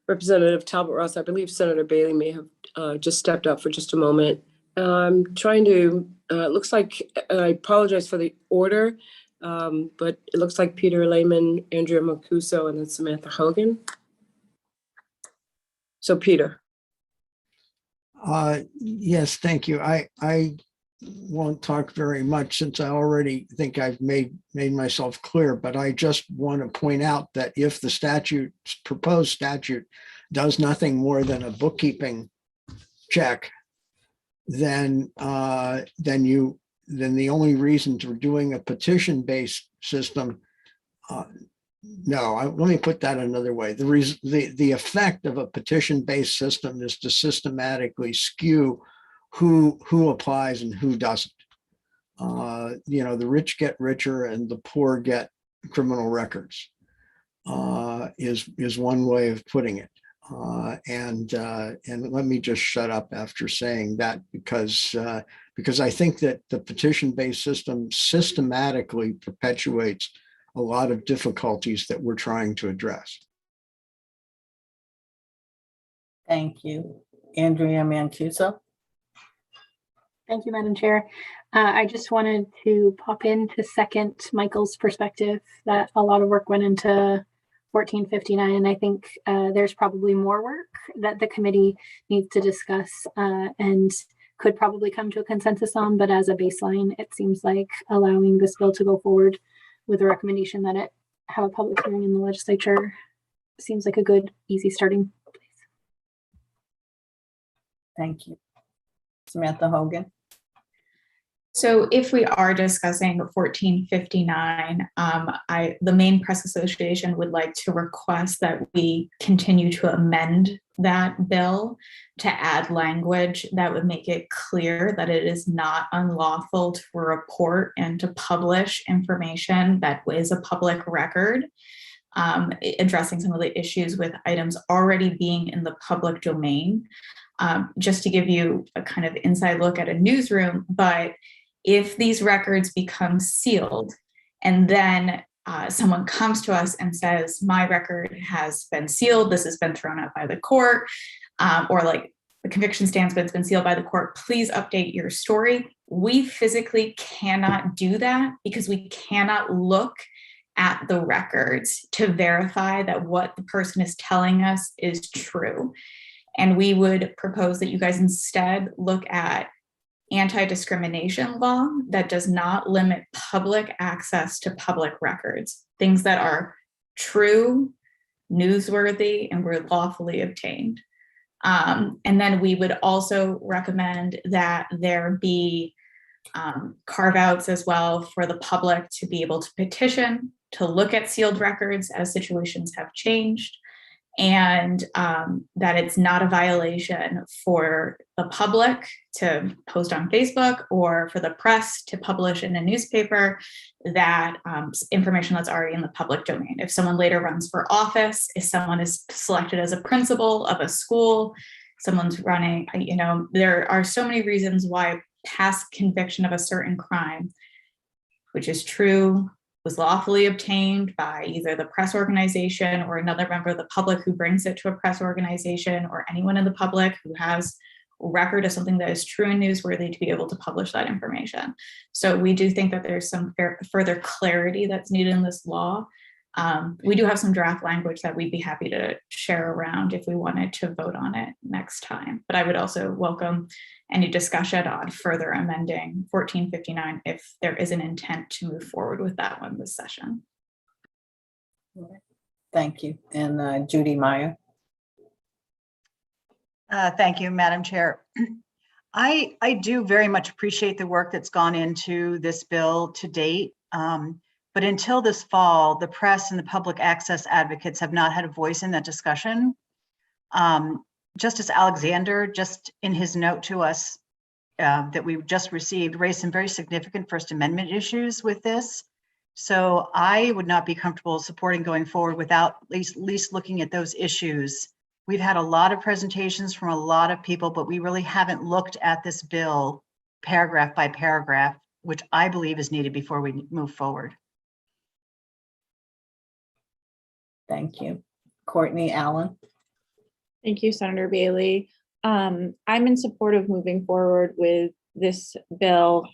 Representative Talbot Ross. I believe Senator Bailey may have just stepped up for just a moment. I'm trying to, it looks like, I apologize for the order, but it looks like Peter Lehman, Andrea Mancuso, and then Samantha Hogan. So Peter. Yes, thank you. I won't talk very much since I already think I've made myself clear, but I just want to point out that if the proposed statute does nothing more than a bookkeeping check, then the only reason for doing a petition-based system, let me put that another way. The effect of a petition-based system is to systematically skew who applies and who doesn't. The rich get richer and the poor get criminal records. is one way of putting it. And let me just shut up after saying that, because I think that the petition-based system systematically perpetuates a lot of difficulties that we're trying to address. Thank you. Andrea Mancuso. Thank you, Madam Chair. I just wanted to pop in to second Michael's perspective that a lot of work went into 1459, and I think there's probably more work that the committee needs to discuss and could probably come to a consensus on, but as a baseline, it seems like allowing this bill to go forward with a recommendation that it have a public hearing in the legislature seems like a good, easy starting place. Thank you. Samantha Hogan. So if we are discussing 1459, the Maine Press Association would like to request that we continue to amend that bill to add language that would make it clear that it is not unlawful to report and to publish information that is a public record, addressing some of the issues with items already being in the public domain. Just to give you a kind of inside look at a newsroom, but if these records become sealed and then someone comes to us and says, my record has been sealed, this has been thrown out by the court, or like the conviction stands, but it's been sealed by the court, please update your story. We physically cannot do that because we cannot look at the records to verify that what the person is telling us is true. And we would propose that you guys instead look at anti-discrimination law that does not limit public access to public records, things that are true, newsworthy, and were lawfully obtained. And then we would also recommend that there be carve-outs as well for the public to be able to petition, to look at sealed records as situations have changed, and that it's not a violation for the public to post on Facebook or for the press to publish in a newspaper that information that's already in the public domain. If someone later runs for office, if someone is selected as a principal of a school, someone's running, there are so many reasons why past conviction of a certain crime, which is true, was lawfully obtained by either the press organization or another member of the public who brings it to a press organization, or anyone in the public who has a record of something that is true and newsworthy to be able to publish that information. So we do think that there's some further clarity that's needed in this law. We do have some draft language that we'd be happy to share around if we wanted to vote on it next time. But I would also welcome any discussion on further amending 1459 if there is an intent to move forward with that one this session. Thank you. And Judy Meyer. Thank you, Madam Chair. I do very much appreciate the work that's gone into this bill to date. But until this fall, the press and the public access advocates have not had a voice in that discussion. Justice Alexander, just in his note to us that we just received, raised some very significant First Amendment issues with this. So I would not be comfortable supporting going forward without at least looking at those issues. We've had a lot of presentations from a lot of people, but we really haven't looked at this bill paragraph by paragraph, which I believe is needed before we move forward. Thank you. Courtney Allen. Thank you, Senator Bailey. I'm in support of moving forward with this bill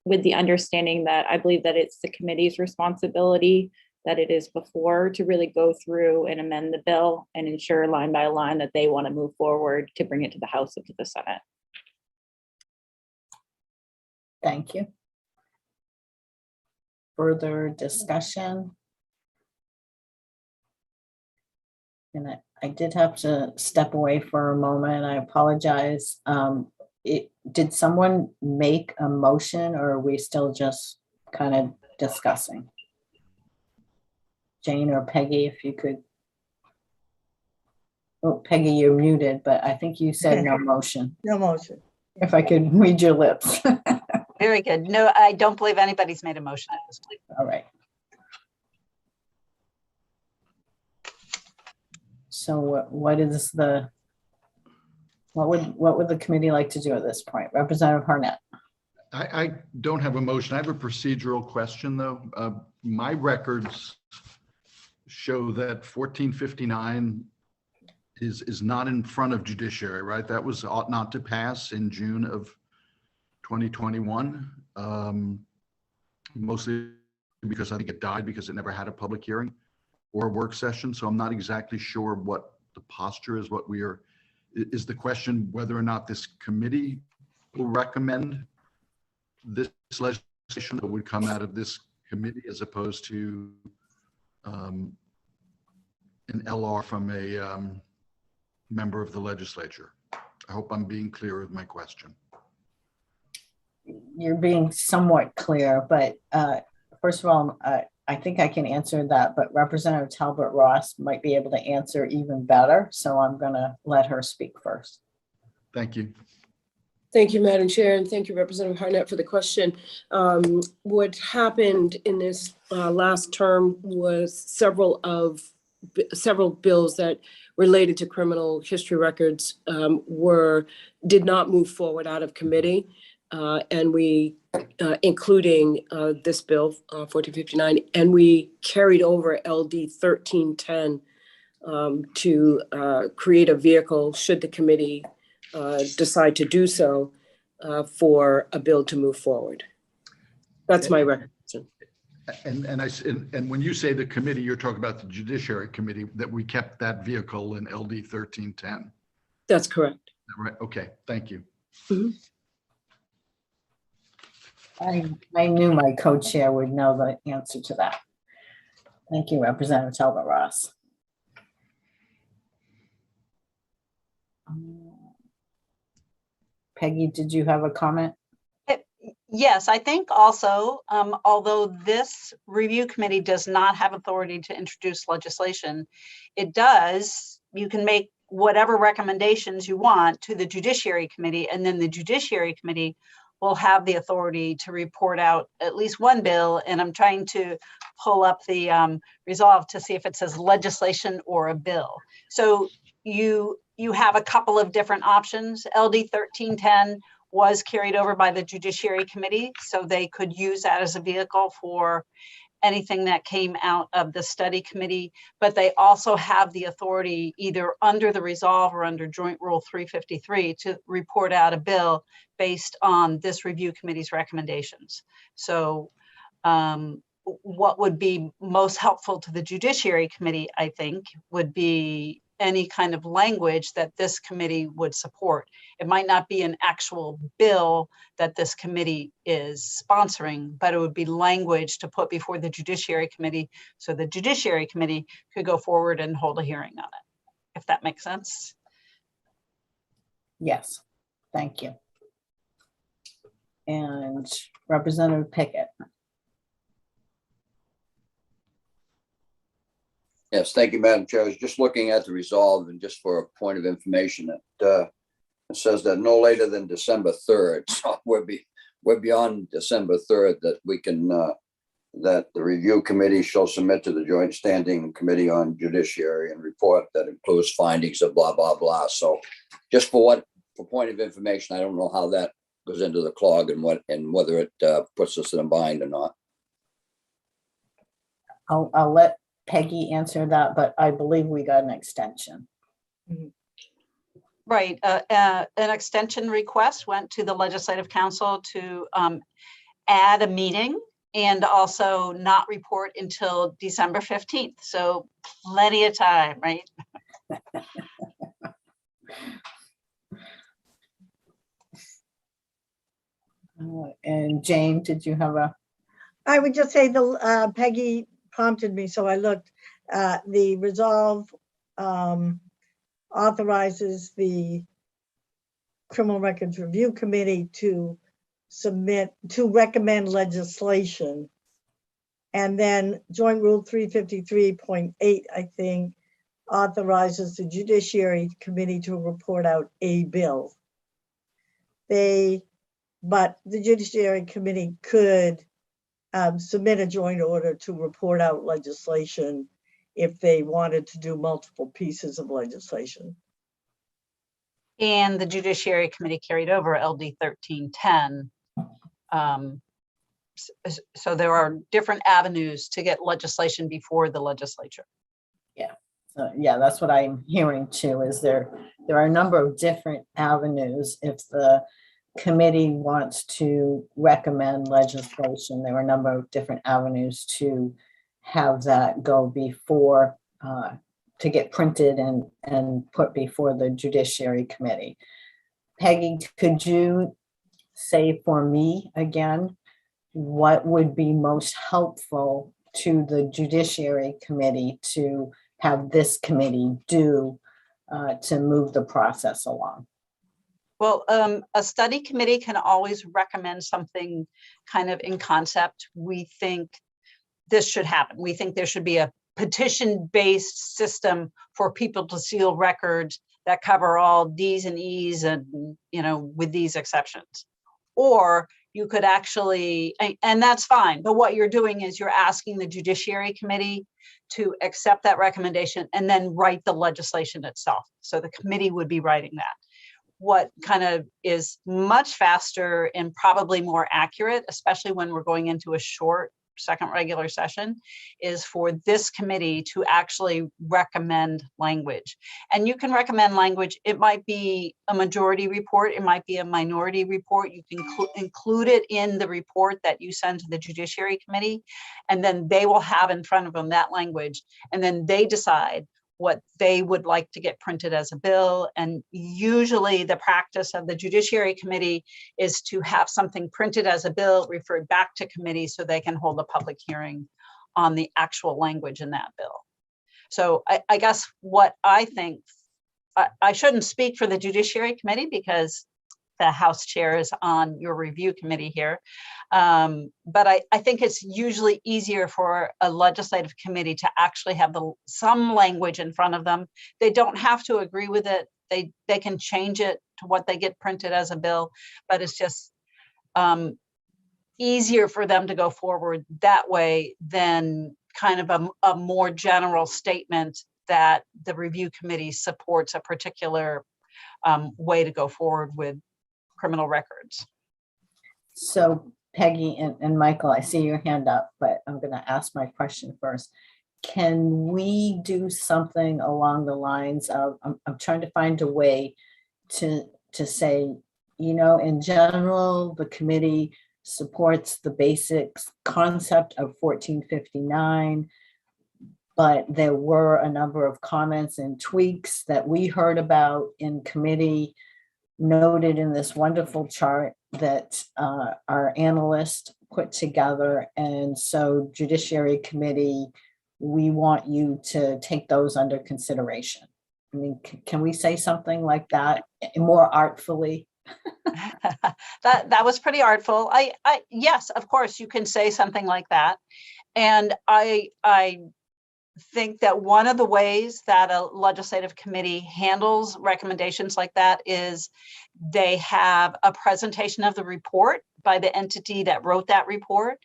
with the understanding that I believe that it's the committee's responsibility that it is before to really go through and amend the bill and ensure line by line that they want to move forward to bring it to the House and to the Senate. Thank you. Further discussion? And I did have to step away for a moment. I apologize. Did someone make a motion, or are we still just kind of discussing? Jane or Peggy, if you could. Oh, Peggy, you're muted, but I think you said no motion. No motion. If I could read your lips. Very good. No, I don't believe anybody's made a motion at this point. All right. So what would the committee like to do at this point? Representative Harnett? I don't have a motion. I have a procedural question, though. My records show that 1459 is not in front of judiciary, right? That was ought not to pass in June of 2021, mostly because I think it died because it never had a public hearing or a work session. So I'm not exactly sure what the posture is. Is the question whether or not this committee will recommend this legislation that would come out of this committee as opposed to an LR from a member of the legislature? I hope I'm being clear with my question. You're being somewhat clear, but first of all, I think I can answer that, but Representative Talbot Ross might be able to answer even better. So I'm going to let her speak first. Thank you. Thank you, Madam Chair, and thank you, Representative Harnett, for the question. What happened in this last term was several bills that related to criminal history records did not move forward out of committee, and we, including this bill, 1459, and we carried over LD 1310 to create a vehicle should the committee decide to do so for a bill to move forward. That's my recommendation. And when you say the committee, you're talking about the Judiciary Committee, that we kept that vehicle in LD 1310. That's correct. Right. Okay. Thank you. Mm-hmm. I knew my co-chair would know the answer to that. Thank you, Representative Talbot Ross. Peggy, did you have a comment? Yes, I think also, although this review committee does not have authority to introduce legislation, you can make whatever recommendations you want to the Judiciary Committee, and then the Judiciary Committee will have the authority to report out at least one bill. And I'm trying to pull up the resolve to see if it says legislation or a bill. So you have a couple of different options. LD 1310 was carried over by the Judiciary Committee, so they could use that as a vehicle for anything that came out of the study committee, but they also have the authority either under the resolve or under Joint Rule 353 to report out a bill based on this review committee's recommendations. So what would be most helpful to the Judiciary Committee, I think, would be any kind of language that this committee would support. It might not be an actual bill that this committee is sponsoring, but it would be language to put before the Judiciary Committee so the Judiciary Committee could go forward and hold a hearing on it, if that makes sense. Yes, thank you. And Representative Pickett. Yes, thank you, Madam Chair. I was just looking at the resolve, and just for a point of information, it says that no later than December 3rd. So we're beyond December 3rd that we can, that the review committee shall submit to the Joint Standing Committee on Judiciary and report that includes findings of blah, blah, blah. So just for point of information, I don't know how that goes into the clog and whether it puts us in a bind or not. I'll let Peggy answer that, but I believe we got an extension. Right, an extension request went to the Legislative Council to add a meeting and also not report until December 15th. So plenty of time, right? And Jane, did you have a? I would just say Peggy prompted me, so I looked. The resolve authorizes the Criminal Records Review Committee to recommend legislation. And then Joint Rule 353.8, I think, authorizes the Judiciary Committee to report out a bill. But the Judiciary Committee could submit a joint order to report out legislation if they wanted to do multiple pieces of legislation. And the Judiciary Committee carried over LD 1310. So there are different avenues to get legislation before the legislature. Yeah. So yeah, that's what I'm hearing too, is there are a number of different avenues. If the committee wants to recommend legislation, there are a number of different avenues to have that go before, to get printed and put before the Judiciary Committee. Peggy, could you say for me again, what would be most helpful to the Judiciary Committee to have this committee do to move the process along? Well, a study committee can always recommend something kind of in concept. We think this should happen. We think there should be a petition-based system for people to seal records that cover all Ds and Es and, you know, with these exceptions. Or you could actually, and that's fine, but what you're doing is you're asking the Judiciary Committee to accept that recommendation and then write the legislation itself. So the committee would be writing that. What kind of is much faster and probably more accurate, especially when we're going into a short second regular session, is for this committee to actually recommend language. And you can recommend language. It might be a majority report. It might be a minority report. You can include it in the report that you send to the Judiciary Committee, and then they will have in front of them that language. And then they decide what they would like to get printed as a bill. And usually the practice of the Judiciary Committee is to have something printed as a bill referred back to committee so they can hold a public hearing on the actual language in that bill. So I guess what I think, I shouldn't speak for the Judiciary Committee because the House chair is on your review committee here. But I think it's usually easier for a legislative committee to actually have some language in front of them. They don't have to agree with it. They can change it to what they get printed as a bill, but it's just easier for them to go forward that way than kind of a more general statement that the review committee supports a particular way to go forward with criminal records. So Peggy and Michael, I see your hand up, but I'm going to ask my question first. Can we do something along the lines of, I'm trying to find a way to say, you know, in general, the committee supports the basic concept of 1459, but there were a number of comments and tweaks that we heard about in committee, noted in this wonderful chart that our analyst put together. And so Judiciary Committee, we want you to take those under consideration. I mean, can we say something like that more artfully? That was pretty artful. Yes, of course you can say something like that. And I think that one of the ways that a legislative committee handles recommendations like that is they have a presentation of the report by the entity that wrote that report,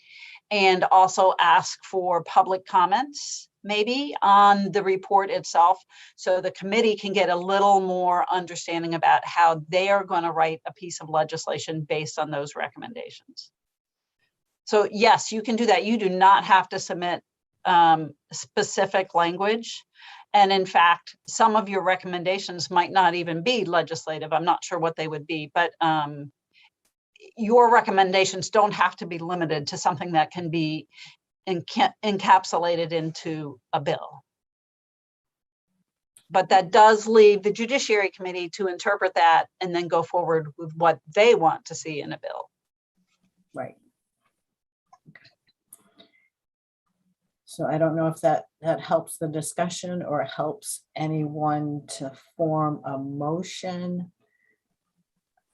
and also ask for public comments maybe on the report itself, so the committee can get a little more understanding about how they are going to write a piece of legislation based on those recommendations. So yes, you can do that. You do not have to submit specific language. And in fact, some of your recommendations might not even be legislative. I'm not sure what they would be, but your recommendations don't have to be limited to something that can be encapsulated into a bill. But that does leave the Judiciary Committee to interpret that and then go forward with what they want to see in a bill. Right. So I don't know if that helps the discussion or helps anyone to form a motion.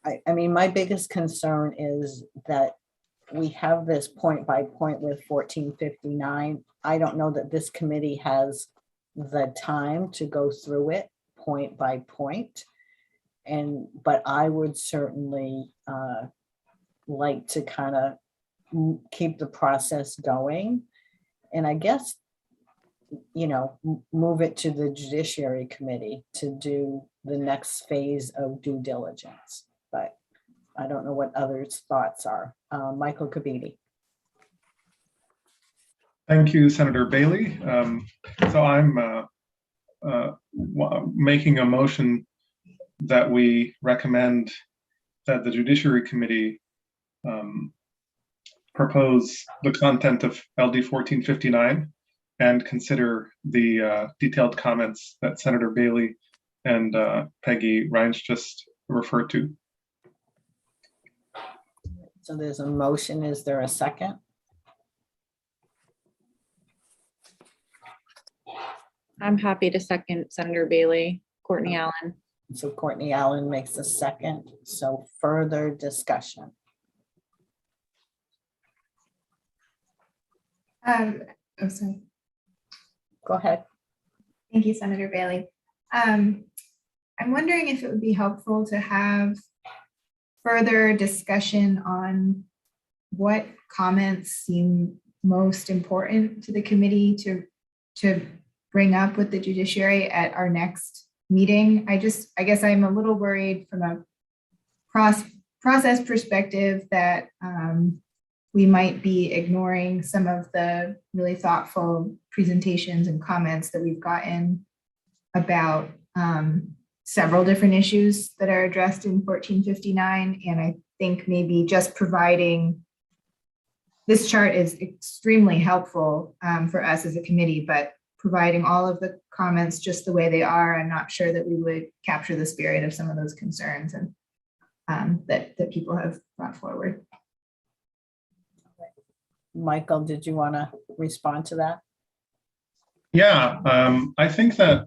I mean, my biggest concern is that we have this point by point with 1459. I don't know that this committee has the time to go through it point by point. But I would certainly like to kind of keep the process going. And I guess move it to the Judiciary Committee to do the next phase of due diligence. But I don't know what others' thoughts are. Michael Kabidi. Thank you, Senator Bailey. So I'm making a motion that we recommend that the Judiciary Committee propose the content of LD 1459 and consider the detailed comments that Senator Bailey and Peggy Reinsch just referred to. So there's a motion. Is there a second? I'm happy to second Senator Bailey, Courtney Allen. So Courtney Allen makes a second. So further discussion. Oh, sorry. Go ahead. Thank you, Senator Bailey. I'm wondering if it would be helpful to have further discussion on what comments seem most important to the committee to bring up with the judiciary at our next meeting. I guess I'm a little worried from a process perspective that we might be ignoring some of the really thoughtful presentations and comments that we've gotten about several different issues that are addressed in 1459. And I think maybe just providing this chart is extremely helpful for us as a committee, but providing all of the comments just the way they are, I'm not sure that we would capture the spirit of some of those concerns and that people have brought forward. Michael, did you want to respond to that? Yeah, I think that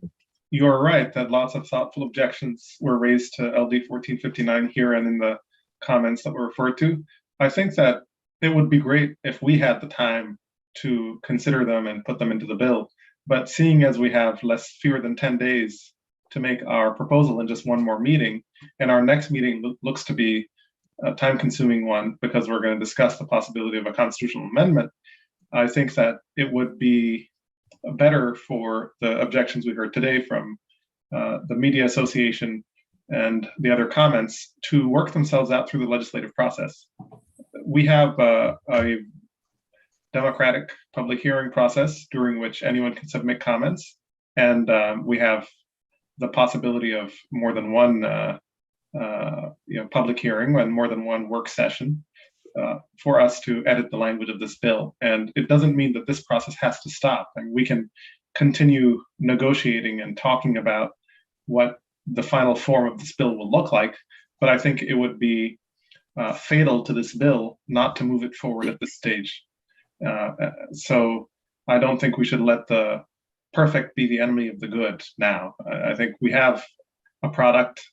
you're right that lots of thoughtful objections were raised to LD 1459 here and in the comments that were referred to. I think that it would be great if we had the time to consider them and put them into the bill. But seeing as we have fewer than 10 days to make our proposal in just one more meeting, and our next meeting looks to be a time-consuming one because we're going to discuss the possibility of a constitutional amendment, I think that it would be better for the objections we heard today from the Media Association and the other comments to work themselves out through the legislative process. We have a democratic public hearing process during which anyone can submit comments, and we have the possibility of more than one public hearing and more than one work session for us to edit the language of this bill. And it doesn't mean that this process has to stop. And we can continue negotiating and talking about what the final form of this bill will look like. But I think it would be fatal to this bill not to move it forward at this stage. So I don't think we should let the perfect be the enemy of the good now. I think we have a product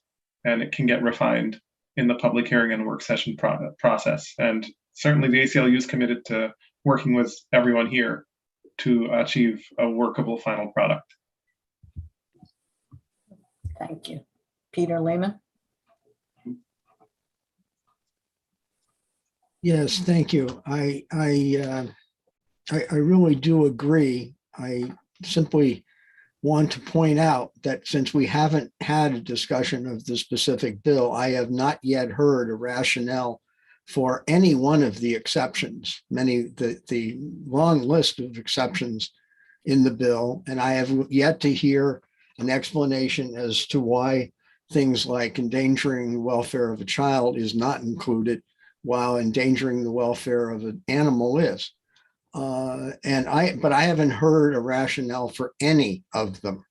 and it can get refined in the public hearing and work session process. And certainly the ACLU is committed to working with everyone here to achieve a workable final product. Thank you. Peter Lehman. Yes, thank you. I really do agree. I simply want to point out that since we haven't had a discussion of the specific bill, I have not yet heard a rationale for any one of the exceptions, the long list of exceptions in the bill. And I have yet to hear an explanation as to why things like endangering the welfare of a child is not included, while endangering the welfare of an animal is. But I haven't heard a rationale for any of them,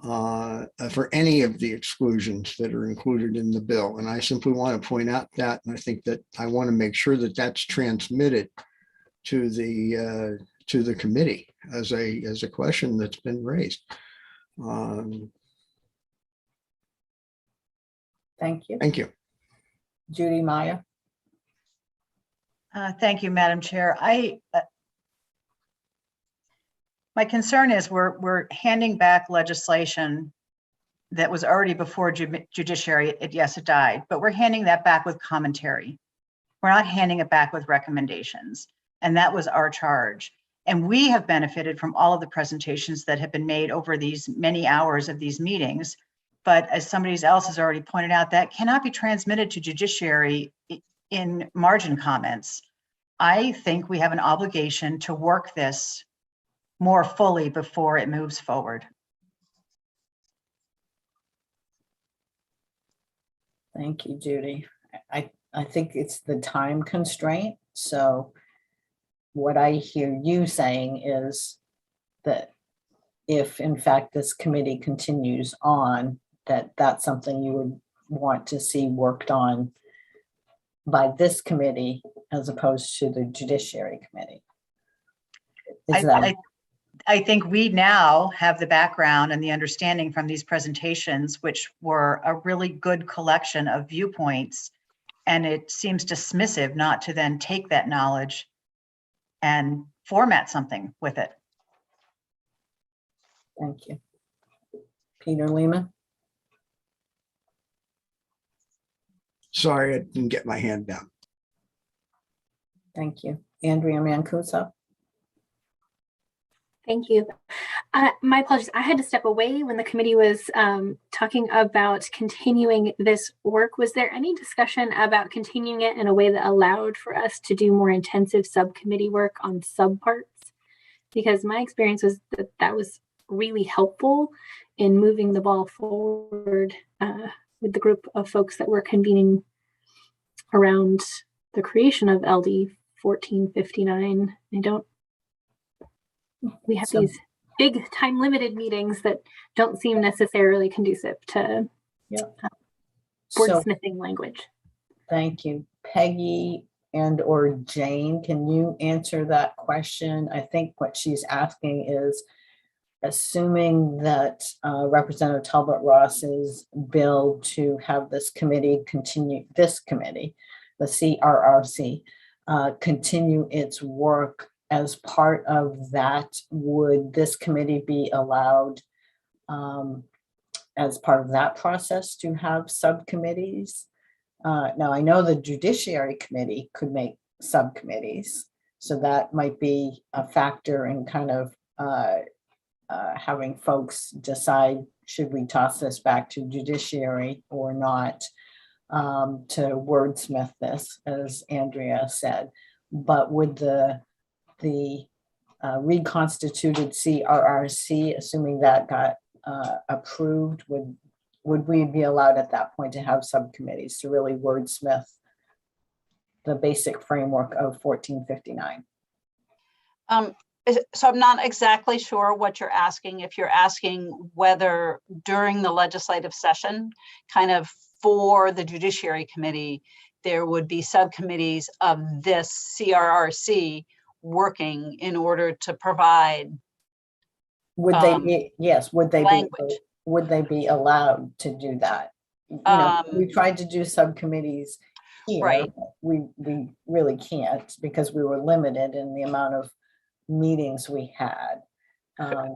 for any of the exclusions that are included in the bill. And I simply want to point out that, and I think that I want to make sure that that's transmitted to the committee as a question that's been raised. Thank you. Thank you. Judy Meyer. Thank you, Madam Chair. My concern is we're handing back legislation that was already before judiciary. Yes, it died, but we're handing that back with commentary. We're not handing it back with recommendations. And that was our charge. And we have benefited from all of the presentations that have been made over these many hours of these meetings. But as somebody else has already pointed out, that cannot be transmitted to judiciary in margin comments. I think we have an obligation to work this more fully before it moves forward. Thank you, Judy. I think it's the time constraint. So what I hear you saying is that if in fact this committee continues on, that's something you would want to see worked on by this committee as opposed to the Judiciary Committee. I think we now have the background and the understanding from these presentations, which were a really good collection of viewpoints. And it seems dismissive not to then take that knowledge and format something with it. Thank you. Peter Lehman. Sorry, I didn't get my hand down. Thank you. Andrea Mancuso. Thank you. My apologies. I had to step away when the committee was talking about continuing this work. Was there any discussion about continuing it in a way that allowed for us to do more intensive subcommittee work on subparts? Because my experience was that that was really helpful in moving the ball forward with the group of folks that were convening around the creation of LD 1459. We have these big time limited meetings that don't seem necessarily conducive to wordsmithing language. Thank you. Peggy and or Jane, can you answer that question? I think what she's asking is, assuming that Representative Talbot Ross's bill to have this committee continue, the CRRC, continue its work, as part of that, would this committee be allowed as part of that process to have subcommittees? Now, I know the Judiciary Committee could make subcommittees, so that might be a factor in kind of having folks decide, should we toss this back to Judiciary or not, to wordsmith this, as Andrea said. But would the reconstituted CRRC, assuming that got approved, would we be allowed at that point to have subcommittees to really wordsmith the basic framework of 1459? So I'm not exactly sure what you're asking. If you're asking whether during the legislative session, kind of for the Judiciary Committee, there would be subcommittees of this CRRC working in order to provide would they be, yes, would they language. Would they be allowed to do that? You know, we tried to do subcommittees here. Right. We really can't because we were limited in the amount of meetings we had.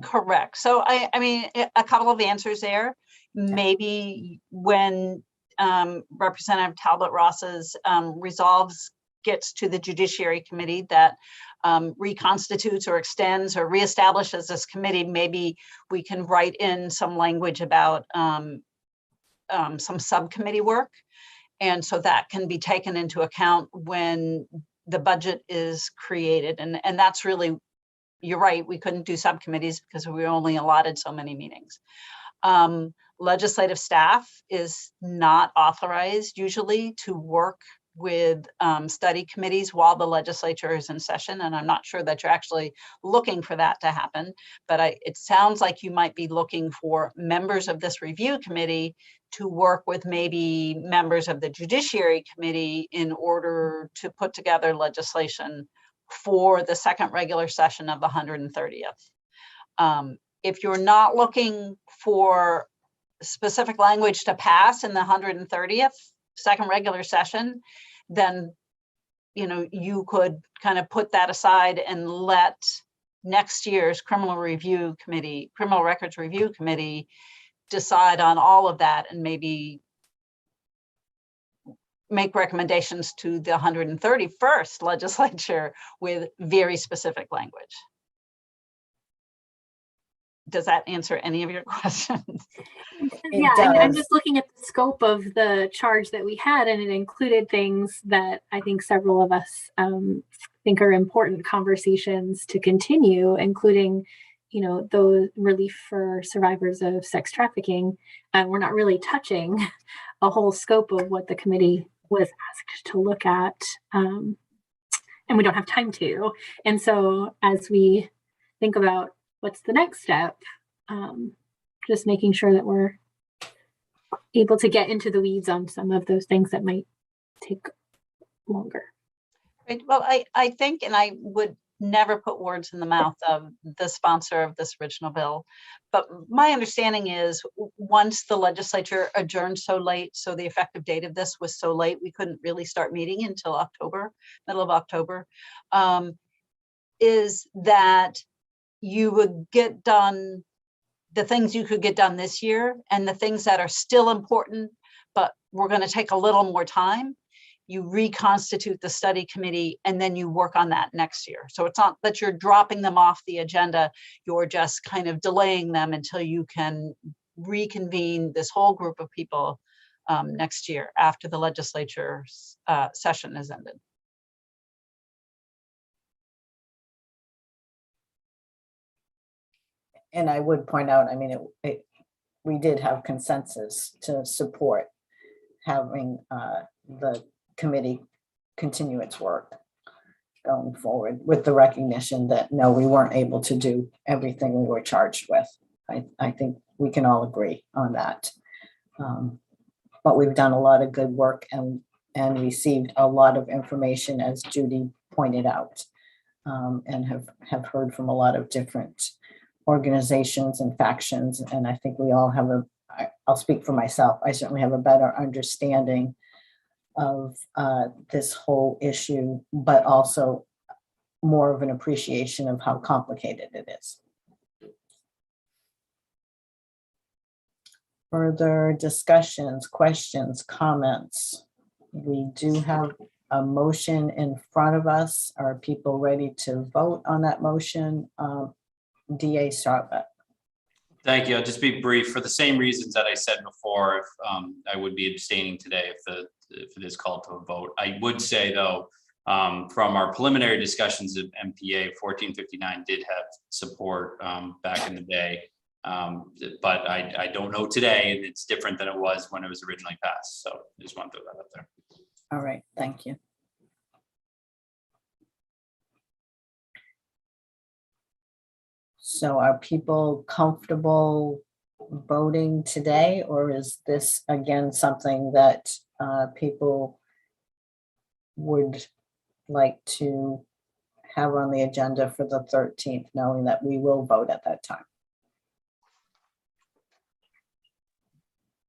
Correct. So I mean, a couple of answers there. Maybe when Representative Talbot Ross's resolves gets to the Judiciary Committee that reconstitutes or extends or reestablishes this committee, maybe we can write in some language about some subcommittee work. And so that can be taken into account when the budget is created. And that's really, you're right, we couldn't do subcommittees because we only allotted so many meetings. Legislative staff is not authorized usually to work with study committees while the legislature is in session. And I'm not sure that you're actually looking for that to happen, but it sounds like you might be looking for members of this review committee to work with maybe members of the Judiciary Committee in order to put together legislation for the second regular session of the 130th. If you're not looking for specific language to pass in the 130th second regular session, then you could kind of put that aside and let next year's criminal records review committee decide on all of that and maybe make recommendations to the 131st legislature with very specific language. Does that answer any of your questions? Yeah, I mean, I'm just looking at the scope of the charge that we had, and it included things that I think several of us think are important conversations to continue, including, you know, the relief for survivors of sex trafficking. We're not really touching a whole scope of what the committee was asked to look at, and we don't have time to. And so as we think about what's the next step, just making sure that we're able to get into the weeds on some of those things that might take longer. Right. Well, I think, and I would never put words in the mouth of the sponsor of this original bill, but my understanding is once the legislature adjourned so late, so the effective date of this was so late, we couldn't really start meeting until October, middle of October, is that you would get done the things you could get done this year, and the things that are still important, but we're going to take a little more time, you reconstitute the study committee, and then you work on that next year. So it's not that you're dropping them off the agenda, you're just kind of delaying them until you can reconvene this whole group of people next year after the legislature's session is ended. And I would point out, I mean, we did have consensus to support having the committee continue its work going forward, with the recognition that, no, we weren't able to do everything we were charged with. I think we can all agree on that. But we've done a lot of good work and received a lot of information, as Judy pointed out, and have heard from a lot of different organizations and factions. And I think we all have I'll speak for myself, I certainly have a better understanding of this whole issue, but also more of an appreciation of how complicated it is. Further discussions, questions, comments? We do have a motion in front of us. Are people ready to vote on that motion? DA Sarbat. Thank you. I'll just be brief for the same reasons that I said before. If I would be abstaining today if it is called to a vote. I would say though, from our preliminary discussions of MPA 1459 did have support back in the day, but I don't know today, and it's different than it was when it was originally passed. So I just want to throw that up there. All right, thank you. So are people comfortable voting today, or is this again something that people would like to have on the agenda for the 13th, knowing that we will vote at that time?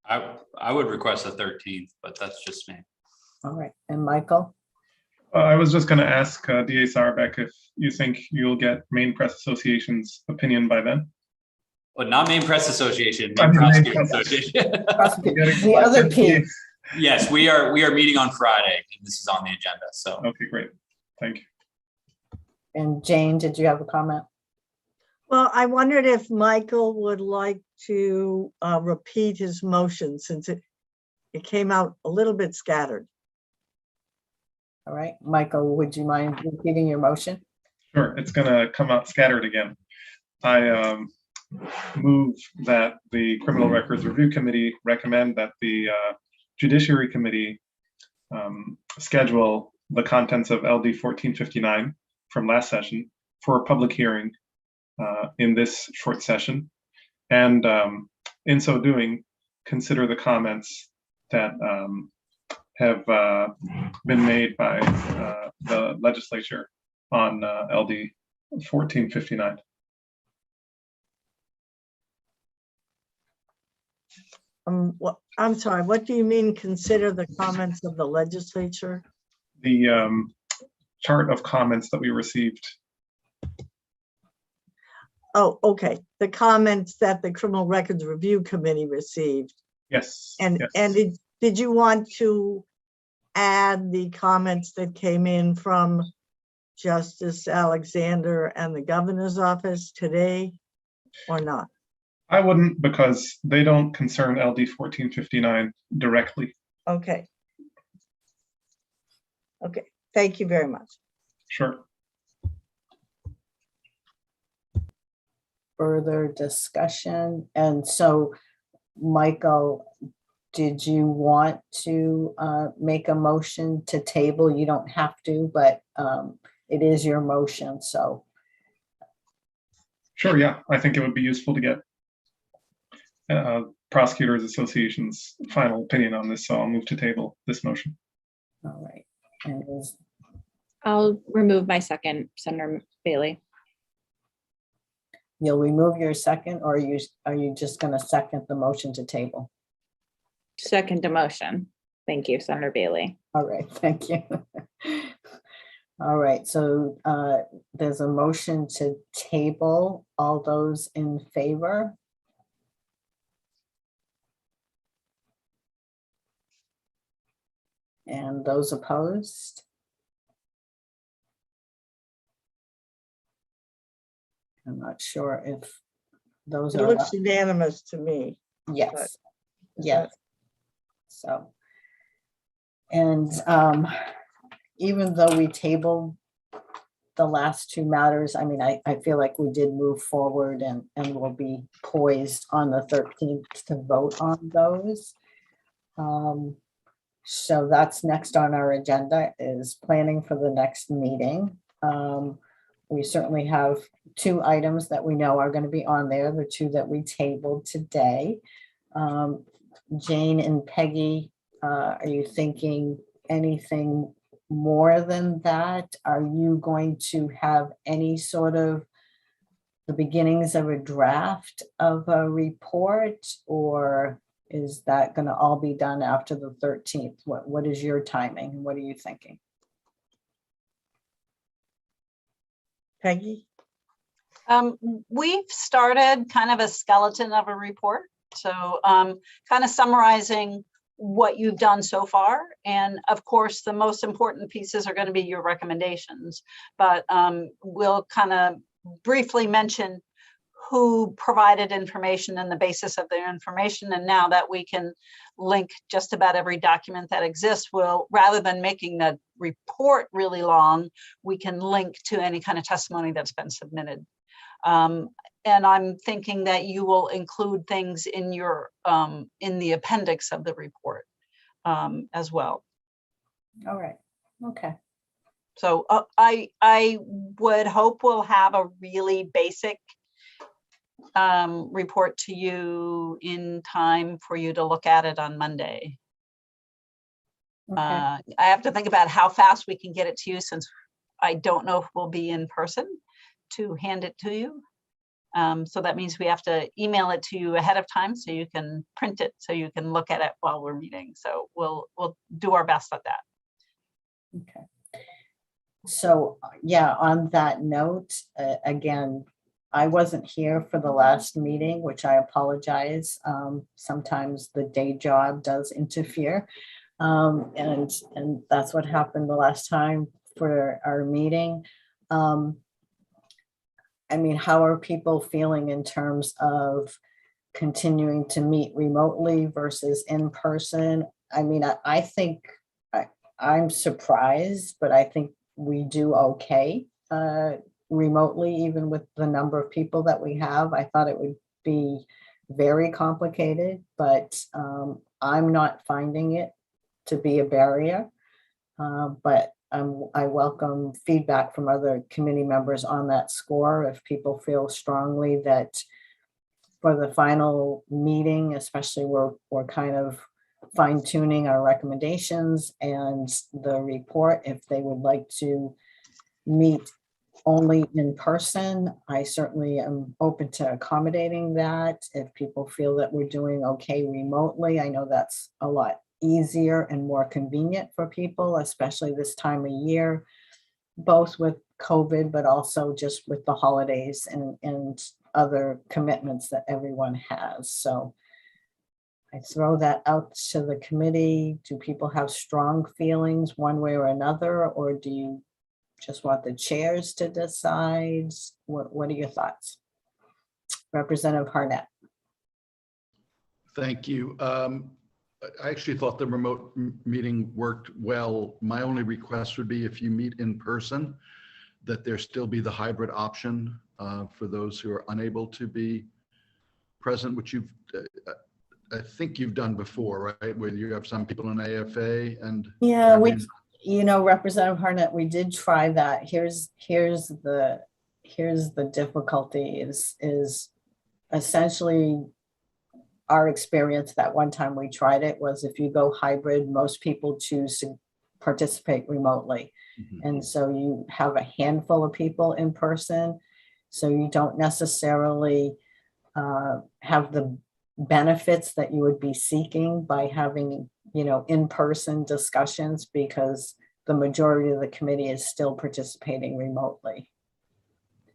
I would request the 13th, but that's just me. All right, and Michael? I was just going to ask DA Sarbeck if you think you'll get Maine Press Association's opinion by then. Well, not Maine Press Association, Maine Prosecutor Association. The other P. Yes, we are meeting on Friday, and this is on the agenda. So okay, great, thank you. And Jane, did you have a comment? Well, I wondered if Michael would like to repeat his motion, since it came out a little bit scattered. All right, Michael, would you mind repeating your motion? Sure, it's going to come out scattered again. I move that the Criminal Records Review Committee recommend that the Judiciary Committee schedule the contents of LD 1459 from last session for a public hearing in this short session, and in so doing, consider the comments that have been made by the legislature on LD 1459. I'm sorry, what do you mean consider the comments of the legislature? The chart of comments that we received. Oh, okay. The comments that the Criminal Records Review Committee received. Yes. And yes. and did you want to add the comments that came in from Justice Alexander and the governor's office today? or not? I wouldn't, because they don't concern LD 1459 directly. Okay. Okay, thank you very much. Sure. Further discussion? And so, Michael, did you want to make a motion to table? You don't have to, but it is your motion, so. Sure, yeah. I think it would be useful to get Prosecutors Association's final opinion on this, so I'll move to table this motion. All right. And I'll remove my second, Senator Bailey. you'll remove your second, or are you just going to second the motion to table? Second to motion. Thank you, Senator Bailey. All right, thank you. All right, so there's a motion to table. All those in favor? And those opposed? I'm not sure if those It are. looks unanimous to me. Yes, yes. So, and even though we tabled the last two matters, I mean, I feel like we did move forward and will be poised on the 13th to vote on those. So that's next on our agenda, is planning for the next meeting. We certainly have two items that we know are going to be on there, the two that we tabled today. Jane and Peggy, are you thinking anything more than that? Are you going to have any sort of the beginnings of a draft of a report, or is that going to all be done after the 13th? What is your timing? What are you thinking? Peggy? We've started kind of a skeleton of a report. So kind of summarizing what you've done so far. And of course, the most important pieces are going to be your recommendations. But we'll kind of briefly mention who provided information and the basis of their information. And now that we can link just about every document that exists, will, rather than making the report really long, we can link to any kind of testimony that's been submitted. And I'm thinking that you will include things in your in the appendix of the report as well. All right. Okay. So I would hope we'll have a really basic report to you in time for you to look at it on Monday. Okay. I have to think about how fast we can get it to you, since I don't know if we'll be in person to hand it to you. So that means we have to email it to you ahead of time so you can print it, so you can look at it while we're meeting. So we'll do our best at that. Okay. So yeah, on that note, again, I wasn't here for the last meeting, which I apologize. Sometimes the day job does interfere. And that's what happened the last time for our meeting. I mean, how are people feeling in terms of continuing to meet remotely versus in person? I mean, I think I'm surprised, but I think we do okay remotely, even with the number of people that we have. I thought it would be very complicated, but I'm not finding it to be a barrier. But I welcome feedback from other committee members on that score. If people feel strongly that for the final meeting, especially we're kind of fine tuning our recommendations and the report, if they would like to meet only in person, I certainly am open to accommodating that. If people feel that we're doing okay remotely, I know that's a lot easier and more convenient for people, especially this time of year, both with COVID, but also just with the holidays and other commitments that everyone has. So I throw that out to the committee. Do people have strong feelings one way or another, or do you just want the chairs to decide? What are your thoughts? Representative Harnett. Thank you. I actually thought the remote meeting worked well. My only request would be if you meet in person, that there still be the hybrid option for those who are unable to be present, which you've, I think you've done before, right? Where you have some people in AFA and. Yeah, Representative Harnett, we did try that. Here's the difficulty is essentially our experience that one time we tried it was if you go hybrid, most people choose to participate remotely. And so you have a handful of people in person. So you don't necessarily have the benefits that you would be seeking by having, in-person discussions, because the majority of the committee is still participating remotely.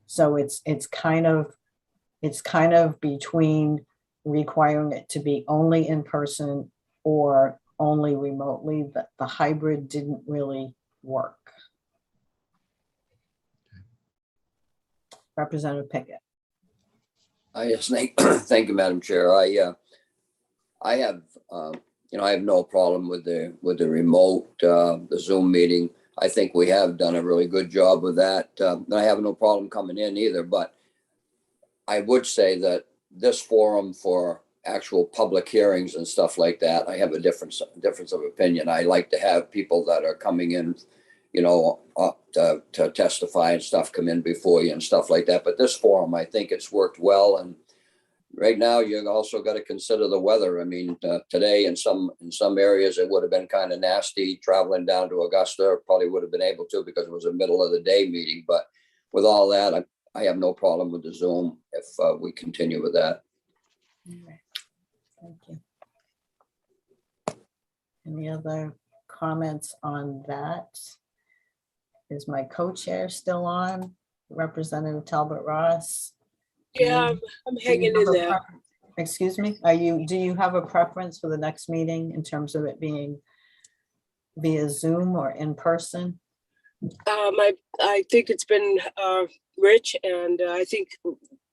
So it's kind of between requiring it to be only in person or only remotely. That the hybrid didn't really work. Representative Pickett. I just think, thank you, Madam Chair. I have, I have no problem with the remote, the Zoom meeting. I think we have done a really good job with that. I have no problem coming in either, but I would say that this forum for actual public hearings and stuff like that, I have a difference of opinion. I like to have people that are coming in, to testify and stuff come in before you and stuff like that. But this forum, I think it's worked well. And right now, you also got to consider the weather. I mean, today in some areas, it would have been kind of nasty traveling down to Augusta. Probably would have been able to because it was a middle of the day meeting. But with all that, I have no problem with the Zoom if we continue with that. Thank you. Any other comments on that? Is my co-chair still on? Representative Talbot Ross? Yeah, I'm hanging in there. Excuse me, do you have a preference for the next meeting in terms of it being via Zoom or in person? I think it's been rich, and I think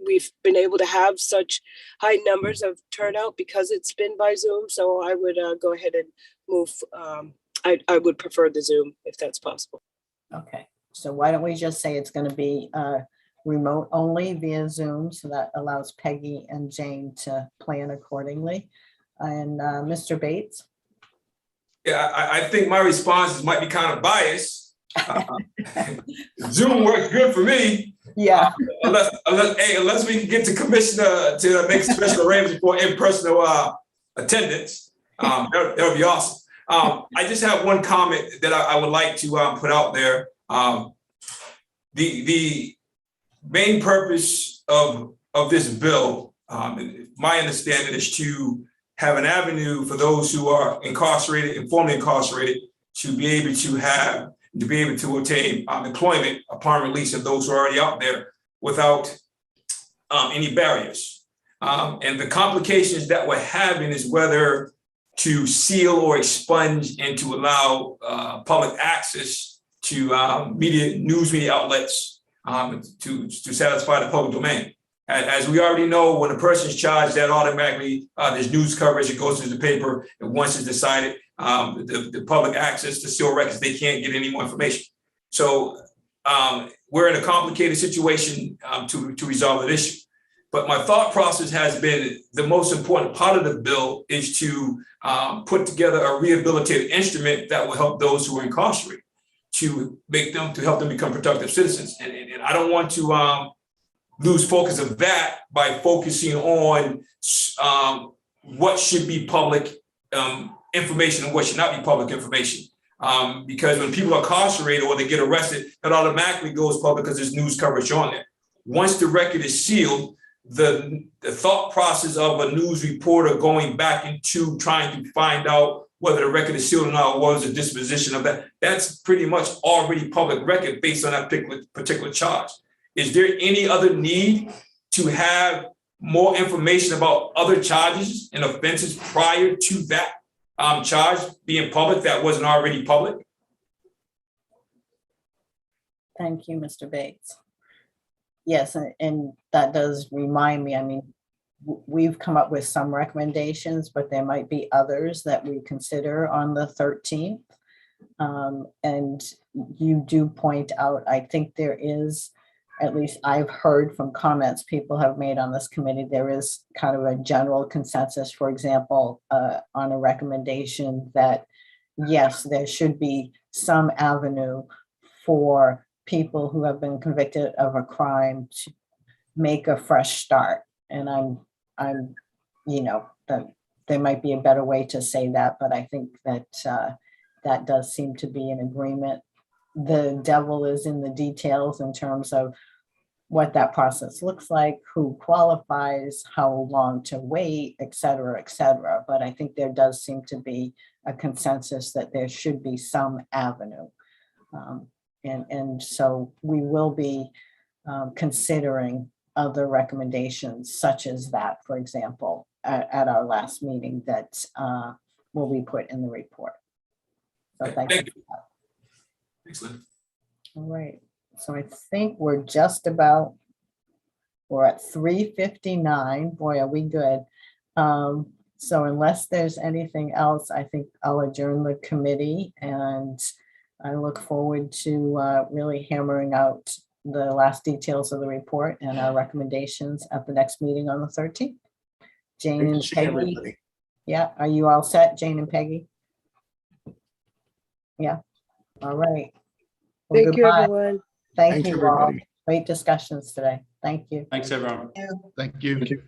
we've been able to have such high numbers of turnout because it's been by Zoom. So I would go ahead and move. I would prefer the Zoom if that's possible. Okay, so why don't we just say it's going to be remote only via Zoom, so that allows Peggy and Jane to plan accordingly. And Mr. Bates? Yeah, I think my responses might be kind of biased. Zoom works good for me. Yeah. Unless we can get the commissioner to make special arrangements for in-person attendance, that would be awesome. I just have one comment that I would like to put out there. The main purpose of this bill, my understanding, is to have an avenue for those who are incarcerated and formerly incarcerated to be able to obtain employment upon release of those who are already out there without any barriers. And the complications that we're having is whether to seal or expunge and to allow public access to news media outlets to satisfy the public domain. As we already know, when a person is charged, that automatically there's news coverage, it goes to the paper, and once it's decided, the public access to seal records, they can't get any more information. So we're in a complicated situation to resolve that issue. But my thought process has been the most important part of the bill is to put together a rehabilitative instrument that will help those who are incarcerated, to help them become productive citizens. And I don't want to lose focus of that by focusing on what should be public information and what should not be public information. Because when people are incarcerated or they get arrested, that automatically goes public because there's news coverage on it. Once the record is sealed, the thought process of a news reporter going back into trying to find out whether the record is sealed or not, or what was the disposition of that, that's pretty much already public record based on that particular charge. Is there any other need to have more information about other charges and offenses prior to that charge being public that wasn't already public? Thank you, Mr. Bates. Yes, and that does remind me, I mean, we've come up with some recommendations, but there might be others that we consider on the 13th. And you do point out, I think there is, at least I've heard from comments people have made on this committee, there is kind of a general consensus, for example, on a recommendation that, yes, there should be some avenue for people who have been convicted of a crime to make a fresh start. And I'm, you know, that there might be a better way to say that, but I think that that does seem to be an agreement. The devil is in the details in terms of what that process looks like, who qualifies, how long to wait, et cetera, et cetera. But I think there does seem to be a consensus that there should be some avenue. And so we will be considering other recommendations such as that, for example, at our last meeting that will be put in the report. So thank you. Thanks, Lynn. All right, so I think we're at 3:59. Boy, are we good. So unless there's anything else, I think I'll adjourn the committee, and I look forward to really hammering out the last details of the report and our recommendations at the next meeting on the 13th. Jane Great to and see Peggy. everybody. Yeah, are you all set, Jane and Peggy? Yeah, all right. Well, Thank you, goodbye. everyone. Thank Thanks, you all. everybody. Great discussions today. Thank you. Thanks, everyone. Thank you.